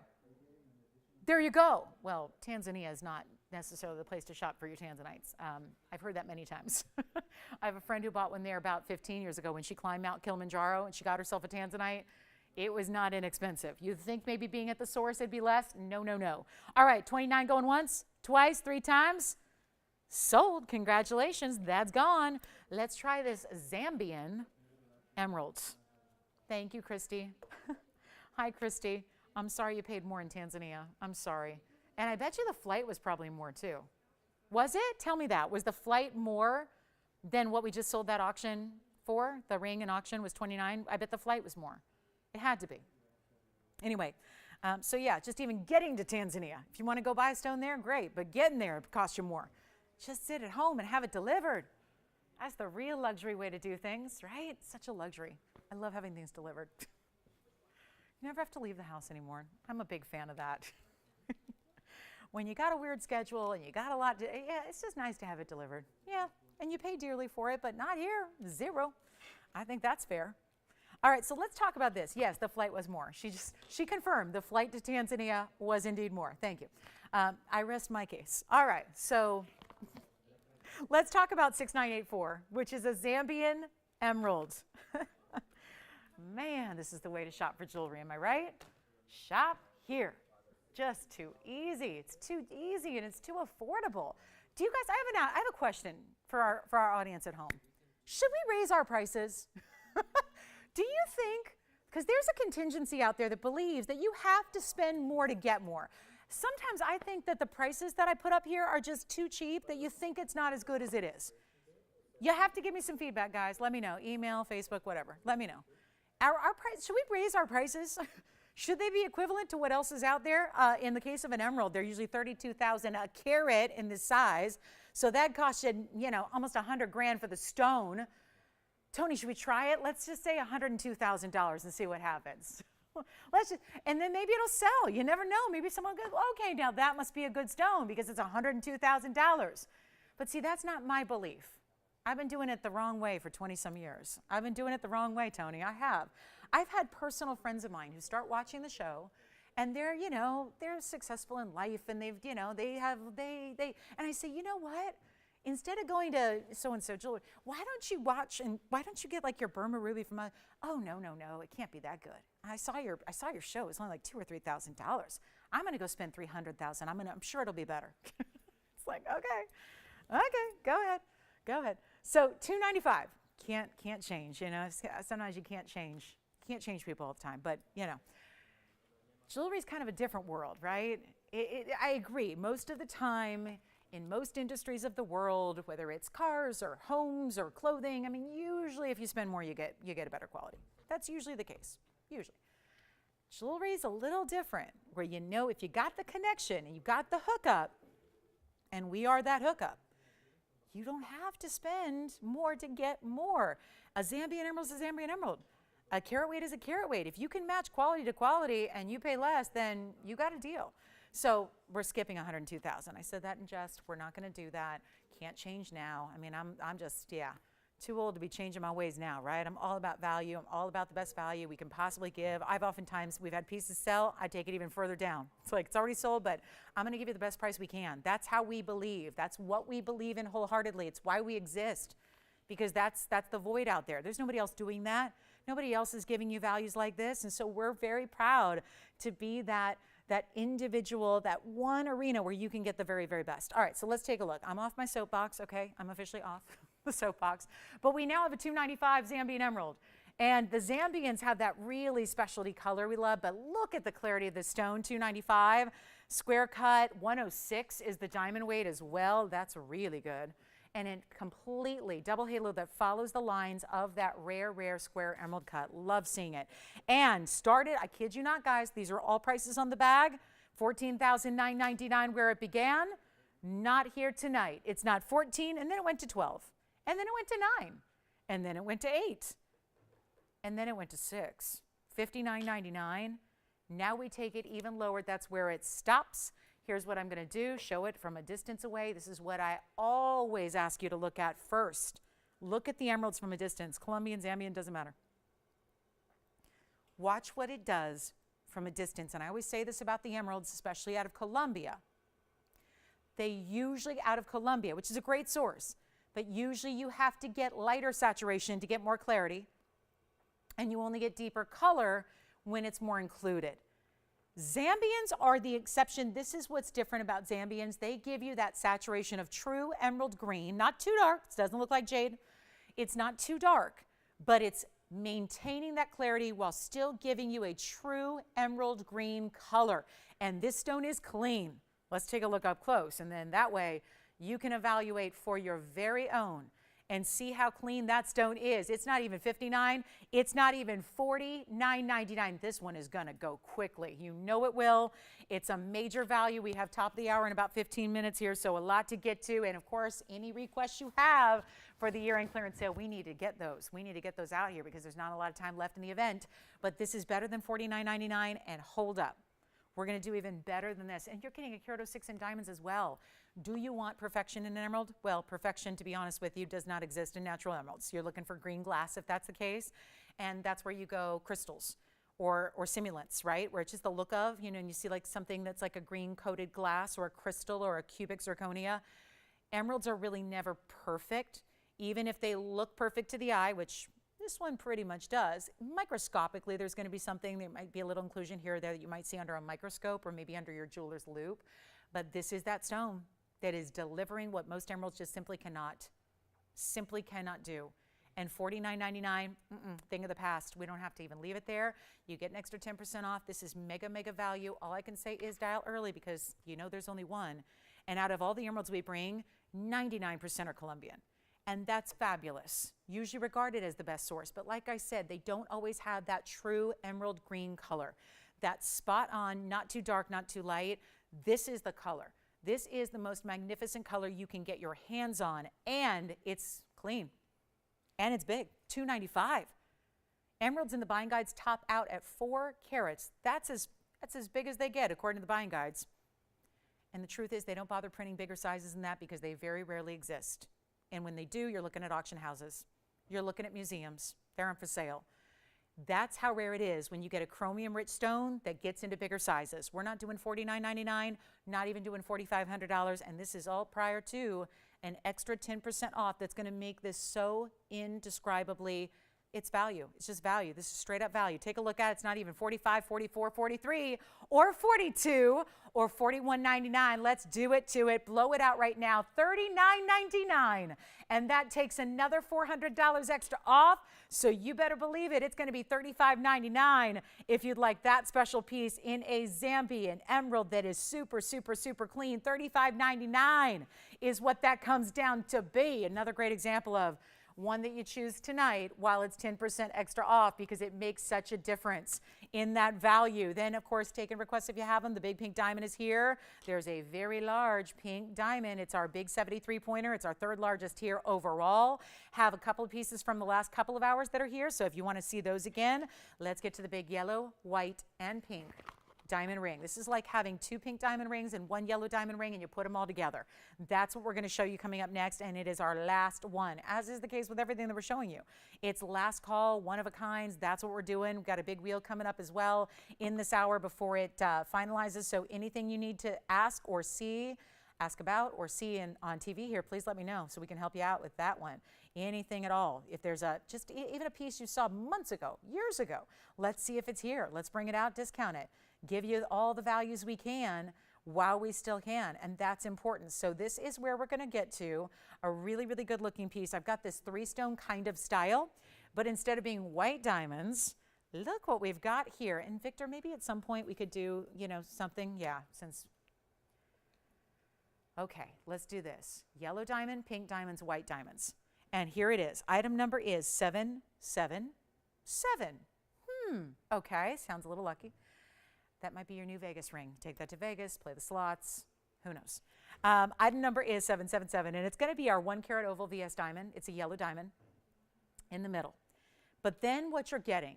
S1: There you go. Well, Tanzania is not necessarily the place to shop for your Tanzanites. I've heard that many times. I have a friend who bought one there about 15 years ago when she climbed Mount Kilimanjaro and she got herself a Tanzanite. It was not inexpensive. You'd think maybe being at the source it'd be less. No, no, no. All right, 29 going once, twice, 3 times. Sold. Congratulations. That's gone. Let's try this Zambian emeralds. Thank you, Christy. Hi, Christy. I'm sorry you paid more in Tanzania. I'm sorry. And I bet you the flight was probably more too. Was it? Tell me that. Was the flight more than what we just sold that auction for? The ring in auction was 29. I bet the flight was more. It had to be. Anyway, so yeah, just even getting to Tanzania. If you want to go buy a stone there, great. But getting there costs you more. Just sit at home and have it delivered. That's the real luxury way to do things, right? Such a luxury. I love having things delivered. You never have to leave the house anymore. I'm a big fan of that. When you got a weird schedule and you got a lot to, yeah, it's just nice to have it delivered. Yeah, and you pay dearly for it, but not here, $0. I think that's fair. All right, so let's talk about this. Yes, the flight was more. She confirmed the flight to Tanzania was indeed more. Thank you. I rest my case. All right, so let's talk about 6984, which is a Zambian emerald. Man, this is the way to shop for jewelry, am I right? Shop here. Just too easy. It's too easy and it's too affordable. Do you guys, I have a question for our audience at home. Should we raise our prices? Do you think, because there's a contingency out there that believes that you have to spend more to get more. Sometimes I think that the prices that I put up here are just too cheap that you think it's not as good as it is. You have to give me some feedback, guys. Let me know. Email, Facebook, whatever. Let me know. Our price, should we raise our prices? Should they be equivalent to what else is out there? In the case of an emerald, they're usually $32,000 a carat in this size. So that costs you, almost $100,000 for the stone. Tony, should we try it? Let's just say $102,000 and see what happens. And then maybe it'll sell. You never know. Maybe someone goes, okay, now that must be a good stone because it's $102,000. But see, that's not my belief. I've been doing it the wrong way for 20-some years. I've been doing it the wrong way, Tony. I have. I've had personal friends of mine who start watching the show, and they're successful in life, and and I say, you know what? Instead of going to so-and-so jewelry, why don't you watch and why don't you get like your Burma ruby from oh, no, it can't be that good. I saw your show. It's only like $2,000 or $3,000. I'm going to go spend $300,000. I'm sure it'll be better. It's like, okay, go ahead. So $295, can't change. You know, sometimes you can't change people all the time. But you know, jewelry is kind of a different world, right? I agree. Most of the time, in most industries of the world, whether it's cars or homes or clothing, I mean, usually if you spend more, you get a better quality. That's usually the case, usually. Jewelry is a little different, where you know if you got the connection and you got the hookup, and we are that hookup, you don't have to spend more to get more. A Zambian emerald is a Zambian emerald. A carat weight is a carat weight. If you can match quality to quality and you pay less, then you got a deal. So we're skipping $102,000. I said that in jest. We're not going to do that. Can't change now. I mean, I'm just, too old to be changing my ways now, right? I'm all about value. I'm all about the best value we can possibly give. We've had pieces sell. I take it even further down. It's like, it's already sold, but I'm going to give you the best price we can. That's how we believe. That's what we believe in wholeheartedly. It's why we exist, because that's the void out there. There's nobody else doing that. Nobody else is giving you values like this. And so we're very proud to be that individual, that one arena where you can get the very, very best. All right, so let's take a look. I'm off my soapbox, okay? I'm officially off the soapbox. But we now have a $295 Zambian emerald. And the Zambians have that really specialty color we love, but look at the clarity of the stone, $295. Square cut, 106 is the diamond weight as well. That's really good. And it completely double halo that follows the lines of that rare square emerald cut. Love seeing it. And started, I kid you not, guys, these are all prices on the bag, $14,999 where it began. Not here tonight. It's not 14, and then it went to 12, and then it went to 9, and then it went to 8, and then it went to 6, $59.99. Now we take it even lower. That's where it stops. Here's what I'm going to do, show it from a distance away. This is what I always ask you to look at first. Look at the emeralds from a distance. Colombian, Zambian, doesn't matter. Watch what it does from a distance. And I always say this about the emeralds, especially out of Colombia. They usually, out of Colombia, which is a great source, but usually you have to get lighter saturation to get more clarity, and you only get deeper color when it's more included. Zambians are the exception. This is what's different about Zambians. They give you that saturation of true emerald green, not too dark. It doesn't look like jade. It's not too dark, but it's maintaining that clarity while still giving you a true emerald green color. And this stone is clean. Let's take a look up close, and then that way you can evaluate for your very own and see how clean that stone is. It's not even $59. It's not even $49.99. This one is going to go quickly. You know it will. It's a major value. We have top of the hour in about 15 minutes here, so a lot to get to. And of course, any requests you have for the year-end clearance sale, we need to get those. We need to get those out here because there's not a lot of time left in the event. But this is better than $49.99, and hold up. We're going to do even better than this. And you're getting a carat 06 in diamonds as well. Do you want perfection in an emerald? Well, perfection, to be honest with you, does not exist in natural emeralds. You're looking for green glass if that's the case. And that's where you go crystals or simulants, right? Where it's just the look of, you know, and you see like something that's like a green coated glass or a crystal or a cubic zirconia. Emeralds are really never perfect, even if they look perfect to the eye, which this one pretty much does. Microscopically, there's going to be something, there might be a little inclusion here or there that you might see under a microscope or maybe under your jeweler's loupe. But this is that stone that is delivering what most emeralds just simply cannot do. And $49.99, thing of the past. We don't have to even leave it there. You get an extra 10% off. This is mega, mega value. All I can say is dial early because you know there's only one. And out of all the emeralds we bring, 99% are Colombian. And that's fabulous, usually regarded as the best source. But like I said, they don't always have that true emerald green color. That spot on, not too dark, not too light. This is the color. This is the most magnificent color you can get your hands on. And it's clean. And it's big, $295. Emeralds in the buying guides top out at 4 carats. That's as big as they get according to the buying guides. And the truth is they don't bother printing bigger sizes than that because they very rarely exist. And when they do, you're looking at auction houses. You're looking at museums. They're on for sale. That's how rare it is when you get a chromium-rich stone that gets into bigger sizes. We're not doing $49.99, not even doing $4,500, and this is all prior to an extra 10% off that's going to make this so indescribably It's value. It's just value. This is straight up value. Take a look at it. It's not even 45, 44, 43, or 42, or 41.99. Let's do it to it. Blow it out right now. $39.99. And that takes another $400 extra off. So you better believe it. It's going to be $35.99 if you'd like that special piece in a Zambian emerald that is super, super, super clean. $35.99 is what that comes down to be. Another great example of one that you choose tonight while it's 10% extra off, because it makes such a difference in that value. Then, of course, take in requests if you have them. The big pink diamond is here. There's a very large pink diamond. It's our big 73-pointer. It's our third largest here overall. Have a couple of pieces from the last couple of hours that are here. So if you want to see those again, let's get to the big yellow, white, and pink diamond ring. This is like having two pink diamond rings and one yellow diamond ring, and you put them all together. That's what we're going to show you coming up next, and it is our last one, as is the case with everything that we're showing you. It's last call, one of a kinds. That's what we're doing. We've got a big wheel coming up as well in this hour before it finalizes. So anything you need to ask or see, ask about or see on TV here, please let me know so we can help you out with that one. Anything at all. If there's even a piece you saw months ago, years ago, let's see if it's here. Let's bring it out, discount it. Give you all the values we can while we still can, and that's important. So this is where we're going to get to a really, really good looking piece. I've got this 3-stone kind of style, but instead of being white diamonds, look what we've got here. And Victor, maybe at some point we could do, something, okay, let's do this. Yellow diamond, pink diamonds, white diamonds. And here it is. Item number is 777. Okay, sounds a little lucky. That might be your new Vegas ring. Take that to Vegas, play the slots, who knows. Item number is 777, and it's going to be our 1-carat oval VS diamond. It's a yellow diamond in the middle. But then what you're getting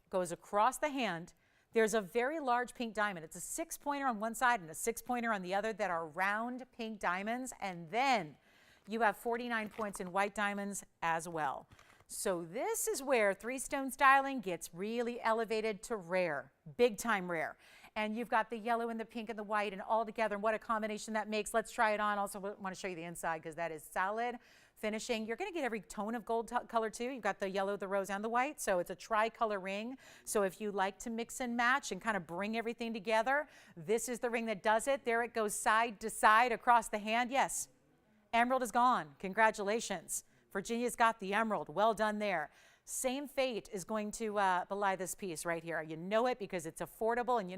S1: goes across the hand. There's a very large pink diamond. It's a 6-pointer on one side and a 6-pointer on the other that are round pink diamonds, and then you have 49 points in white diamonds as well. So this is where 3-stone styling gets really elevated to rare, big time rare. And you've got the yellow and the pink and the white and all together, and what a combination that makes. Let's try it on. Also want to show you the inside because that is solid finishing. You're going to get every tone of gold color too. You've got the yellow, the rose, and the white. So it's a tri-color ring. So if you like to mix and match and kind of bring everything together, this is the ring that does it. There it goes side to side across the hand. Yes, emerald is gone. Congratulations. Virginia's got the emerald. Well done there. Same fate is going to belie this piece right here. You know it because it's affordable, and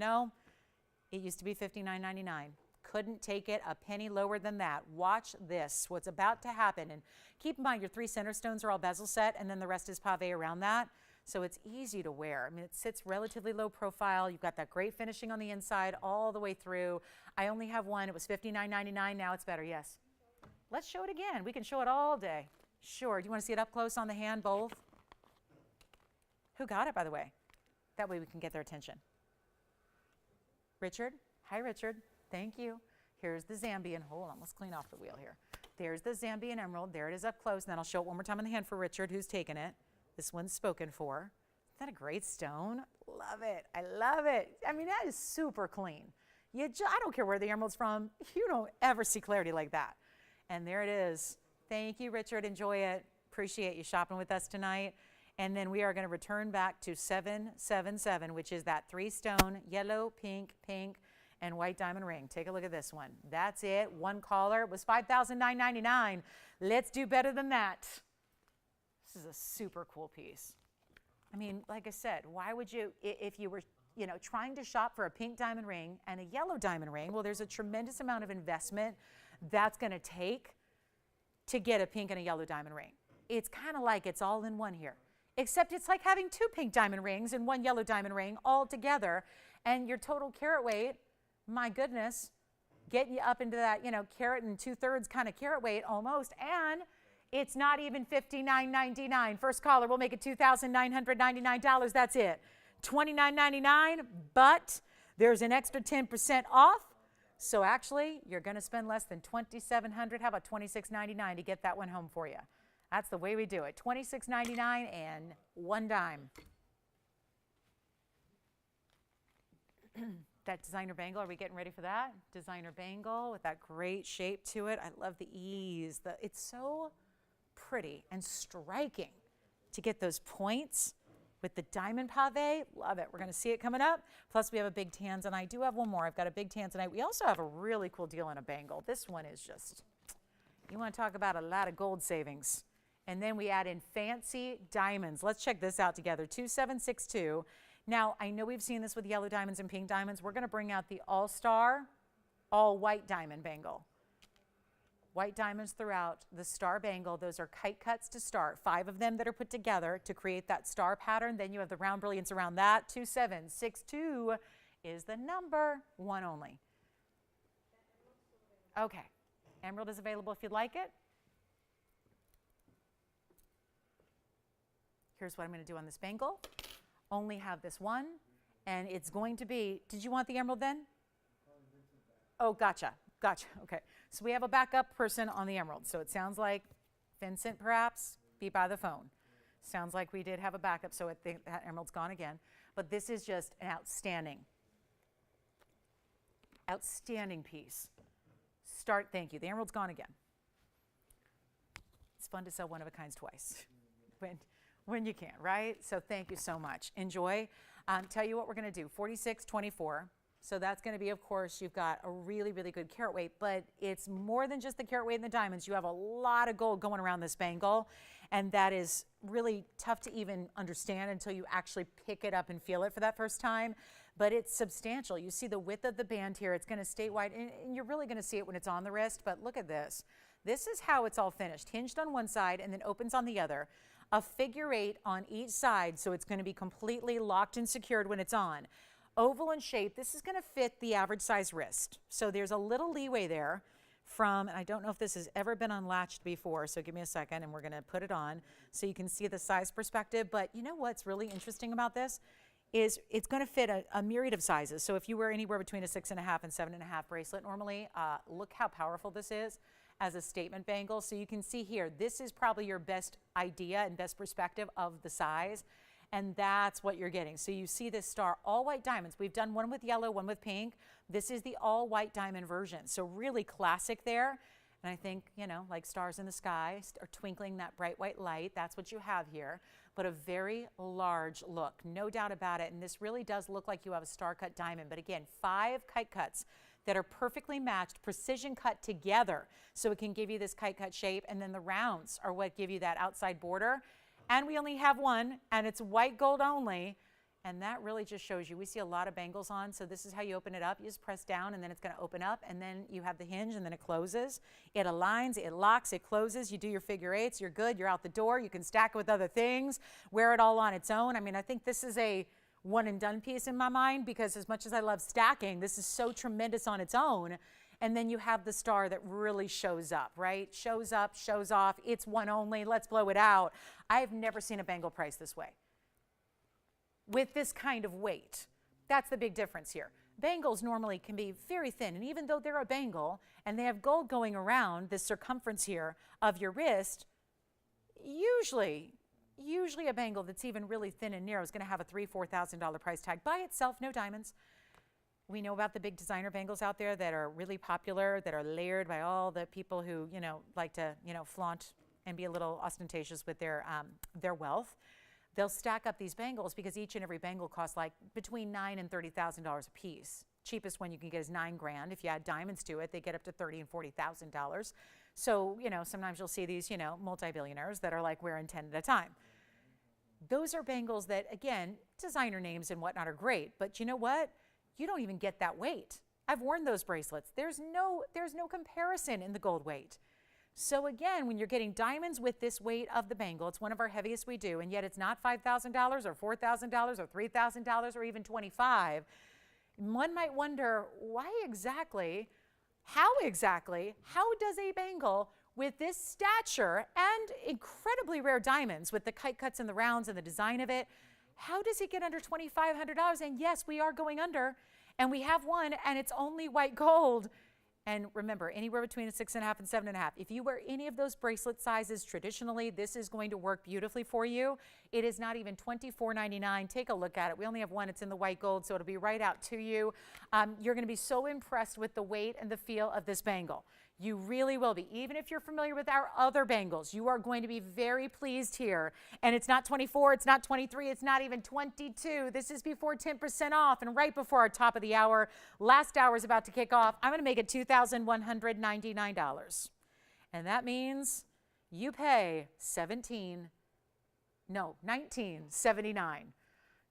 S1: it used to be $59.99. Couldn't take it a penny lower than that. Watch this, what's about to happen. And keep in mind, your 3 center stones are all bezel set, and then the rest is pave around that. So it's easy to wear. I mean, it sits relatively low profile. You've got that great finishing on the inside all the way through. I only have one. It was $59.99. Now it's better, yes. Let's show it again. We can show it all day. Sure. Do you want to see it up close on the hand, both? Who got it, by the way? That way we can get their attention. Richard? Hi, Richard. Thank you. Here's the Zambian. Hold on. Let's clean off the wheel here. There's the Zambian emerald. There it is up close. And then I'll show it one more time on the hand for Richard, who's taken it. This one's spoken for. Isn't that a great stone? Love it. I love it. I mean, that is super clean. I don't care where the emerald's from. You don't ever see clarity like that. And there it is. Thank you, Richard. Enjoy it. Appreciate you shopping with us tonight. And then we are going to return back to 777, which is that 3-stone yellow, pink, and white diamond ring. Take a look at this one. That's it. One caller. It was $5,999. Let's do better than that. This is a super cool piece. I mean, like I said, why would you, if you were trying to shop for a pink diamond ring and a yellow diamond ring, well, there's a tremendous amount of investment that's going to take to get a pink and a yellow diamond ring. It's kind of like it's all in one here, except it's like having 2 pink diamond rings and 1 yellow diamond ring all together, and your total carat weight, my goodness, getting you up into that, carat and 2/3 kind of carat weight almost, and it's not even $59.99. First caller, we'll make it $2,999. That's it. $29.99, but there's an extra 10% off. So actually, you're going to spend less than $2,700. How about $26.99 to get that one home for you? That's the way we do it. $26.99 and 1 dime. That designer bangle, are we getting ready for that? Designer bangle with that great shape to it. I love the ease. It's so pretty and striking. to get those points with the diamond pave. Love it. We're going to see it coming up. Plus, we have a big Tanzanite. I do have one more. I've got a big Tanzanite. We also have a really cool deal on a bangle. This one is just, you want to talk about a lot of gold savings. And then we add in fancy diamonds. Let's check this out together. 2762. Now, I know we've seen this with yellow diamonds and pink diamonds. We're going to bring out the all-star, all-white diamond bangle. White diamonds throughout the star bangle. Those are kite cuts to start. 5 of them that are put together to create that star pattern. Then you have the round brilliance around that. 2762 is the number, one only. Okay. Emerald is available if you'd like it. Here's what I'm going to do on this bangle. Only have this one, and it's going to be, did you want the emerald then? Oh, gotcha. Okay. So we have a backup person on the emerald. So it sounds like Vincent, perhaps, be by the phone. Sounds like we did have a backup, so that emerald's gone again. But this is just an outstanding piece. Thank you. The emerald's gone again. It's fun to sell one-of-a-kinds twice when you can, right? So thank you so much. Enjoy. Tell you what we're going to do. 4624. So that's going to be, of course, you've got a really, really good carat weight, but it's more than just the carat weight and the diamonds. You have a lot of gold going around this bangle, and that is really tough to even understand until you actually pick it up and feel it for that first time. But it's substantial. You see the width of the band here. It's going to stay wide, and you're really going to see it when it's on the wrist. But look at this. This is how it's all finished. Hinged on one side and then opens on the other. A figure 8 on each side, so it's going to be completely locked and secured when it's on. Oval in shape. This is going to fit the average size wrist. So there's a little leeway there from, and I don't know if this has ever been unlatched before, so give me a second and we're going to put it on so you can see the size perspective. But you know what's really interesting about this is it's going to fit a myriad of sizes. So if you wear anywhere between a 6.5 and 7.5 bracelet normally, look how powerful this is as a statement bangle. So you can see here, this is probably your best idea and best perspective of the size. And that's what you're getting. So you see this star, all white diamonds. We've done one with yellow, one with pink. This is the all white diamond version. So really classic there. And I think, you know, like stars in the sky are twinkling that bright white light. That's what you have here. But a very large look, no doubt about it. And this really does look like you have a star cut diamond. But again, 5 kite cuts that are perfectly matched, precision cut together. So it can give you this kite cut shape. And then the rounds are what give you that outside border. And we only have one, and it's white gold only. And that really just shows you, we see a lot of bangles on, so this is how you open it up. You just press down, and then it's going to open up, and then you have the hinge, and then it closes. It aligns, it locks, it closes. You do your figure 8s, you're good, you're out the door. You can stack it with other things, wear it all on its own. I mean, I think this is a one-and-done piece in my mind, because as much as I love stacking, this is so tremendous on its own. And then you have the star that really shows up, right? Shows up, shows off. It's one only. Let's blow it out. I've never seen a bangle price this way with this kind of weight. That's the big difference here. Bangles normally can be very thin, and even though they're a bangle and they have gold going around the circumference here of your wrist, usually a bangle that's even really thin and narrow is going to have a $3,000, $4,000 price tag by itself, no diamonds. We know about the big designer bangles out there that are really popular, that are layered by all the people who, you know, like to, you know, flaunt and be a little ostentatious with their wealth. They'll stack up these bangles because each and every bangle costs like between $9,000 and $30,000 a piece. Cheapest one you can get is $9,000. If you add diamonds to it, they get up to $30,000 and $40,000. So, you know, sometimes you'll see these, you know, multi-billionaires that are like wearing 10 at a time. Those are bangles that, again, designer names and whatnot are great, but you know what? You don't even get that weight. I've worn those bracelets. There's no comparison in the gold weight. So again, when you're getting diamonds with this weight of the bangle, it's one of our heaviest we do, and yet it's not $5,000 or $4,000 or $3,000 or even $25,000. One might wonder why exactly, how does a bangle with this stature and incredibly rare diamonds with the kite cuts and the rounds and the design of it, how does it get under $2,500? And yes, we are going under, and we have one, and it's only white gold. And remember, anywhere between a 6.5 and 7.5. If you wear any of those bracelet sizes traditionally, this is going to work beautifully for you. It is not even $24.99. Take a look at it. We only have one. It's in the white gold, so it'll be right out to you. You're going to be so impressed with the weight and the feel of this bangle. You really will be. Even if you're familiar with our other bangles, you are going to be very pleased here. And it's not 24, it's not 23, it's not even 22. This is before 10% off and right before our top of the hour. Last hour is about to kick off. I'm going to make it $2,199. And that means you pay $19.79.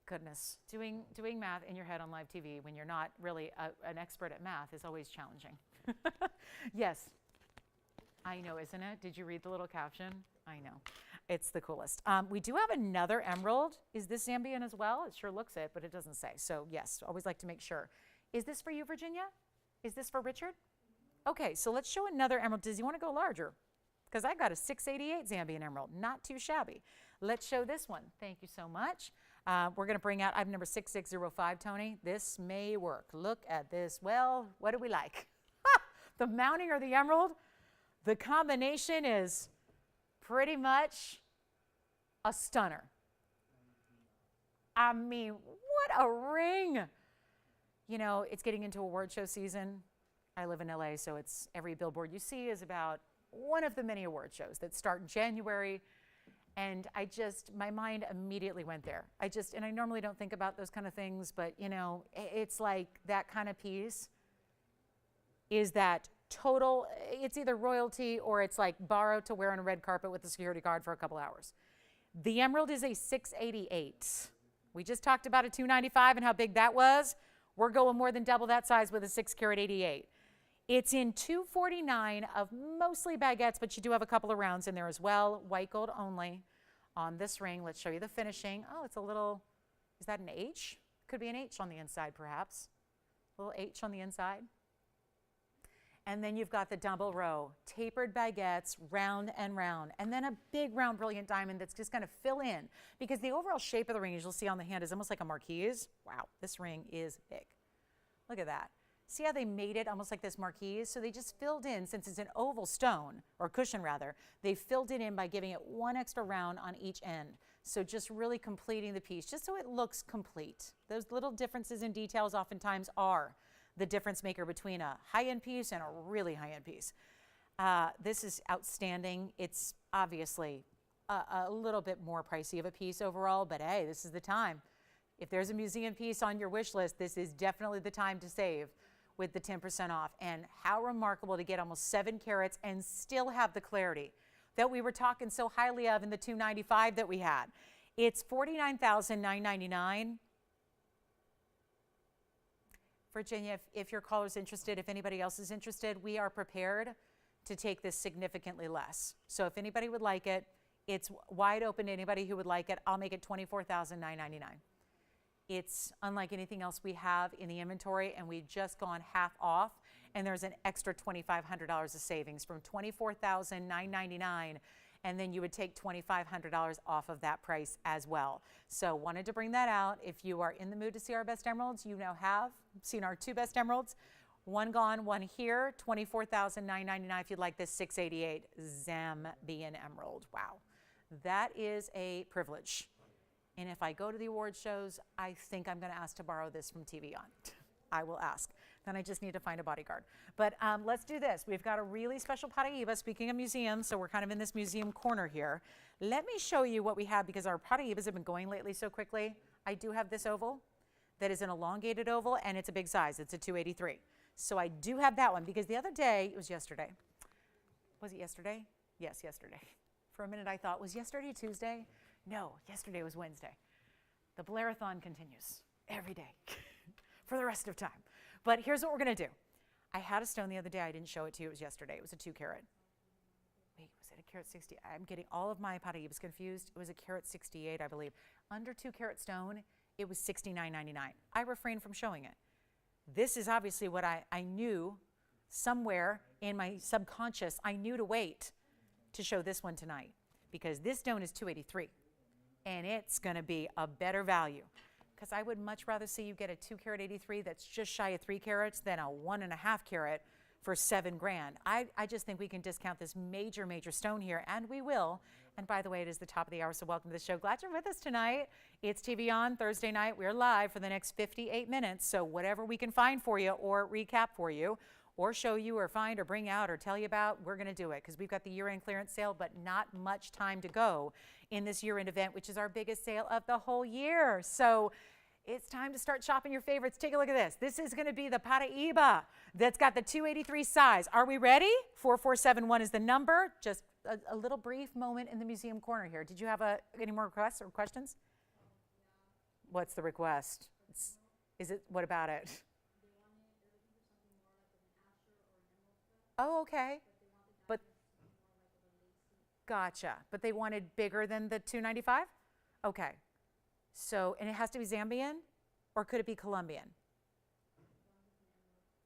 S1: Goodness, doing math in your head on live TV when you're not really an expert at math is always challenging. Yes, I know, isn't it? Did you read the little caption? I know, it's the coolest. We do have another emerald. Is this Zambian as well? It sure looks it, but it doesn't say. So yes, always like to make sure. Is this for you, Virginia? Is this for Richard? Okay, so let's show another emerald. Does he want to go larger? Because I got a 688 Zambian emerald, not too shabby. Let's show this one. Thank you so much. We're going to bring out item number 6605, Tony. This may work. Look at this. Well, what do we like? The mounting or the emerald? The combination is pretty much a stunner. I mean, what a ring. You know, it's getting into award show season. I live in LA, so it's every billboard you see is about one of the many award shows that start in January. And my mind immediately went there. And I normally don't think about those kind of things, but you know, it's like that kind of piece is that total, it's either royalty or it's like borrowed to wear on a red carpet with a security guard for a couple hours. The emerald is a 688. We just talked about a 295 and how big that was. We're going more than double that size with a 6 carat 88. It's in 249 of mostly baguettes, but you do have a couple of rounds in there as well. White gold only on this ring. Let's show you the finishing. Oh, it's a little, is that an H? Could be an H on the inside, perhaps. A little H on the inside. And then you've got the double row, tapered baguettes, round and round. And then a big round brilliant diamond that's just going to fill in. Because the overall shape of the ring, as you'll see on the hand, is almost like a marquise. Wow, this ring is big. Look at that. See how they made it almost like this marquise? So they just filled in, since it's an oval stone, or cushion rather, they filled it in by giving it one extra round on each end. So just really completing the piece, just so it looks complete. Those little differences in details oftentimes are the difference maker between a high-end piece and a really high-end piece. This is outstanding. It's obviously a little bit more pricey of a piece overall, but hey, this is the time. If there's a museum piece on your wish list, this is definitely the time to save with the 10% off. And how remarkable to get almost 7 carats and still have the clarity that we were talking so highly of in the 295 that we had. It's $49,999. Virginia, if your caller's interested, if anybody else is interested, we are prepared to take this significantly less. So if anybody would like it, it's wide open to anybody who would like it. I'll make it $24,999. It's unlike anything else we have in the inventory, and we've just gone half off, and there's an extra $2,500 of savings from $24,999, and then you would take $2,500 off of that price as well. So wanted to bring that out. If you are in the mood to see our best emeralds, you now have seen our 2 best emeralds. One gone, one here, $24,999 if you'd like this 688 Zambian emerald. Wow, that is a privilege. And if I go to the award shows, I think I'm going to ask to borrow this from TVON. I will ask. Then I just need to find a bodyguard. But let's do this. We've got a really special Paraiba, speaking of museums, so we're kind of in this museum corner here. Let me show you what we have, because our Paraibas have been going lately so quickly. I do have this oval that is an elongated oval, and it's a big size. It's a 283. So I do have that one, because the other day, it was yesterday. Was it yesterday? Yes, yesterday. For a minute I thought, was yesterday Tuesday? No, yesterday was Wednesday. The Blairathon continues every day for the rest of time. But here's what we're going to do. I had a stone the other day. I didn't show it to you. It was yesterday. It was a 2 carat. Wait, was it a carat 60? I'm getting all of my Paraibas confused. It was a carat 68, I believe. Under 2 carat stone, it was $69.99. I refrained from showing it. This is obviously what I knew somewhere in my subconscious. I knew to wait to show this one tonight, because this stone is 283. And it's going to be a better value, because I would much rather see you get a 2 carat 83 that's just shy of 3 carats than a 1.5 carat for $7 grand. I just think we can discount this major stone here, and we will, And by the way, it is the top of the hour, so welcome to the show. Glad you're with us tonight. It's TVON Thursday night. We're live for the next 58 minutes, so whatever we can find for you or recap for you or show you or find or bring out or tell you about, we're going to do it because we've got the year-end clearance sale, but not much time to go in this year-end event, which is our biggest sale of the whole year. So it's time to start shopping your favorites. Take a look at this. This is going to be the Paraiba that's got the 283 size. Are we ready? 4471 is the number. Just a little brief moment in the museum corner here. Did you have any more requests or questions? What's the request? Is it, what about it? Oh, okay. But gotcha. But they wanted bigger than the 295? Okay. So, and it has to be Zambian, or could it be Colombian?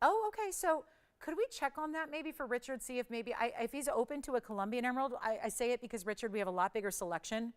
S1: Oh, okay. So could we check on that maybe for Richard, see if maybe, if he's open to a Colombian emerald? I say it because, Richard, we have a lot bigger selection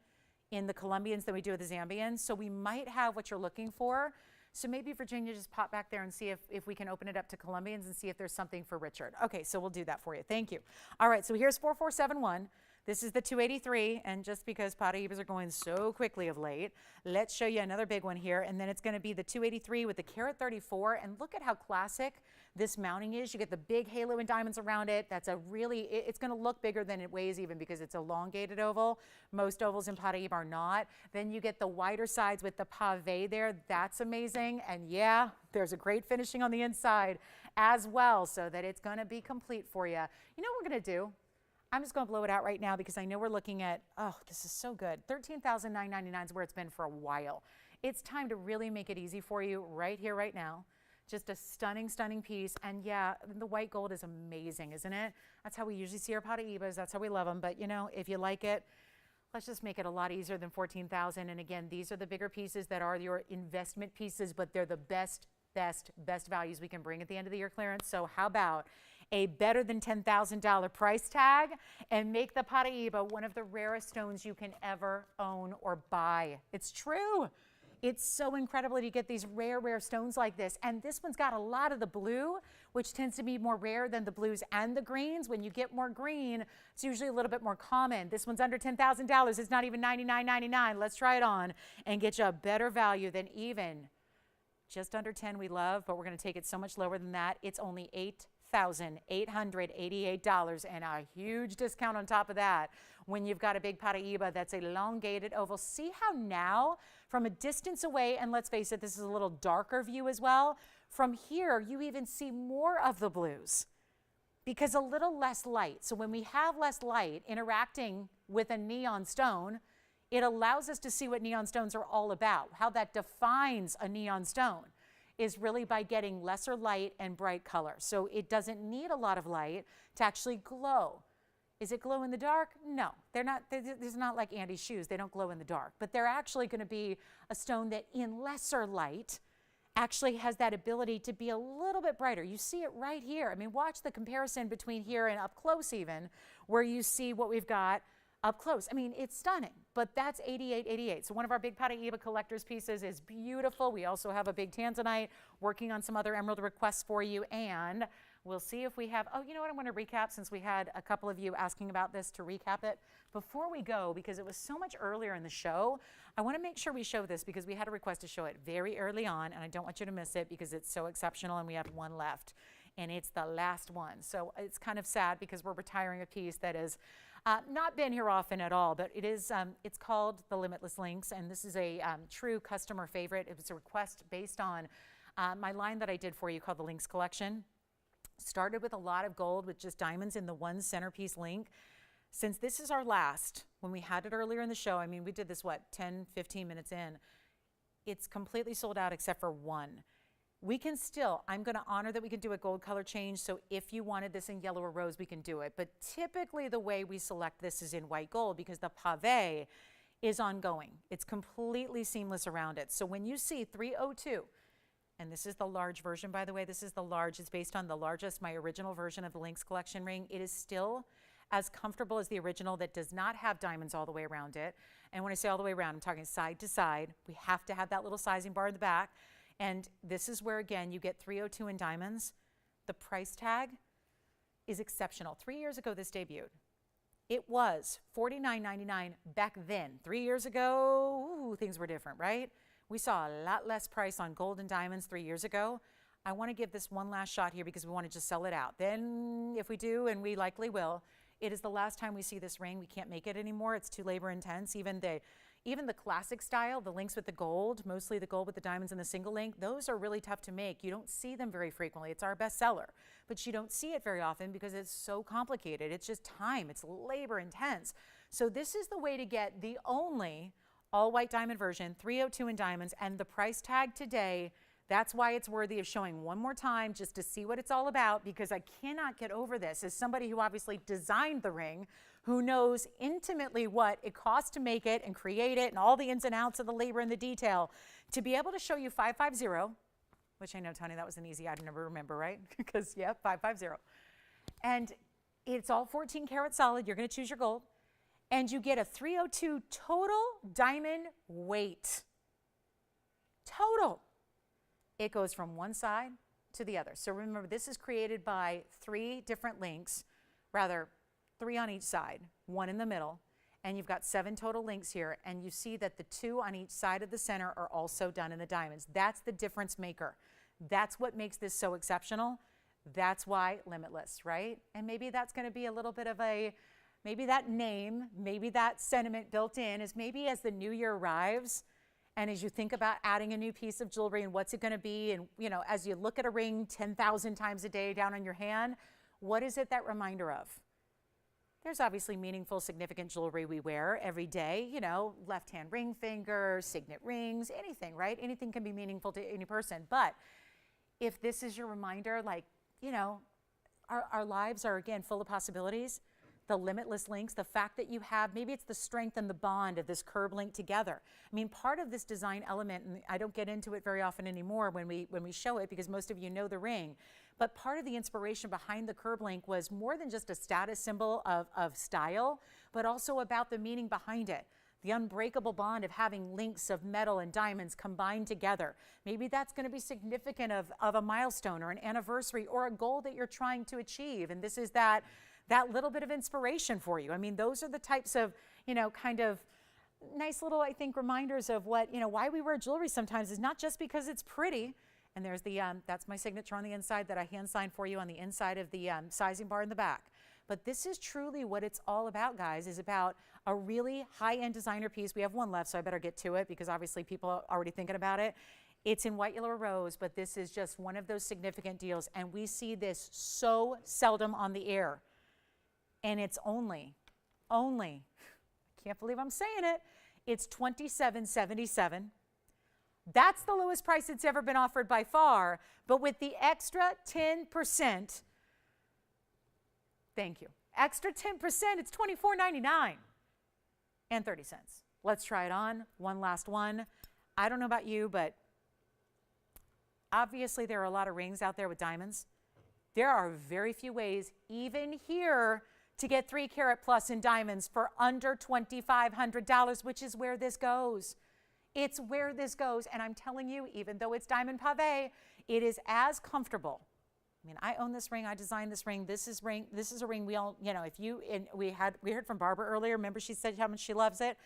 S1: in the Colombians than we do with the Zambians. So we might have what you're looking for. So maybe Virginia, just pop back there and see if we can open it up to Colombians and see if there's something for Richard. Okay, so we'll do that for you. Thank you. All right, so here's 4471. This is the 283, and just because Paraibas are going so quickly of late, let's show you another big one here, and then it's going to be the 283 with the carat 34, and look at how classic this mounting is. You get the big halo and diamonds around it. That's a really, it's going to look bigger than it weighs even because it's elongated oval. Most ovals in Paraiba are not. Then you get the wider sides with the pave there. That's amazing, and yeah, there's a great finishing on the inside as well, so that it's going to be complete for you. You know what we're going to do? I'm just going to blow it out right now because I know we're looking at, oh, this is so good. $13,999 is where it's been for a while. It's time to really make it easy for you right here, right now. Just a stunning, stunning piece. And yeah, the white gold is amazing, isn't it? That's how we usually see our Paraibas. That's how we love them. But you know, if you like it, let's just make it a lot easier than $14,000. And again, these are the bigger pieces that are your investment pieces, but they're the best values we can bring at the end of the year clearance. So how about a better than $10,000 price tag and make the Paraiba one of the rarest stones you can ever own or buy. It's true. It's so incredible to get these rare stones like this. And this one's got a lot of the blue, which tends to be more rare than the blues and the greens. When you get more green, it's usually a little bit more common. This one's under $10,000. It's not even $99.99. Let's try it on and get you a better value than even just under 10 we love, but we're going to take it so much lower than that. It's only $8,888 and a huge discount on top of that when you've got a big Paraiba that's elongated oval. See how now from a distance away, and let's face it, this is a little darker view as well. From here, you even see more of the blues because a little less light. So when we have less light interacting with a neon stone, it allows us to see what neon stones are all about. How that defines a neon stone is really by getting lesser light and bright color. So it doesn't need a lot of light to actually glow. Is it glow in the dark? No, they're not. There's not like Andy's shoes. They don't glow in the dark, but they're actually going to be a stone that in lesser light actually has that ability to be a little bit brighter. You see it right here. I mean, watch the comparison between here and up close even, where you see what we've got up close. I mean, it's stunning, but that's $88.88. So one of our big Paraiba collector's pieces is beautiful. We also have a big Tanzanite, working on some other emerald requests for you, and we'll see if we have, oh, you know what, I want to recap since we had a couple of you asking about this to recap it. Before we go, because it was so much earlier in the show, I want to make sure we show this because we had a request to show it very early on, and I don't want you to miss it because it's so exceptional and we have one left, and it's the last one. So it's kind of sad because we're retiring a piece that is not been here often at all, but it is, it's called the Limitless Links, and this is a true customer favorite. It was a request based on my line that I did for you called the Links Collection. Started with a lot of gold with just diamonds in the one centerpiece link. Since this is our last, when we had it earlier in the show, I mean, we did this, what, 10, 15 minutes in, it's completely sold out except for one. We can still, I'm going to honor that we can do a gold color change, so if you wanted this in yellow or rose, we can do it. But typically the way we select this is in white gold because the pave is ongoing. It's completely seamless around it. So when you see 302, and this is the large version, by the way, this is the large, it's based on the largest, my original version of the Links Collection ring. It is still as comfortable as the original that does not have diamonds all the way around it. And when I say all the way around, I'm talking side to side. We have to have that little sizing bar in the back. And this is where, again, you get 302 in diamonds. The price tag is exceptional. 3 years ago, this debuted. It was $49.99 back then. 3 years ago, ooh, things were different, right? We saw a lot less price on gold and diamonds 3 years ago. I want to give this one last shot here because we want to just sell it out. Then if we do, and we likely will, it is the last time we see this ring. We can't make it anymore. It's too labor intense. Even the classic style, the links with the gold, mostly the gold with the diamonds and the single link, those are really tough to make. You don't see them very frequently. It's our best seller, but you don't see it very often because it's so complicated. It's just time. It's labor intense. So this is the way to get the only all white diamond version, 302 in diamonds, and the price tag today. That's why it's worthy of showing one more time just to see what it's all about, because I cannot get over this as somebody who obviously designed the ring, who knows intimately what it costs to make it and create it and all the ins and outs of the labor and the detail, to be able to show you 550, which I know, Tony, that was an easy item to remember, right? Because, yeah, 550. And it's all 14 karat solid. You're going to choose your gold. And you get a 302 total diamond weight. Total. It goes from one side to the other. So remember, this is created by 3 different links, rather 3 on each side, 1 in the middle, and you've got 7 total links here, and you see that the 2 on each side of the center are also done in the diamonds. That's the difference maker. That's what makes this so exceptional. That's why Limitless, right? And maybe that's going to be a little bit of maybe that name, maybe that sentiment built in is maybe as the new year arrives, and as you think about adding a new piece of jewelry and what's it going to be, and as you look at a ring 10,000 times a day down on your hand, what is it that reminder of? There's obviously meaningful, significant jewelry we wear every day, left hand ring finger, signet rings, anything, right? Anything can be meaningful to any person. But if this is your reminder, our lives are, again, full of possibilities. The limitless links, the fact that you have, maybe it's the strength and the bond of this curb link together. I mean, part of this design element, and I don't get into it very often anymore when we show it because most of you know the ring, but part of the inspiration behind the curb link was more than just a status symbol of style, but also about the meaning behind it. The unbreakable bond of having links of metal and diamonds combined together. Maybe that's going to be significant of a milestone or an anniversary or a goal that you're trying to achieve. And this is that little bit of inspiration for you. I mean, those are the types of, kind of nice little, I think, reminders of what, why we wear jewelry sometimes is not just because it's pretty. And there's that's my signature on the inside that I hand sign for you on the inside of the sizing bar in the back. But this is truly what it's all about, guys, is about a really high-end designer piece. We have one left, so I better get to it because obviously people are already thinking about it. It's in white, yellow, or rose, but this is just one of those significant deals. And we see this so seldom on the air. And it's only, I can't believe I'm saying it, it's $27.77. That's the lowest price it's ever been offered by far, but with the extra 10%, thank you, extra 10%, it's $24.99 and 30 cents. Let's try it on, one last one. I don't know about you, but obviously there are a lot of rings out there with diamonds. There are very few ways, even here, to get 3 carat plus in diamonds for under $2,500, which is where this goes. It's where this goes. And I'm telling you, even though it's diamond pave, it is as comfortable. I mean, I own this ring. I designed this ring. This is a ring we all, we heard from Barbara earlier. Remember she said how much she loves it.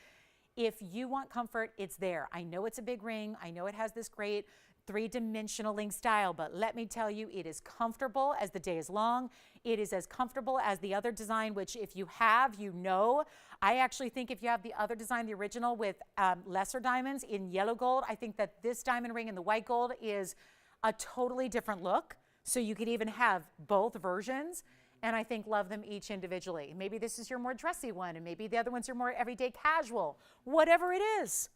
S1: If you want comfort, it's there. I know it's a big ring. I know it has this great 3-dimensional link style, but let me tell you, it is comfortable as the day is long. It is as comfortable as the other design, which if you have, I actually think if you have the other design, the original with lesser diamonds in yellow gold, I think that this diamond ring in the white gold is a totally different look. So you could even have both versions, and I think love them each individually. Maybe this is your more dressy one, and maybe the other one's your more everyday casual, whatever it is.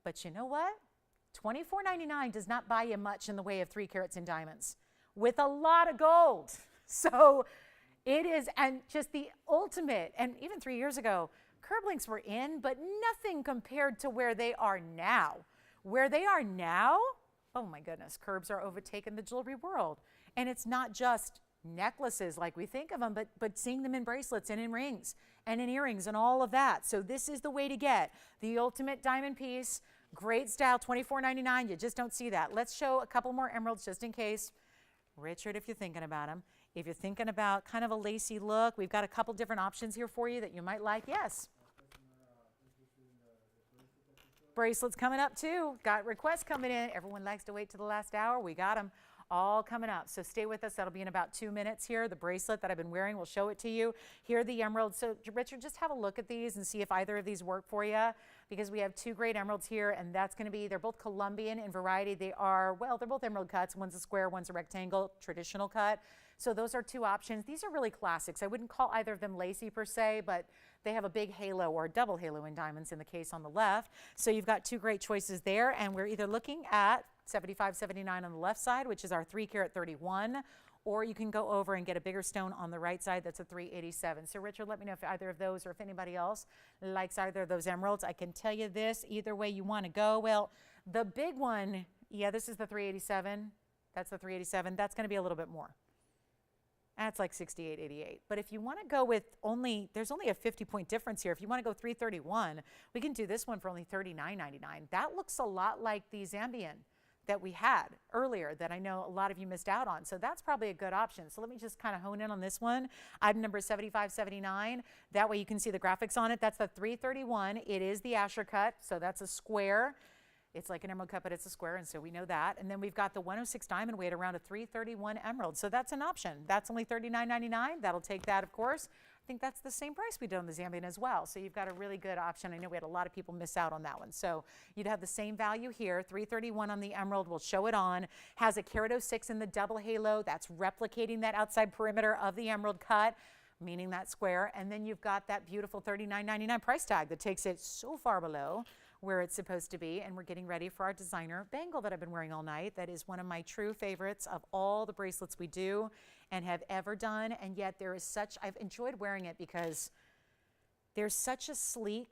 S1: But you know what? $24.99 does not buy you much in the way of 3 carats in diamonds with a lot of gold. So it is, and just the ultimate, and even 3 years ago, curb links were in, but nothing compared to where they are now. Where they are now, oh my goodness, curbs are overtaking the jewelry world. And it's not just necklaces like we think of them, but seeing them in bracelets and in rings and in earrings and all of that. So this is the way to get the ultimate diamond piece. Great style, $24.99. You just don't see that. Let's show a couple more emeralds just in case. Richard, if you're thinking about them. If you're thinking about kind of a lacy look, we've got a couple different options here for you that you might like. Yes. Bracelets coming up too. Got requests coming in. Everyone likes to wait to the last hour. We got them all coming up. So stay with us. That'll be in about 2 minutes here. The bracelet that I've been wearing, we'll show it to you. Here are the emeralds. So Richard, just have a look at these and see if either of these work for you, because we have 2 great emeralds here, and that's going to be, they're both Colombian in variety. They are, well, they're both emerald cuts. One's a square, one's a rectangle, traditional cut. So those are 2 options. These are really classics. I wouldn't call either of them lacy per se, but they have a big halo or a double halo in diamonds in the case on the left. So you've got 2 great choices there, and we're either looking at $75.79 on the left side, which is our 3-carat 31, or you can go over and get a bigger stone on the right side. That's a $387. So Richard, let me know if either of those or if anybody else likes either of those emeralds. I can tell you this, either way you want to go. Well, the big one, yeah, this is the 387. That's the 387. That's going to be a little bit more. That's like $68.88. But if you want to go with there's only a 50-point difference here. If you want to go 331, we can do this one for only $39.99. That looks a lot like the Zambian that we had earlier that I know a lot of you missed out on. So that's probably a good option. So let me just kind of hone in on this one. Item number 7579. That way you can see the graphics on it. That's the 331. It is the Asher cut. So that's a square. It's like an emerald cut, but it's a square, and so we know that. And then we've got the 106 diamond weight around a 331 emerald. So that's an option. That's only $39.99. That'll take that, of course. I think that's the same price we did on the Zambian as well. So you've got a really good option. I know we had a lot of people miss out on that one. So you'd have the same value here. 331 on the emerald. We'll show it on. Has a carat 06 in the double halo. That's replicating that outside perimeter of the emerald cut, meaning that square. And then you've got that beautiful $39.99 price tag that takes it so far below where it's supposed to be. And we're getting ready for our designer bangle that I've been wearing all night. That is one of my true favorites of all the bracelets we do and have ever done. And yet there is such, I've enjoyed wearing it because there's such a sleek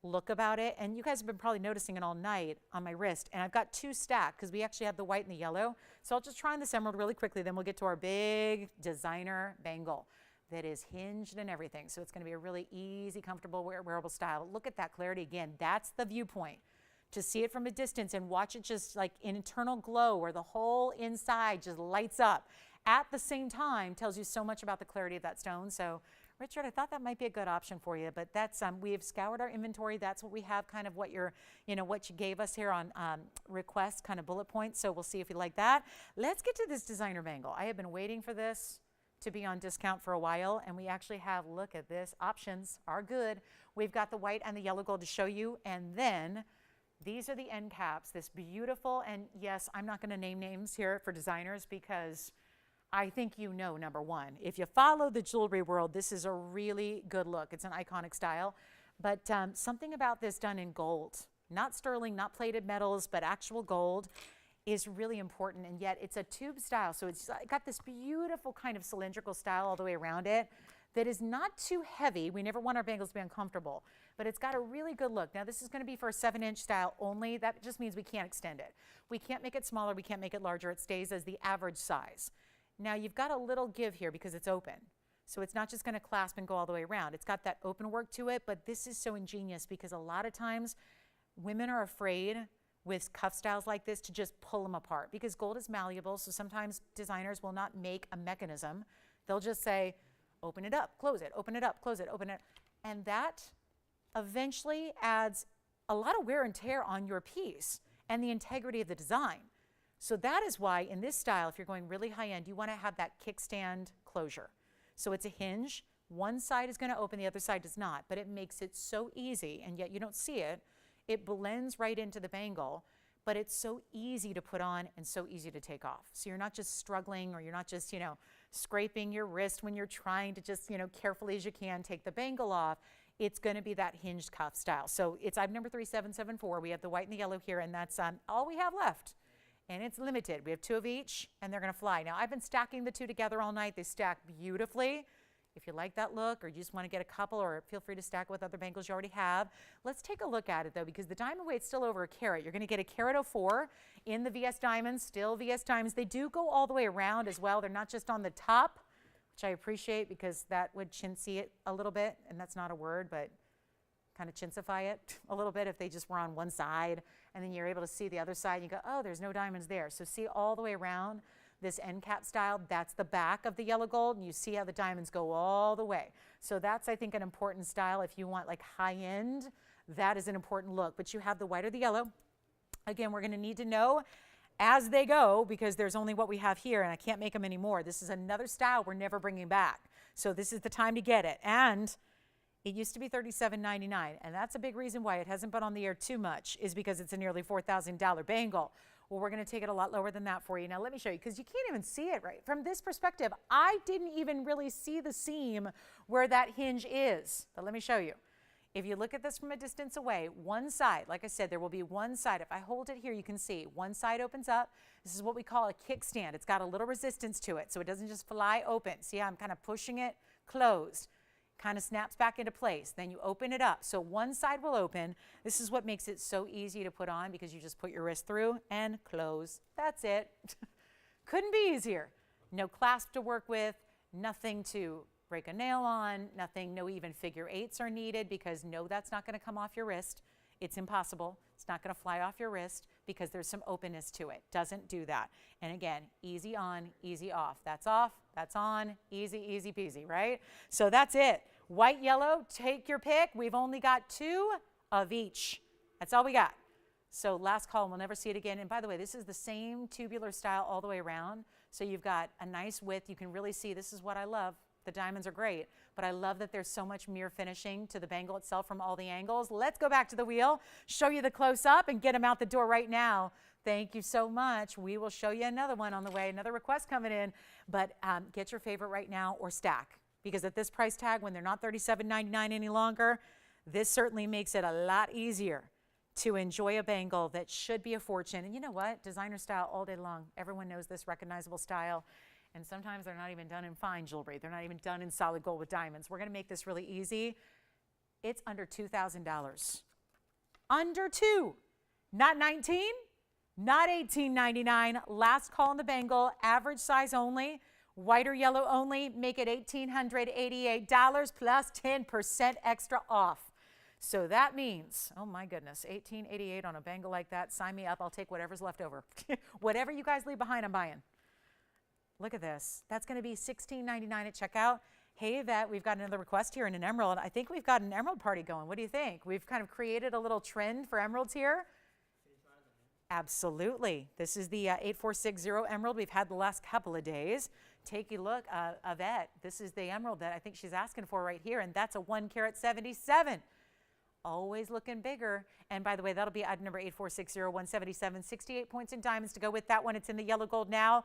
S1: look about it. And you guys have been probably noticing it all night on my wrist. And I've got 2 stacked because we actually have the white and the yellow. So I'll just try on this emerald really quickly. Then we'll get to our big designer bangle that is hinged and everything. So it's going to be a really easy, comfortable, wearable style. Look at that clarity again. That's the viewpoint. To see it from a distance and watch it just like an internal glow where the whole inside just lights up at the same time tells you so much about the clarity of that stone. So Richard, I thought that might be a good option for you, but that's, we have scoured our inventory. That's what we have, kind of what you're, what you gave us here on request, kind of bullet points. So we'll see if you like that. Let's get to this designer bangle. I have been waiting for this to be on discount for a while, and we actually have, look at this, options are good. We've got the white and the yellow gold to show you, and then these are the end caps, this beautiful, and yes, I'm not gonna name names here for designers because I think number one. If you follow the jewelry world, this is a really good look. It's an iconic style, but something about this done in gold, not sterling, not plated metals, but actual gold, is really important. And yet it's a tube style, so it's got this beautiful kind of cylindrical style all the way around it that is not too heavy. We never want our bangles to be uncomfortable, but it's got a really good look. Now this is going to be for a 7-inch style only. That just means we can't extend it. We can't make it smaller, we can't make it larger. It stays as the average size. Now you've got a little give here because it's open, so it's not just going to clasp and go all the way around. It's got that open work to it, but this is so ingenious because a lot of times women are afraid with cuff styles like this to just pull them apart because gold is malleable. So sometimes designers will not make a mechanism. They'll just say, open it up, close it, open it up, close it, open it. And that eventually adds a lot of wear and tear on your piece and the integrity of the design. So that is why in this style, if you're going really high end, you want to have that kickstand closure. So it's a hinge. One side is going to open, the other side does not, but it makes it so easy, and yet you don't see it. It blends right into the bangle, but it's so easy to put on and so easy to take off. So you're not just struggling, or you're not just, scraping your wrist when you're trying to just, carefully as you can take the bangle off. It's going to be that hinged cuff style. So it's item number 3774. We have the white and the yellow here, and that's all we have left. And it's limited. We have 2 of each, and they're going to fly. Now, I've been stacking the 2 together all night. They stack beautifully. If you like that look, or you just want to get a couple, or feel free to stack with other bangles you already have. Let's take a look at it though, because the diamond weight's still over a carat. You're going to get a carat 04 in the VS diamonds, still VS diamonds. They do go all the way around as well. They're not just on the top, which I appreciate because that would chintzy it a little bit, and that's not a word, but kind of chinsify it a little bit if they just were on one side, and then you're able to see the other side, and you go, oh, there's no diamonds there. So see all the way around. this end cap style, that's the back of the yellow gold, and you see how the diamonds go all the way. So that's, I think, an important style. If you want like high end, that is an important look. But you have the white or the yellow. Again, we're going to need to know as they go, because there's only what we have here, and I can't make them anymore. This is another style we're never bringing back. So this is the time to get it. And it used to be $37.99, and that's a big reason why it hasn't been on the air too much, is because it's a nearly $4,000 bangle. Well, we're going to take it a lot lower than that for you. Now, let me show you, because you can't even see it right. From this perspective, I didn't even really see the seam where that hinge is. But let me show you. If you look at this from a distance away, one side, like I said, there will be one side. If I hold it here, you can see one side opens up. This is what we call a kickstand. It's got a little resistance to it, so it doesn't just fly open. See how I'm kind of pushing it closed. Kind of snaps back into place. Then you open it up. So one side will open. This is what makes it so easy to put on, because you just put your wrist through and close. That's it. Couldn't be easier. No clasp to work with, nothing to break a nail on, nothing, no even figure eights are needed, because no, that's not going to come off your wrist. It's impossible. It's not going to fly off your wrist because there's some openness to it. Doesn't do that. And again, easy on, easy off. That's off, that's on, easy, easy peasy, right? So that's it. White, yellow, take your pick. We've only got 2 of each. That's all we got. So last call, we'll never see it again. And by the way, this is the same tubular style all the way around. So you've got a nice width. You can really see, this is what I love. The diamonds are great, but I love that there's so much mirror finishing to the bangle itself from all the angles. Let's go back to the wheel, show you the close-up, and get them out the door right now. Thank you so much. We will show you another one on the way, another request coming in, but get your favorite right now or stack, because at this price tag, when they're not $37.99 any longer, this certainly makes it a lot easier to enjoy a bangle that should be a fortune. And you know what? Designer style all day long. Everyone knows this recognizable style. And sometimes they're not even done in fine jewelry. They're not even done in solid gold with diamonds. We're going to make this really easy. It's under $2,000. Under 2. Not 19, not $18.99. Last call on the bangle, average size only, white or yellow only. Make it $1,888 plus 10% extra off. So that means, oh my goodness, $1,888 on a bangle like that. Sign me up. I'll take whatever's left over. Whatever you guys leave behind, I'm buying. Look at this. That's going to be $16.99 at checkout. Hey, Yvette, we've got another request here in an emerald. I think we've got an emerald party going. What do you think? We've kind of created a little trend for emeralds here. Absolutely. This is the 8460 emerald we've had the last couple of days. Take a look, Yvette. This is the emerald that I think she's asking for right here, and that's a 1 carat 77. Always looking bigger. And by the way, that'll be item number 8460, 177, 68 points in diamonds to go with that one. It's in the yellow gold now.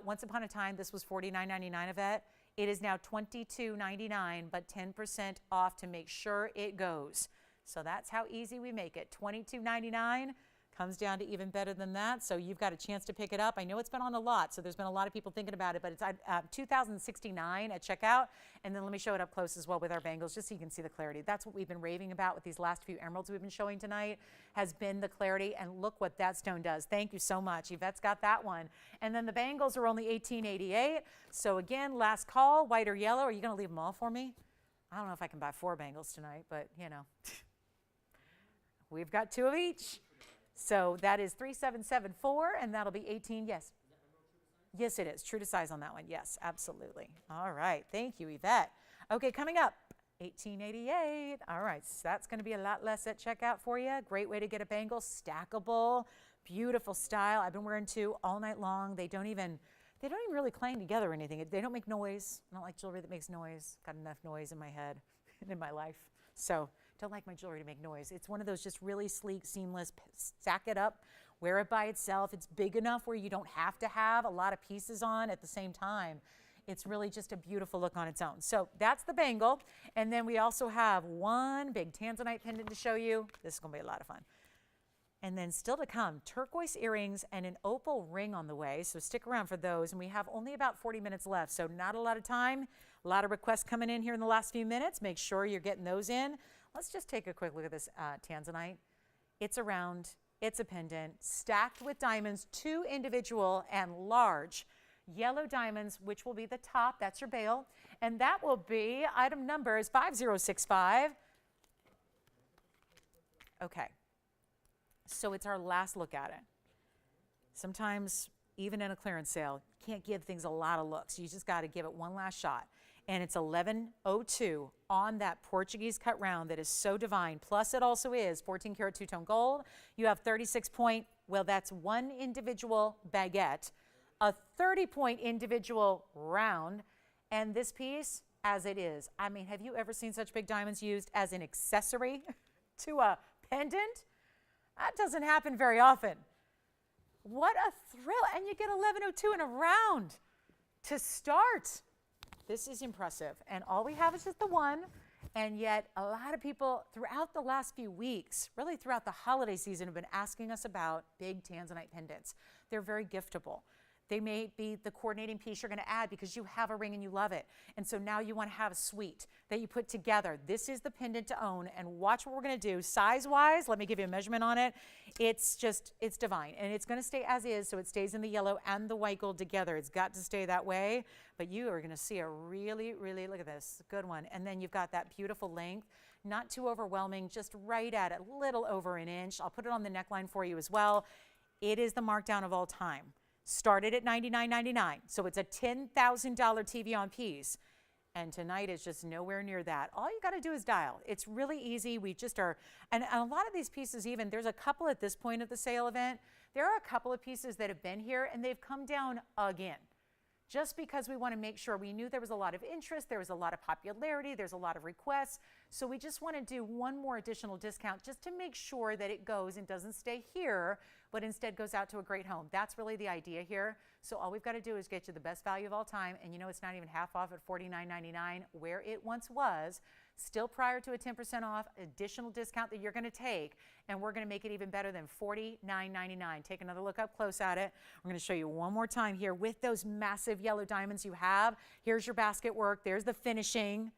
S1: Once upon a time, this was $49.99 of it. It is now $22.99, but 10% off to make sure it goes. So that's how easy we make it. $22.99 comes down to even better than that. So you've got a chance to pick it up. I know it's been on a lot, so there's been a lot of people thinking about it, but it's $2,069 at checkout. And then let me show it up close as well with our bangles, just so you can see the clarity. That's what we've been raving about with these last few emeralds we've been showing tonight, has been the clarity. And look what that stone does. Thank you so much. Yvette's got that one. And then the bangles are only $18.88. So again, last call, white or yellow. Are you going to leave them all for me? I don't know if I can buy 4 bangles tonight, but you know, we've got 2 of each. So that is 3774, and that'll be 18. Yes. Yes, it is. True to size on that one. Yes, absolutely. All right. Thank you, Yvette. Okay, coming up, $18.88. All right, so that's going to be a lot less at checkout for you. Great way to get a bangle. Stackable, beautiful style. I've been wearing 2 all night long. They don't even really clang together or anything. They don't make noise. I don't like jewelry that makes noise. Got enough noise in my head and in my life. So don't like my jewelry to make noise. It's one of those just really sleek, seamless, stack it up, wear it by itself. It's big enough where you don't have to have a lot of pieces on at the same time. It's really just a beautiful look on its own. So that's the bangle. And then we also have one big Tanzanite pendant to show you. This is going to be a lot of fun. And then still to come, turquoise earrings and an opal ring on the way. So stick around for those. And we have only about 40 minutes left, so not a lot of time. A lot of requests coming in here in the last few minutes. Make sure you're getting those in. Let's just take a quick look at this Tanzanite. It's a round, it's a pendant, stacked with diamonds, 2 individual and large yellow diamonds, which will be the top. That's your bail. And that will be item numbers 5065. Okay. So it's our last look at it. Sometimes even in a clearance sale, you can't give things a lot of looks. You just got to give it one last shot. And it's 1102 on that Portuguese cut round that is so divine. Plus it also is 14 karat two-tone gold. You have 36 point, well, that's one individual baguette, a 30-point individual round, and this piece, as it is. I mean, have you ever seen such big diamonds used as an accessory to a pendant? That doesn't happen very often. What a thrill. And you get 1102 in a round to start. This is impressive. And all we have is just the one. And yet a lot of people throughout the last few weeks, really throughout the holiday season, have been asking us about big Tanzanite pendants. They're very giftable. They may be the coordinating piece you're going to add because you have a ring and you love it. And so now you want to have a suite that you put together. This is the pendant to own. And watch what we're going to do. Size-wise, let me give you a measurement on it. It's divine. And it's going to stay as is, so it stays in the yellow and the white gold together. It's got to stay that way. But you are going to see a really, really, look at this, good one. And then you've got that beautiful length. Not too overwhelming, just right at a little over an inch. I'll put it on the neckline for you as well. It is the markdown of all time. Started at $99.99, so it's a $10,000 TVON piece. And tonight is just nowhere near that. All you got to do is dial. It's really easy. We just are, and a lot of these pieces even, there's a couple at this point of the sale event. There are a couple of pieces that have been here and they've come down again. Just because we want to make sure, we knew there was a lot of interest, there was a lot of popularity, there's a lot of requests. So we just want to do one more additional discount just to make sure that it goes and doesn't stay here, but instead goes out to a great home. That's really the idea here. So all we've got to do is get you the best value of all time. And you know, it's not even half off at $49.99 where it once was, still prior to a 10% off additional discount that you're going to take. And we're going to make it even better than $49.99. Take another look up close at it. We're going to show you one more time here with those massive yellow diamonds you have. Here's your basket work. There's the finishing.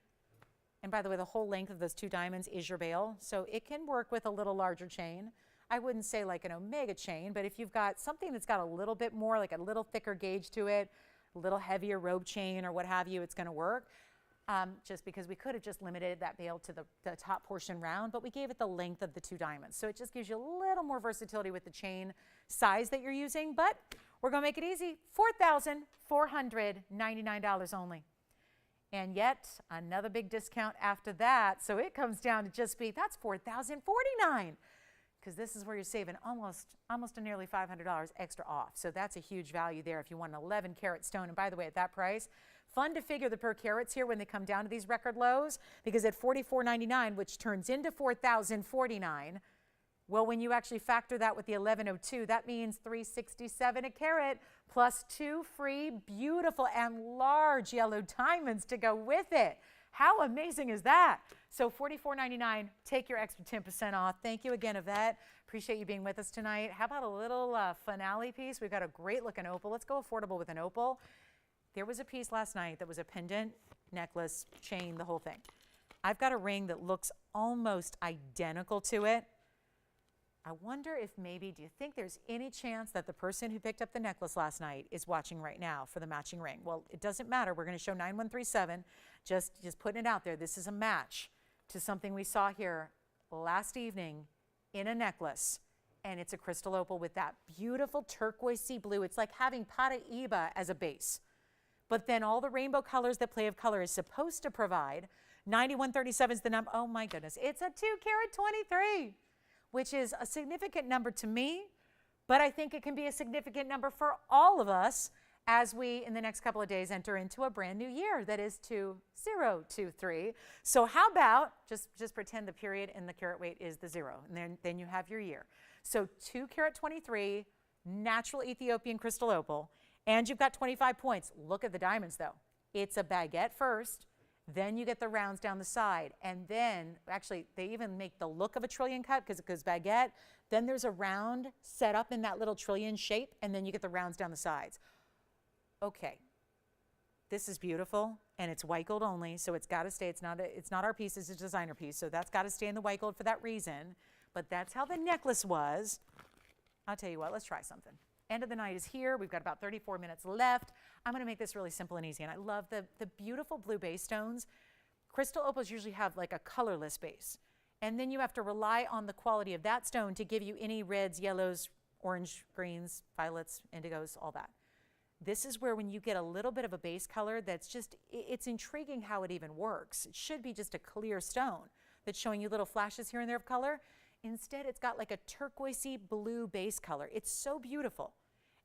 S1: And by the way, the whole length of those two diamonds is your bail. So it can work with a little larger chain. I wouldn't say like an omega chain, but if you've got something that's got a little bit more, like a little thicker gauge to it, a little heavier rope chain or what have you, it's going to work. Just because we could have just limited that bail to the top portion round, but we gave it the length of the two diamonds. So it just gives you a little more versatility with the chain size that you're using, but we're going to make it easy. $4,499 only. And yet another big discount after that. So it comes down to just be, that's $4,049. Because this is where you're saving almost a nearly $500 extra off. So that's a huge value there if you want an 11 karat stone. And by the way, at that price, fun to figure the per carats here when they come down to these record lows, because at $44.99, which turns into $4,049, well, when you actually factor that with the 1102, that means $367 a carat plus 2 free beautiful and large yellow diamonds to go with it. How amazing is that? So $44.99, take your extra 10% off. Thank you again, Yvette. Appreciate you being with us tonight. How about a little finale piece? We've got a great looking opal. Let's go affordable with an opal. There was a piece last night that was a pendant, necklace, chain, the whole thing. I've got a ring that looks almost identical to it. I wonder if maybe, do you think there's any chance that the person who picked up the necklace last night is watching right now for the matching ring? Well, it doesn't matter. We're going to show 9137. Just putting it out there. This is a match to something we saw here last evening in a necklace. And it's a crystal opal with that beautiful turquoise sea blue. It's like having Paraiba as a base. But then all the rainbow colors that Play of Color is supposed to provide. 9137 is the number. Oh my goodness. It's a 2 karat 23. Which is a significant number to me, but I think it can be a significant number for all of us as we, in the next couple of days, enter into a brand new year that is 2023. So how about, just pretend the period and the carat weight is the 0, and then you have your year. So 2 karat 23, natural Ethiopian crystal opal, and you've got 25 points. Look at the diamonds though. It's a baguette first, then you get the rounds down the side, and then actually they even make the look of a trillion cut because it goes baguette. Then there's a round set up in that little trillion shape, and then you get the rounds down the sides. Okay, this is beautiful, and it's white gold only, so it's got to stay. It's not our piece, it's a designer piece, so that's got to stay in the white gold for that reason. But that's how the necklace was. I'll tell you what, let's try something. End of the night is here. We've got about 34 minutes left. I'm going to make this really simple and easy. And I love the beautiful blue base stones. Crystal opals usually have like a colorless base. And then you have to rely on the quality of that stone to give you any reds, yellows, orange, greens, violets, indigos, all that. This is where when you get a little bit of a base color that's just, it's intriguing how it even works. It should be just a clear stone that's showing you little flashes here and there of color. Instead, it's got like a turquoisey blue base color. It's so beautiful.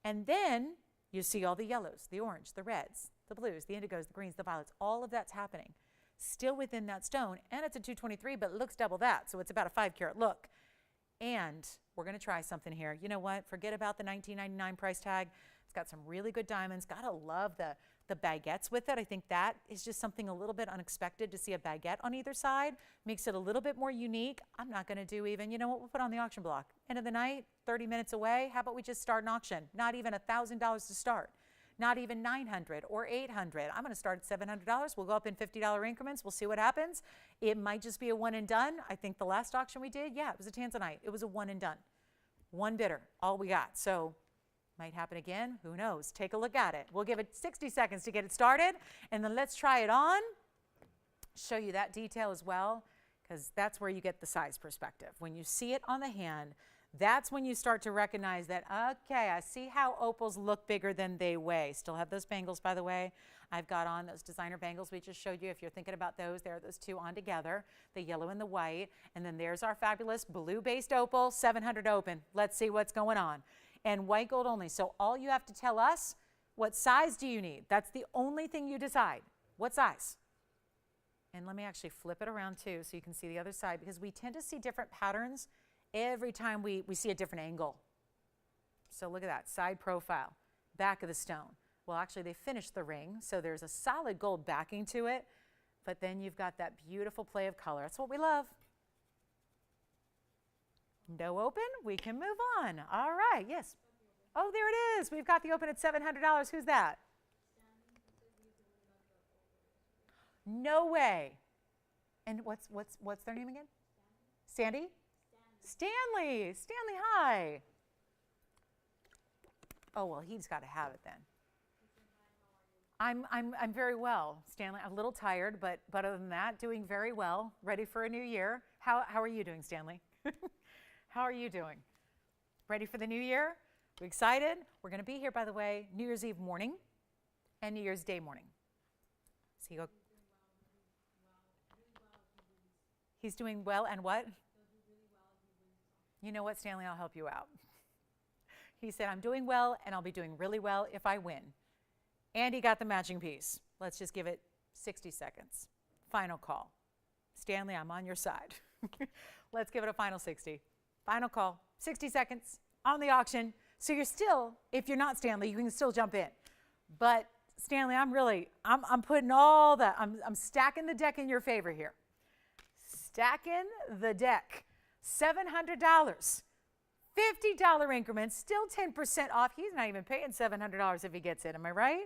S1: And then you see all the yellows, the orange, the reds, the blues, the indigos, the greens, the violets, all of that's happening still within that stone. And it's a 223, but it looks double that. So it's about a 5-carat look. And we're going to try something here. You know what? Forget about the $19.99 price tag. It's got some really good diamonds. Gotta love the baguettes with it. I think that is just something a little bit unexpected to see a baguette on either side. Makes it a little bit more unique. I'm not going to do even, you know what, we'll put on the auction block. End of the night, 30 minutes away. How about we just start an auction? Not even $1,000 to start. Not even $900 or $800. I'm going to start at $700. We'll go up in $50 increments. We'll see what happens. It might just be a one and done. I think the last auction we did, yeah, it was a Tanzanite. It was a one and done. One bidder, all we got. So might happen again. Who knows? Take a look at it. We'll give it 60 seconds to get it started, and then let's try it on. Show you that detail as well, because that's where you get the size perspective. When you see it on the hand, that's when you start to recognize that, okay, I see how opals look bigger than they weigh. Still have those bangles, by the way. I've got on those designer bangles we just showed you. If you're thinking about those, there are those two on together, the yellow and the white. And then there's our fabulous blue-based opal, 700 open. Let's see what's going on. And white gold only. So all you have to tell us, what size do you need? That's the only thing you decide. What size? And let me actually flip it around too so you can see the other side, because we tend to see different patterns every time we see a different angle. So look at that, side profile, back of the stone. Well, actually they finished the ring, so there's a solid gold backing to it, but then you've got that beautiful play of color. That's what we love. No open, we can move on. All right, yes. Oh, there it is. We've got the open at $700. Who's that? No way. And what's their name again? Sandy? Stanley. Stanley, hi. Oh, well, he's got to have it then. I'm very well, Stanley. I'm a little tired, but other than that, doing very well. Ready for a new year. How are you doing, Stanley? How are you doing? Ready for the new year? We excited? We're going to be here, by the way, New Year's Eve morning and New Year's Day morning. So you go. He's doing well and what? You know what, Stanley, I'll help you out. He said, I'm doing well and I'll be doing really well if I win. And he got the matching piece. Let's just give it 60 seconds. Final call. Stanley, I'm on your side. Let's give it a final 60. Final call, 60 seconds on the auction. So you're still, if you're not Stanley, you can still jump in. But Stanley, I'm putting all that, I'm stacking the deck in your favor here. Stacking the deck. $700, $50 increments, still 10% off. He's not even paying $700 if he gets it. Am I right?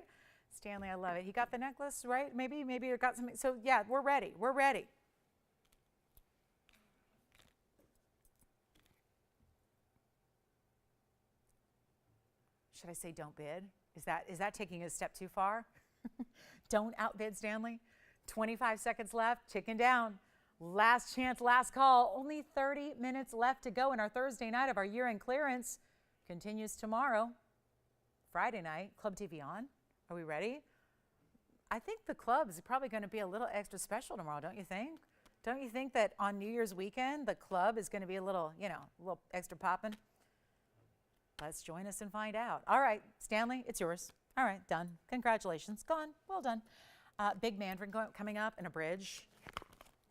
S1: Stanley, I love it. He got the necklace, right? Maybe it got something. So yeah, we're ready. We're ready. Should I say don't bid? Is that taking a step too far? Don't outbid Stanley. 25 seconds left, chicken down. Last chance, last call. Only 30 minutes left to go in our Thursday night of our year-end clearance. Continues tomorrow, Friday night, Club TVON. Are we ready? I think the club is probably going to be a little extra special tomorrow, don't you think? Don't you think that on New Year's weekend, the club is going to be a little, a little extra popping? Let's join us and find out. All right, Stanley, it's yours. All right, done. Congratulations. Gone. Well done. Big Mandarin coming up and a bridge.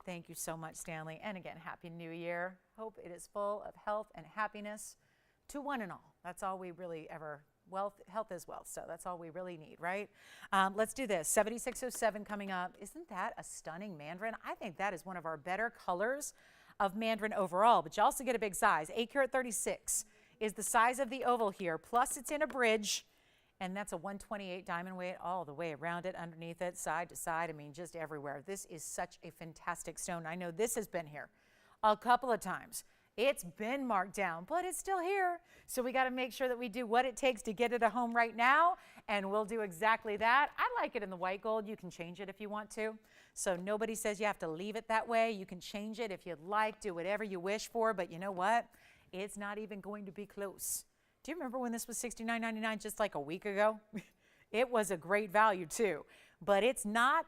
S1: Thank you so much, Stanley. And again, Happy New Year. Hope it is full of health and happiness to one and all. That's all we really ever, health is wealth, so that's all we really need, right? Let's do this. 7607 coming up. Isn't that a stunning Mandarin? I think that is one of our better colors of Mandarin overall, but you also get a big size. 8 36 is the size of the oval here, plus it's in a bridge. And that's a 128 diamond weight all the way around it, underneath it, side to side. I mean, just everywhere. This is such a fantastic stone. I know this has been here a couple of times. It's been marked down, but it's still here. So we got to make sure that we do what it takes to get it at home right now, and we'll do exactly that. I like it in the white gold. You can change it if you want to. So nobody says you have to leave it that way. You can change it if you'd like, do whatever you wish for, but you know what? It's not even going to be close Do you remember when this was $69.99 just like a week ago? It was a great value too, but it's not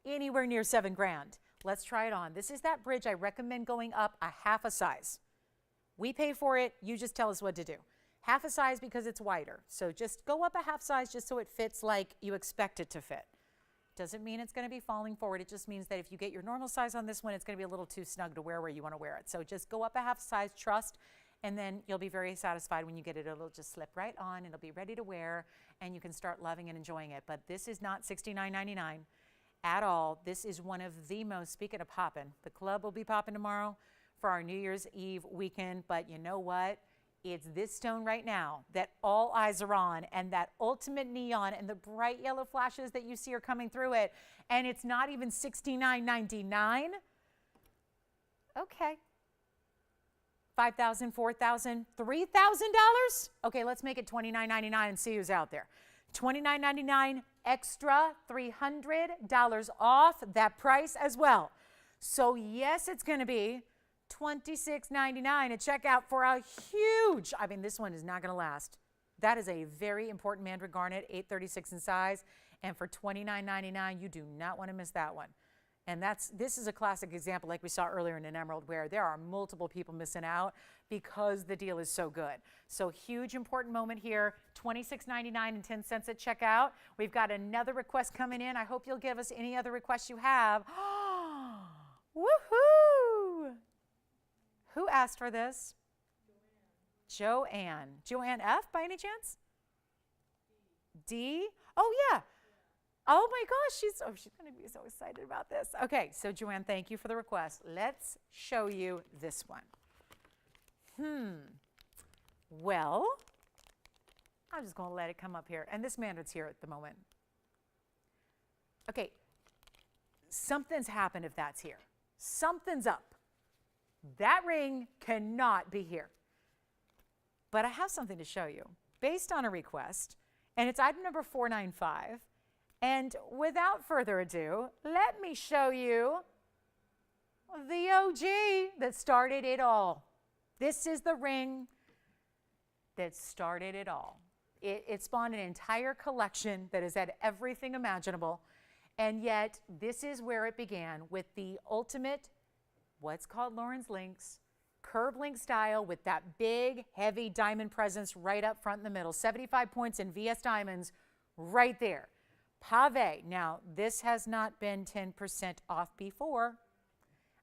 S1: anywhere near 7 grand. Let's try it on. This is that bridge I recommend going up a half a size. We pay for it. You just tell us what to do. Half a size because it's wider. So just go up a half size just so it fits like you expect it to fit. Doesn't mean it's going to be falling forward. It just means that if you get your normal size on this one, it's going to be a little too snug to wear where you want to wear it. So just go up a half size, trust, and then you'll be very satisfied when you get it. It'll just slip right on. It'll be ready to wear, and you can start loving and enjoying it. But this is not $69.99 at all. This is one of the most, speaking of popping, the club will be popping tomorrow for our New Year's Eve weekend. But you know what? It's this stone right now that all eyes are on, and that ultimate neon and the bright yellow flashes that you see are coming through it. And it's not even $69.99. Okay. $5,000, $4,000, $3,000? Okay, let's make it $29.99 and see who's out there. $29.99 extra, $300 off that price as well. So yes, it's going to be $26.99 at checkout for a huge, I mean, this one is not going to last. That is a very important Mandarin garnet, 836 in size, and for $29.99, you do not want to miss that one. And this is a classic example like we saw earlier in an emerald where there are multiple people missing out because the deal is so good. So huge important moment here, $26.99 at checkout. We've got another request coming in. I hope you'll give us any other requests you have. Woohoo! Who asked for this? Joanne. Joanne F. by any chance? D. Oh yeah. Oh my gosh, she's going to be so excited about this. Okay, so Joanne, thank you for the request. Let's show you this one. Well, I'm just going to let it come up here. And this Mandarin's here at the moment. Okay, something's happened if that's here. Something's up. That ring cannot be here. But I have something to show you based on a request, and it's item number 495. And without further ado, let me show you the OG that started it all. This is the ring that started it all. It spawned an entire collection that has had everything imaginable, and yet this is where it began with the ultimate, what's called Lauren's links, curved link style with that big, heavy diamond presence right up front in the middle. 75 points in VS diamonds right there. Pave. Now, this has not been 10% off before.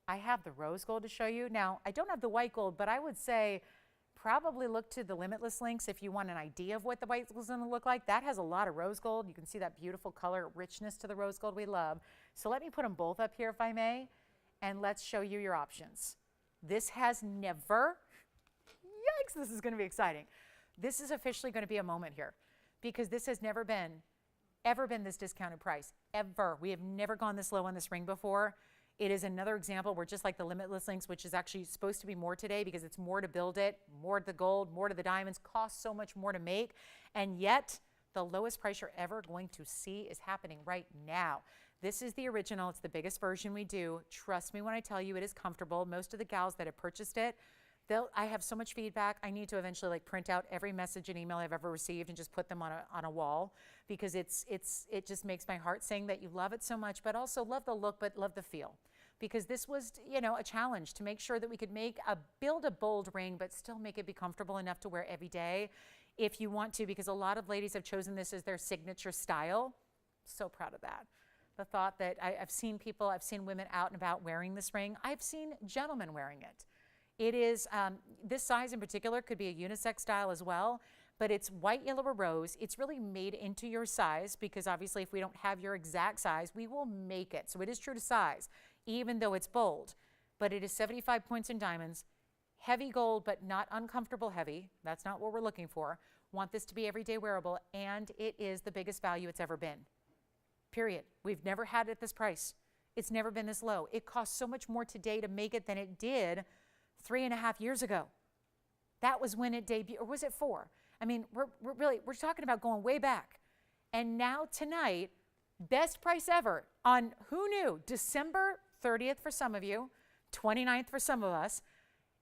S1: I have the rose gold to show you. Now, I don't have the white gold, but I would say probably look to the Limitless links if you want an idea of what the white gold is going to look like. That has a lot of rose gold. You can see that beautiful color richness to the rose gold we love. So let me put them both up here if I may, and let's show you your options. This has never, yikes, this is going to be exciting. This is officially going to be a moment here because this has never been this discounted price, ever. We have never gone this low on this ring before. It is another example where just like the Limitless links, which is actually supposed to be more today because it's more to build it, more to the gold, more to the diamonds, costs so much more to make, and yet the lowest price you're ever going to see is happening right now. This is the original. It's the biggest version we do. Trust me when I tell you it is comfortable. Most of the gals that have purchased it, I have so much feedback. I need to eventually like print out every message and email I've ever received and just put them on a wall because it just makes my heart sing that you love it so much, but also love the look, but love the feel. Because this was, you know, a challenge to make sure that we could build a bold ring, but still make it be comfortable enough to wear every day if you want to, because a lot of ladies have chosen this as their signature style. So proud of that. The thought that I've seen women out and about wearing this ring. I've seen gentlemen wearing it. It is, this size in particular could be a unisex style as well, but it's white, yellow, or rose. It's really made into your size because obviously if we don't have your exact size, we will make it. So it is true to size, even though it's bold. But it is 75 points in diamonds, heavy gold, but not uncomfortable heavy. That's not what we're looking for. Want this to be everyday wearable, and it is the biggest value it's ever been. Period. We've never had it at this price. It's never been this low. It costs so much more today to make it than it did 3.5 years ago. That was when it debuted, or was it 4? I mean, we're talking about going way back. And now tonight, best price ever on, who knew, December 30th for some of you, 29th for some of us.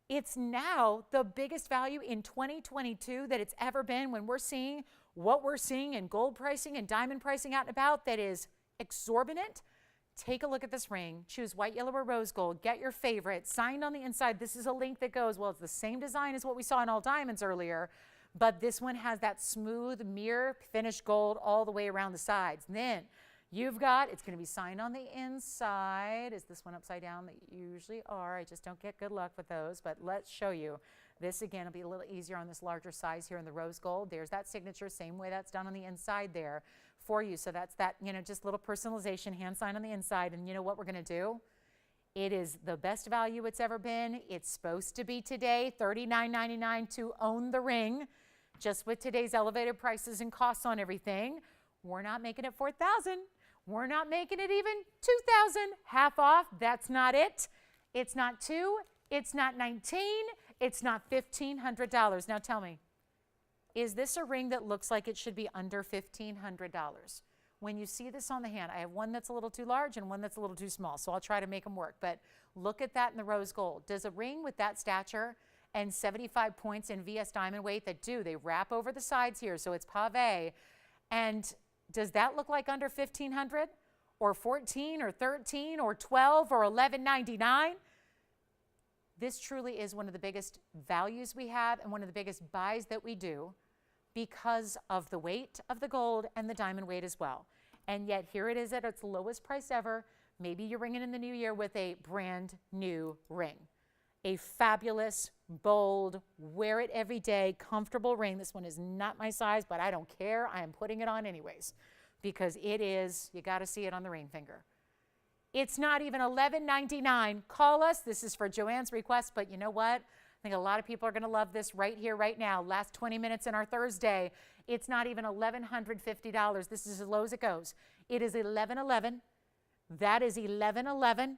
S1: It's now the biggest value in 2022 that it's ever been, when we're seeing what we're seeing in gold pricing and diamond pricing out and about that is exorbitant. Take a look at this ring. Choose white, yellow, or rose gold. Get your favorite. Signed on the inside. This is a link that goes, well, it's the same design as what we saw in all diamonds earlier, but this one has that smooth mirror finished gold all the way around the sides. And then you've got, it's going to be signed on the inside. Is this one upside down? They usually are. I just don't get good luck with those, but let's show you. This, again, will be a little easier on this larger size here in the rose gold. There's that signature, same way that's done on the inside there for you. So that's that, just little personalization, hand sign on the inside. And you know what we're going to do? It is the best value it's ever been. It's supposed to be today, $39.99 to own the ring. Just with today's elevated prices and costs on everything, we're not making it $4,000. We're not making it even $2,000. Half off, that's not it. It's not $2,000, it's not $19,000, it's not $1,500. Now tell me, is this a ring that looks like it should be under $1,500? When you see this on the hand, I have one that's a little too large and one that's a little too small, so I'll try to make them work. But look at that in the rose gold. Does a ring with that stature and 75 points in VS diamond weight they wrap over the sides here, so it's pave, and does that look like under $1,500 or $14 or $13 or $12 or $11.99? This truly is one of the biggest values we have and one of the biggest buys that we do because of the weight of the gold and the diamond weight as well. And yet here it is at its lowest price ever. Maybe you're ringing in the new year with a brand new ring. A fabulous, bold, wear it every day, comfortable ring. This one is not my size, but I don't care. I am putting it on anyways because it is, you got to see it on the ring finger. It's not even $11.99. Call us. This is for Joanne's request, but you know what? I think a lot of people are going to love this right here, right now. Last 20 minutes in our Thursday. It's not even $1,150. This is as low as it goes. It is $1,111. That is $1,111.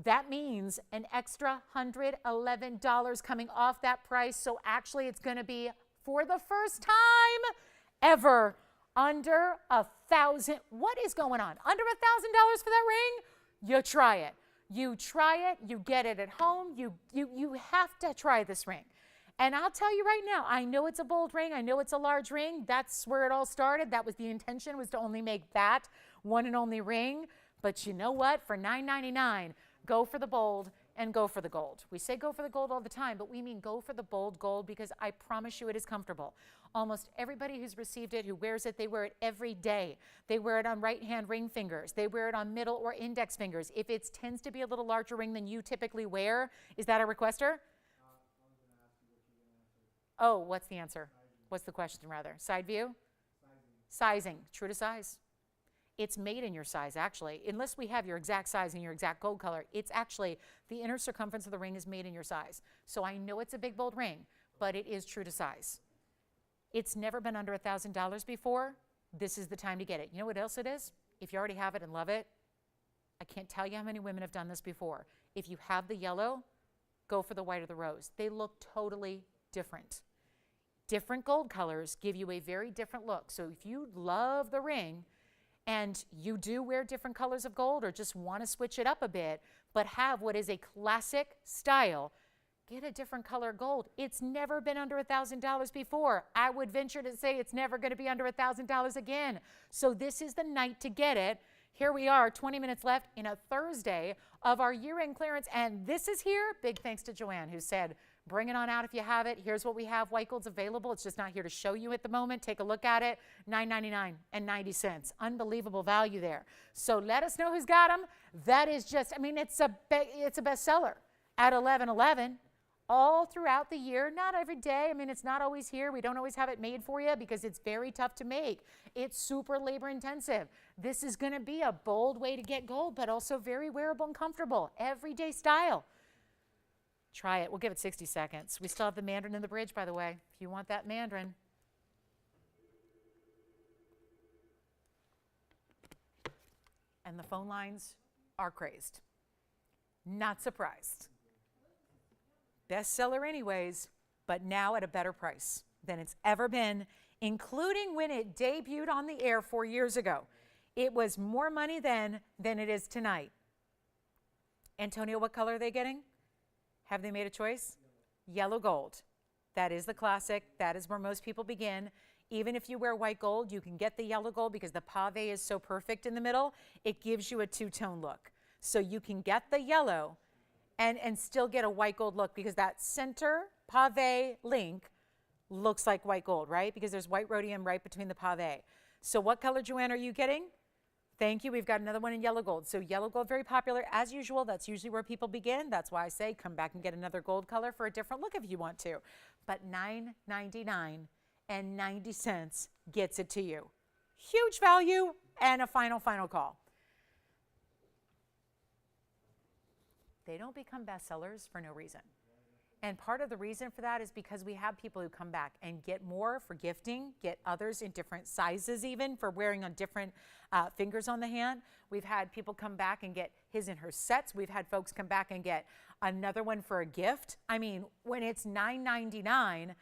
S1: That means an extra $111 coming off that price. So actually it's going to be, for the first time ever, under $1,000. What is going on? Under $1,000 for that ring? You try it. You try it. You get it at home. You have to try this ring. And I'll tell you right now, I know it's a bold ring. I know it's a large ring. That's where it all started. That was the intention, was to only make that one and only ring. But you know what? For $9.99, go for the bold and go for the gold. We say go for the gold all the time, but we mean go for the bold gold because I promise you it is comfortable. Almost everybody who's received it, who wears it, they wear it every day. They wear it on right-hand ring fingers. They wear it on middle or index fingers. If it tends to be a little larger ring than you typically wear, is that a requester? Oh, what's the answer? What's the question, rather? Side view? Sizing. True to size. It's made in your size, actually. Unless we have your exact size and your exact gold color, it's actually, the inner circumference of the ring is made in your size. So I know it's a big, bold ring, but it is true to size. It's never been under $1,000 before. This is the time to get it. You know what else it is? If you already have it and love it, I can't tell you how many women have done this before. If you have the yellow, go for the white or the rose. They look totally different. Different gold colors give you a very different look. So if you love the ring and you do wear different colors of gold or just want to switch it up a bit, but have what is a classic style, get a different color gold. It's never been under $1,000 before. I would venture to say it's never going to be under $1,000 again. So this is the night to get it. Here we are, 20 minutes left in a Thursday of our year-end clearance, and this is here. Big thanks to Joanne, who said, bring it on out if you have it. Here's what we have. White gold's available. It's just not here to show you at the moment. Take a look at it. $9.99 and 90 cents. Unbelievable value there. So let us know who's got them. That is just, I mean, it's a bestseller at $11.11 all throughout the year. Not every day. I mean, it's not always here. We don't always have it made for you because it's very tough to make. It's super labor intensive. This is going to be a bold way to get gold, but also very wearable and comfortable. Everyday style. Try it. We'll give it 60 seconds. We still have the Mandarin in the bridge, by the way, if you want that Mandarin. And the phone lines are crazed. Not surprised. Bestseller anyways, but now at a better price than it's ever been, including when it debuted on the air 4 years ago. It was more money then than it is tonight. Antonio, what color are they getting? Have they made a choice? yellow gold. That is the classic. That is where most people begin. Even if you wear white gold, you can get the yellow gold because the pave is so perfect in the middle. It gives you a two-tone look. So you can get the yellow and still get a white gold look because that center pave link looks like white gold, right? Because there's white rhodium right between the pave. So what color, Joanne, are you getting? Thank you. We've got another one in yellow gold. So yellow gold, very popular. As usual, that's usually where people begin. That's why I say come back and get another gold color for a different look if you want to. But $9.99 and 90 cents gets it to you. Huge value and a final call. They don't become bestsellers for no reason. And part of the reason for that is because we have people who come back and get more for gifting, get others in different sizes even for wearing on different fingers on the hand. We've had people come back and get his and her sets. We've had folks come back and get another one for a gift. I mean, when it's $9.99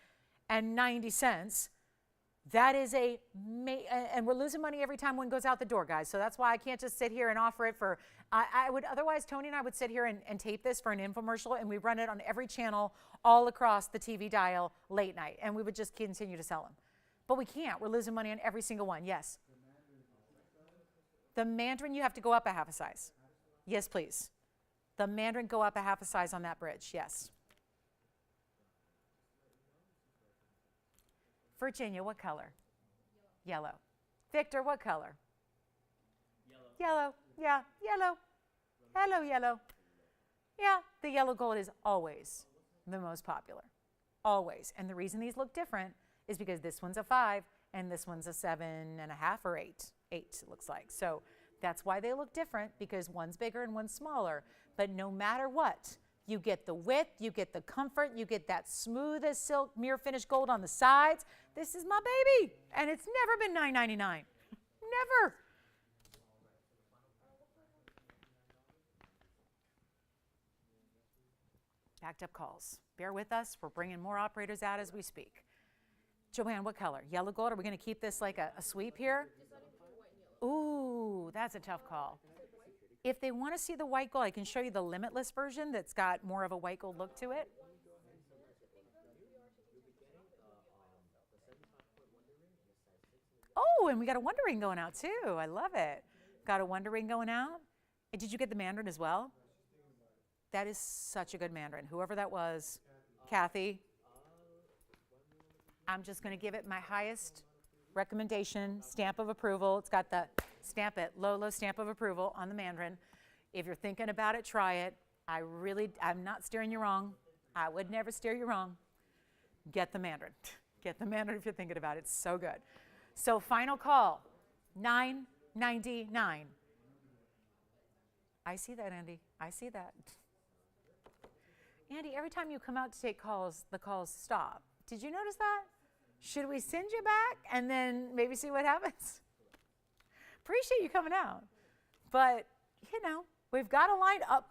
S1: and 90 cents, that is and we're losing money every time one goes out the door, guys. So that's why I can't just sit here and offer it for, I would otherwise, Tony and I would sit here and tape this for an infomercial and we run it on every channel all across the TV dial late night and we would just continue to sell them. But we can't. We're losing money on every single one. Yes. The Mandarin, you have to go up a half a size. Yes, please. The Mandarin, go up a half a size on that bridge. Yes. Virginia, what color? Yellow. Victor, what color? Yellow. Yeah, yellow. Hello, yellow. Yeah, the yellow gold is always the most popular. Always. And the reason these look different is because this one's a 5 and this one's a 7.5 or 8. 8, it looks like. So that's why they look different, because one's bigger and one's smaller. But no matter what, you get the width, you get the comfort, you get that smooth as silk mirror finish gold on the sides. This is my baby, and it's never been $9.99. Never. Backed up calls. Bear with us. We're bringing more operators out as we speak. Joanne, what color? Yellow gold? Are we going to keep this like a sweep here? Ooh, that's a tough call. If they want to see the white gold, I can show you the Limitless version that's got more of a white gold look to it. Oh, and we got a Wonder Ring going out too. I love it. Got a Wonder Ring going out. And did you get the Mandarin as well? That is such a good Mandarin. Whoever that was, Kathy. I'm just going to give it my highest recommendation, stamp of approval. It's got the stamp it, Lolo stamp of approval on the Mandarin. If you're thinking about it, try it. I'm not steering you wrong. I would never steer you wrong. Get the Mandarin. Get the Mandarin if you're thinking about it. It's so good. So final call, $9.99. I see that, Andy. I see that. Andy, every time you come out to take calls, the calls stop. Did you notice that? Should we send you back and then maybe see what happens? Appreciate you coming out. But, you know, we've got a line up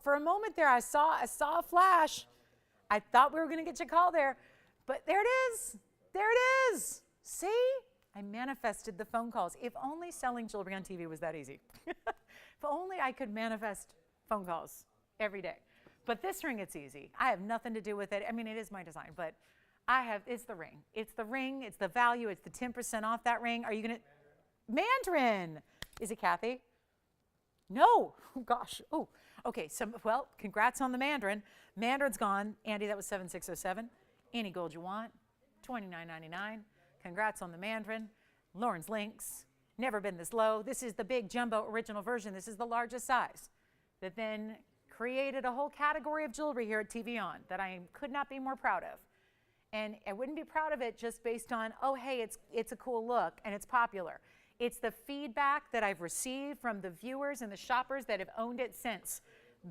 S1: for a moment there. I saw a flash. I thought we were going to get your call there. But there it is. There it is. See? I manifested the phone calls. If only selling jewelry on TV was that easy. If only I could manifest phone calls every day. But this ring, it's easy. I have nothing to do with it. I mean, it is my design, but it's the ring. It's the ring. It's the value. It's the 10% off that ring. Are you going to? Mandarin. Is it Kathy? No. Oh, gosh. Oh, okay. So, well, congrats on the Mandarin. Mandarin's gone. Andy, that was 7607. Any gold you want, $29.99. Congrats on the Mandarin. Lauren's links. Never been this low. This is the big jumbo original version. This is the largest size that then created a whole category of jewelry here at TVON that I could not be more proud of. And I wouldn't be proud of it just based on, oh, hey, it's a cool look and it's popular. It's the feedback that I've received from the viewers and the shoppers that have owned it since.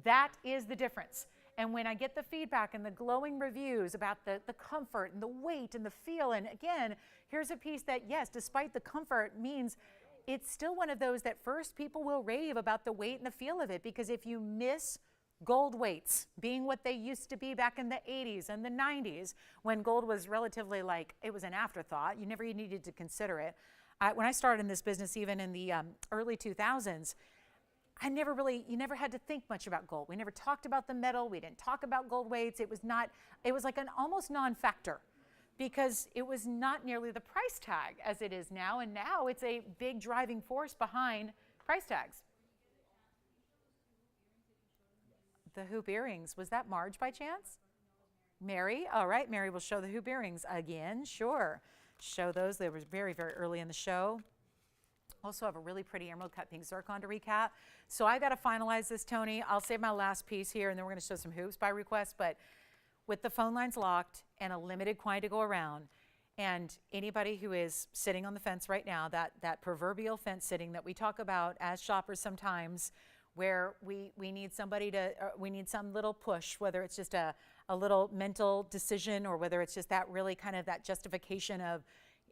S1: That is the difference. And when I get the feedback and the glowing reviews about the comfort and the weight and the feel, and again, here's a piece that, yes, despite the comfort, means it's still one of those that first people will rave about the weight and the feel of it, because if you miss gold weights being what they used to be back in the 80s and the 90s, when gold was relatively like, it was an afterthought, you never needed to consider it. When I started in this business, even in the early 2000s, you never had to think much about gold. We never talked about the metal. We didn't talk about gold weights. It was like an almost non-factor because it was not nearly the price tag as it is now. And now it's a big driving force behind price tags. The hoop earrings, was that Marge by chance? Mary, all right, Mary will show the hoop earrings again, sure. Show those, they were very, very early in the show. Also have a really pretty emerald cut pink zircon to recap. So I got to finalize this, Tony. I'll save my last piece here, and then we're going to show some hoops by request. But with the phone lines locked and a limited quantity to go around, and anybody who is sitting on the fence right now, that proverbial fence sitting that we talk about as shoppers sometimes, where we need somebody to, we need some little push, whether it's just a little mental decision or whether it's just that really kind of that justification of,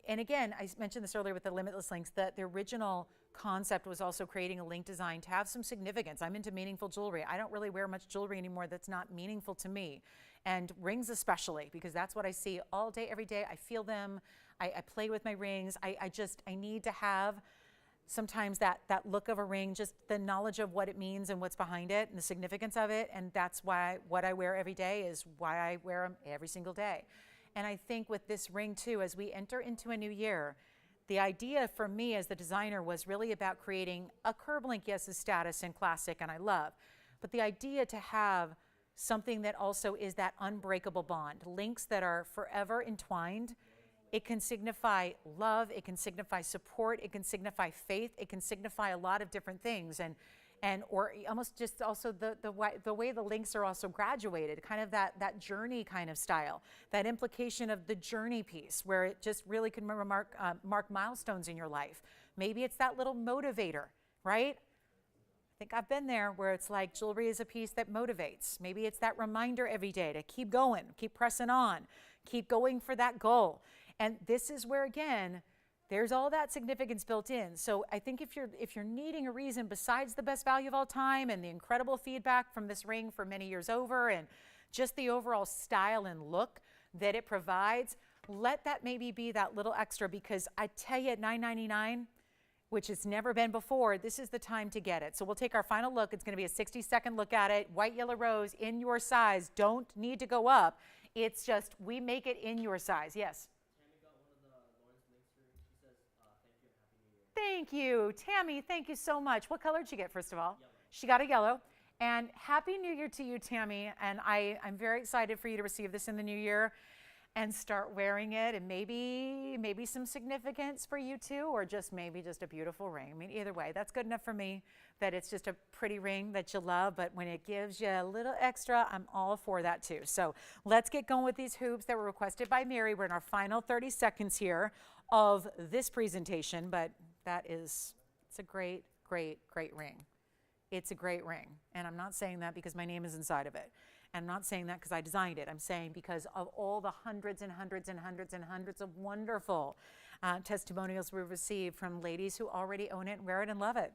S1: and again, I mentioned this earlier with the Limitless links, that the original concept was also creating a link design to have some significance. I'm into meaningful jewelry. I don't really wear much jewelry anymore that's not meaningful to me. And rings especially, because that's what I see all day, every day. I feel them. I play with my rings. I need to have sometimes that look of a ring, just the knowledge of what it means and what's behind it and the significance of it. And that's why what I wear every day is why I wear them every single day. And I think with this ring too, as we enter into a new year, the idea for me as the designer was really about creating a curb link, yes, is status and classic and I love, but the idea to have something that also is that unbreakable bond, links that are forever entwined. It can signify love, it can signify support, it can signify faith, it can signify a lot of different things, and or almost just also the way the links are also graduated, kind of that journey kind of style, that implication of the journey piece where it just really can mark milestones in your life. Maybe it's that little motivator, right? I think I've been there where it's like jewelry is a piece that motivates. Maybe it's that reminder every day to keep going, keep pressing on, keep going for that goal. And this is where, again, there's all that significance built in. So I think if you're needing a reason besides the best value of all time and the incredible feedback from this ring for many years over and just the overall style and look that it provides, let that maybe be that little extra, because I tell you at $9.99, which it's never been before, this is the time to get it. So we'll take our final look. It's going to be a 60-second look at it. White, yellow, rose in your size. Don't need to go up. It's just we make it in your size. Yes? Thank you, Tammy. Thank you so much. What color did you get, first of all? Yellow. She got a yellow. And Happy New Year to you, Tammy. And I'm very excited for you to receive this in the new year and start wearing it. And maybe some significance for you too, or maybe just a beautiful ring. I mean, either way, that's good enough for me that it's just a pretty ring that you love. But when it gives you a little extra, I'm all for that too. So let's get going with these hoops that were requested by Mary. We're in our final 30 seconds here of this presentation, but it's a great, great, great ring. It's a great ring. And I'm not saying that because my name is inside of it. I'm not saying that because I designed it. I'm saying because of all the hundreds and hundreds and hundreds and hundreds of wonderful testimonials we've received from ladies who already own it and wear it and love it.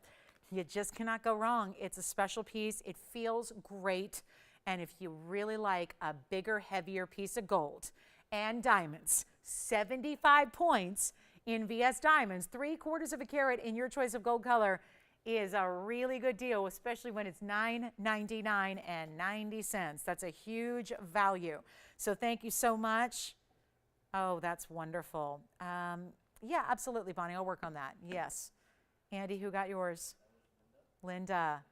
S1: You just cannot go wrong. It's a special piece. It feels great. And if you really like a bigger, heavier piece of gold and diamonds, 75 points in VS diamonds, 3/4 of a carat in your choice of gold color is a really good deal, especially when it's $9.99 and 90 cents. That's a huge value. So thank you so much. Oh, that's wonderful. Yeah, absolutely, Bonnie. I'll work on that. Yes. Andy, who got yours? Linda.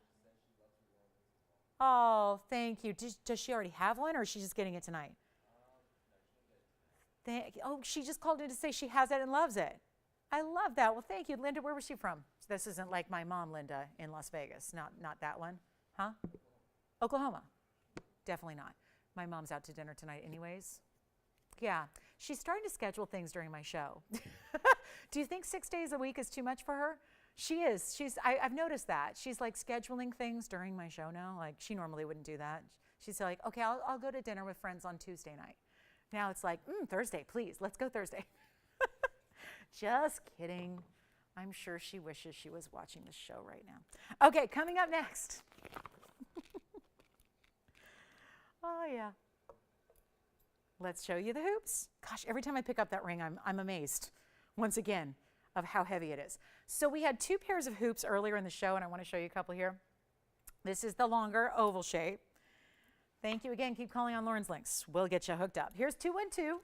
S1: Oh, thank you. Does she already have one, or is she just getting it tonight? Oh, she just called in to say she has it and loves it. I love that. Well, thank you. Linda, where was she from? This isn't like my mom, Linda, in Las Vegas. Not that one. Huh? Oklahoma. Definitely not. My mom's out to dinner tonight anyways. Yeah. She's starting to schedule things during my show. Do you think 6 days a week is too much for her? She is. I've noticed that. She's like scheduling things during my show now. Like she normally wouldn't do that. She's like, okay, I'll go to dinner with friends on Tuesday night. Now it's like, Thursday, please. Let's go Thursday. Just kidding. I'm sure she wishes she was watching this show right now. Okay, coming up next. Oh, yeah. Let's show you the hoops. Gosh, every time I pick up that ring, I'm amazed, once again, of how heavy it is. So we had 2 pairs of hoops earlier in the show, and I want to show you a couple here. This is the longer oval shape. Thank you again. Keep calling on Lauren's links. We'll get you hooked up. Here's 212.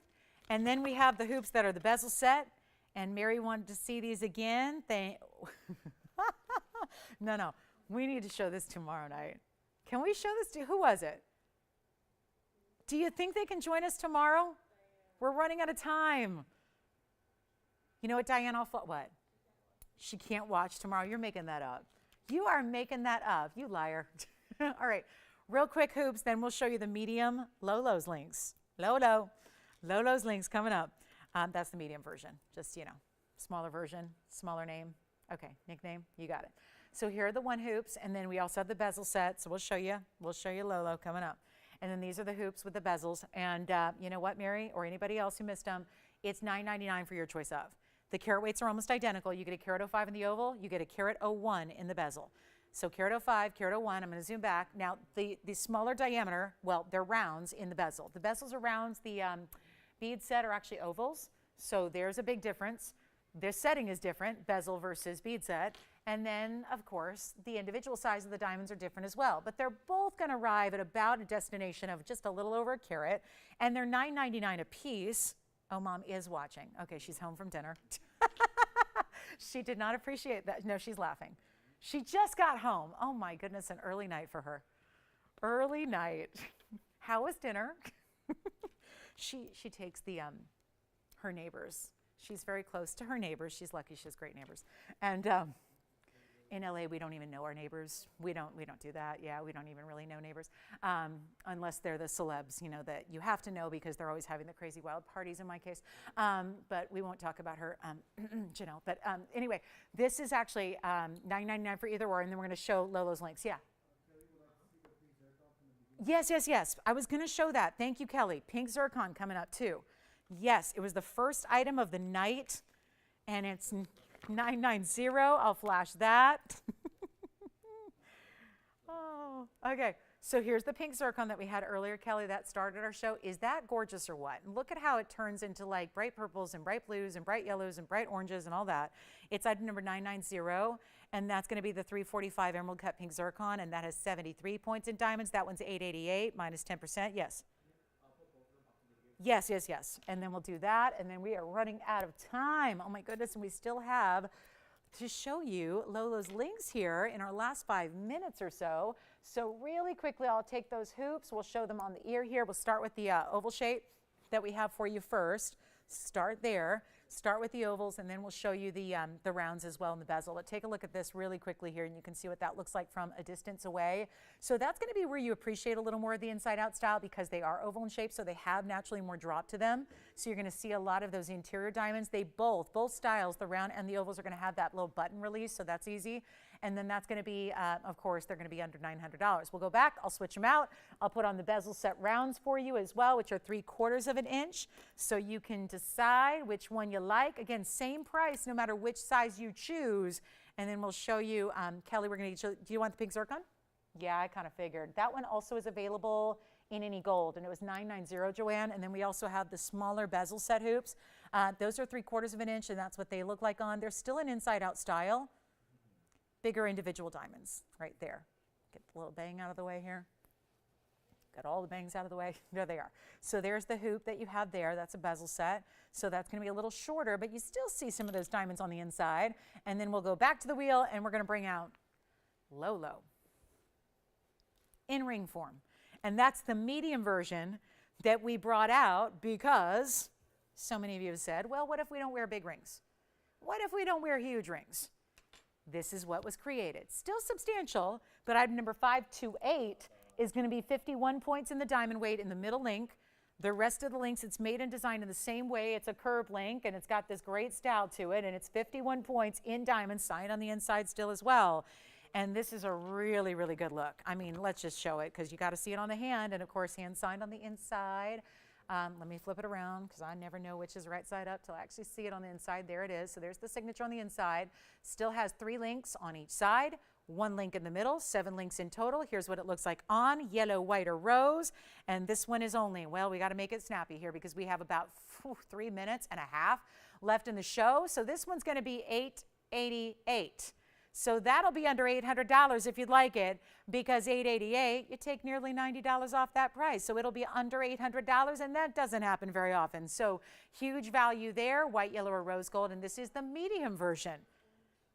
S1: And then we have the hoops that are the bezel set. And Mary wanted to see these again. No. We need to show this tomorrow night. Can we show this to who was it? Do you think they can join us tomorrow? We're running out of time. You know what, Diane? What? She can't watch tomorrow. You're making that up. You are making that up. You liar. All right. Real quick hoops, then we'll show you the medium Lolo's links. Lolo's links coming up. That's the medium version. Just, smaller version, smaller name. Okay, nickname, you got it. So here are the one hoops, and then we also have the bezel set. So we'll show you Lolo coming up. And then these are the hoops with the bezels. And you know what, Mary, or anybody else who missed them, it's $9.99 for your choice of. The carat weights are almost identical. You get a carat 05 in the oval, you get a carat 01 in the bezel. So carat 05, carat 01, I'm going to zoom back. Now, the smaller diameter, well, they're rounds in the bezel. The bezels are rounds. The bead set are actually ovals. So there's a big difference. Their setting is different, bezel versus bead set. And then, of course, the individual size of the diamonds are different as well. But they're both going to arrive at about a destination of just a little over a carat. And they're $9.99 a piece. Oh, Mom is watching. Okay, she's home from dinner. She did not appreciate that. No, she's laughing. She just got home. Oh, my goodness, an early night for her. Early night. How was dinner? She takes her neighbors. She's very close to her neighbors. She's lucky she has great neighbors. And in LA, we don't even know our neighbors. We don't do that. Yeah, we don't even really know neighbors unless they're the celebs, that you have to know because they're always having the crazy wild parties in my case. But we won't talk about her, Janelle. But anyway, this is actually $9.99 for either or, and then we're going to show Lolo's links. Yeah. Yes. I was going to show that. Thank you, Kelly. Pink zircon coming up too. Yes, it was the first item of the night, and it's $9.90. I'll flash that. Oh, okay. So here's the pink zircon that we had earlier, Kelly, that started our show. Is that gorgeous or what? And look at how it turns into like bright purples and bright blues and bright yellows and bright oranges and all that. It's item number 990, and that's going to be the 345 emerald cut pink zircon, and that has 73 points in diamonds. That one's 888 minus 10%. Yes. Yes. And then we'll do that. And then we are running out of time. Oh my goodness. And we still have to show you Lolo's links here in our last 5 minutes or so. So really quickly, I'll take those hoops. We'll show them on the ear here. We'll start with the oval shape that we have for you first. Start there. Start with the ovals, and then we'll show you the rounds as well in the bezel. But take a look at this really quickly here, and you can see what that looks like from a distance away. So that's going to be where you appreciate a little more of the inside-out style because they are oval in shape, so they have naturally more drop to them. So you're going to see a lot of those interior diamonds. They both styles, the round and the ovals, are going to have that little button release, so that's easy. And then that's going to be, of course, they're going to be under $900. We'll go back. I'll switch them out. I'll put on the bezel set rounds for you as well, which are 3/4 of an inch. So you can decide which one you like. Again, same price no matter which size you choose. And then we'll show you, Kelly, we're going to, do you want the pink zircon? Yeah, I kind of figured. That one also is available in any gold, and it was $990, Joanne. And then we also have the smaller bezel set hoops. Those are 3/4 of an inch, and that's what they look like on. They're still an inside-out style. Bigger individual diamonds right there. Get the little bang out of the way here. Got all the bangs out of the way. There they are. So there's the hoop that you have there. That's a bezel set. So that's going to be a little shorter, but you still see some of those diamonds on the inside. And then we'll go back to the wheel, and we're going to bring out Lolo in ring form. And that's the medium version that we brought out because so many of you have said, well, what if we don't wear big rings? What if we don't wear huge rings? This is what was created. Still substantial, but item number 528 is going to be 51 points in the diamond weight in the middle link. The rest of the links, it's made and designed in the same way. It's a curved link, and it's got this great style to it, and it's 51 points in diamonds, signed on the inside still as well. And this is a really, really good look. I mean, let's just show it because you got to see it on the hand, and of course, hand signed on the inside. Let me flip it around because I never know which is right side up till I actually see it on the inside. There it is. So there's the signature on the inside. Still has 3 links on each side, 1 link in the middle, 7 links in total. Here's what it looks like on yellow, white, or rose. And this one is only, well, we got to make it snappy here because we have about 3 minutes and a half left in the show. So this one's going to be $888. So that'll be under $800 if you'd like it, because $888, you take nearly $90 off that price. So it'll be under $800, and that doesn't happen very often. So huge value there, white, yellow, or rose gold, and this is the medium version.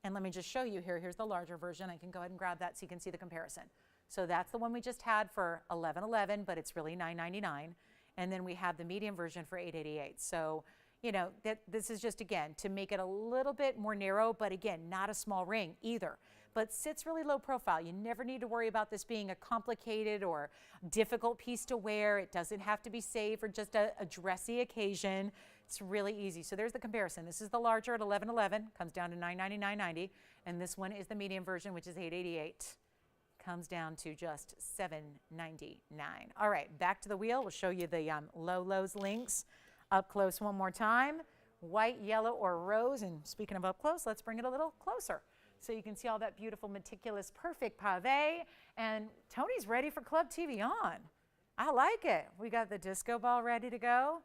S1: And let me just show you here. Here's the larger version. I can go ahead and grab that so you can see the comparison. So that's the one we just had for $11.11, but it's really $9.99. And then we have the medium version for $888. So, you know, this is just, again, to make it a little bit more narrow, but again, not a small ring either. But sits really low profile. You never need to worry about this being a complicated or difficult piece to wear. It doesn't have to be saved for just a dressy occasion. It's really easy. So there's the comparison. This is the larger at $11.11, comes down to $999.90, and this one is the medium version, which is $888, comes down to just $799. All right, back to the wheel. We'll show you the Lolo's links up close one more time. White, yellow, or rose. And speaking of up close, let's bring it a little closer so you can see all that beautiful, meticulous, perfect pave. And Tony's ready for Club TVON. I like it. We got the disco ball ready to go.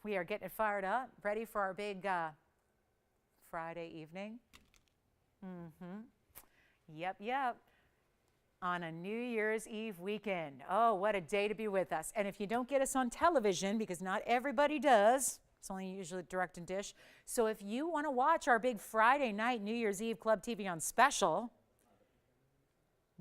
S1: We are getting it fired up, ready for our big Friday evening. Yep. On a New Year's Eve weekend. Oh, what a day to be with us. And if you don't get us on television, because not everybody does, it's only usually direct and dish. So if you want to watch our big Friday night New Year's Eve Club TVON special,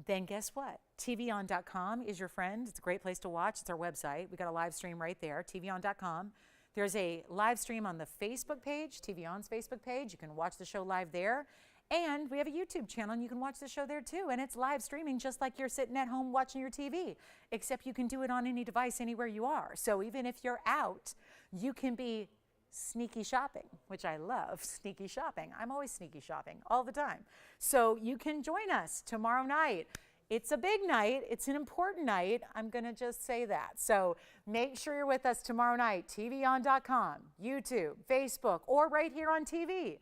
S1: then guess what? TVON.com is your friend. It's a great place to watch. It's our website. We got a live stream right there, TVON.com. There's a live stream on the Facebook page, TVON's Facebook page. You can watch the show live there. And we have a YouTube channel, and you can watch the show there too. And it's live streaming just like you're sitting at home watching your TV, except you can do it on any device anywhere you are. So even if you're out, you can be sneaky shopping, which I love, sneaky shopping. I'm always sneaky shopping all the time. So you can join us tomorrow night. It's a big night. It's an important night. I'm going to just say that. So make sure you're with us tomorrow night, TVON.com, YouTube, Facebook, or right here on TV.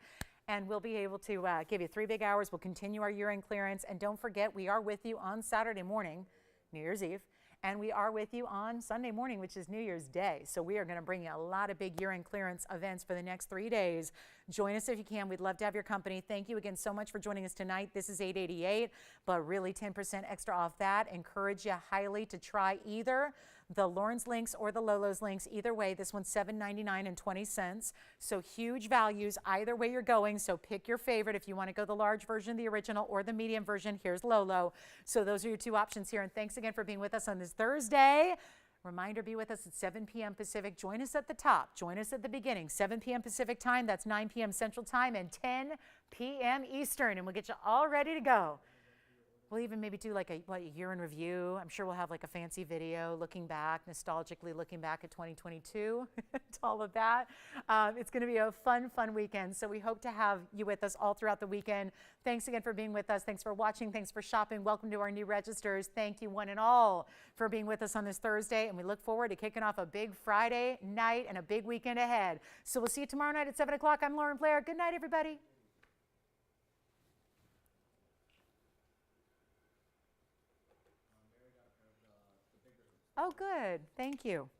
S1: And we'll be able to give you 3 big hours. We'll continue our year-end clearance. And don't forget, we are with you on Saturday morning, New Year's Eve. And we are with you on Sunday morning, which is New Year's Day. So we are going to bring you a lot of big year-end clearance events for the next 3 days. Join us if you can. We'd love to have your company. Thank you again so much for joining us tonight. This is $888, but really 10% extra off that. Encourage you highly to try either the Lauren's links or the Lolo's links. Either way, this one's $7.99. So huge values either way you're going. So pick your favorite. If you want to go the large version, the original, or the medium version, here's Lolo. So those are your 2 options here. And thanks again for being with us on this Thursday. Reminder, be with us at 7 p.m. Pacific. Join us at the top. Join us at the beginning. 7 p.m. Pacific time. That's 9 p.m. Central time and 10 p.m. Eastern. And we'll get you all ready to go. We'll even maybe do like a year in review. I'm sure we'll have like a fancy video looking back, nostalgically looking back at 2022, all of that. It's going to be a fun weekend. So we hope to have you with us all throughout the weekend. Thanks again for being with us. Thanks for watching. Thanks for shopping. Welcome to our new registers. Thank you one and all for being with us on this Thursday. And we look forward to kicking off a big Friday night and a big weekend ahead. So we'll see you tomorrow night at 7 o'clock. I'm Lauren Blair. Good night, everybody. Oh, good. Thank you.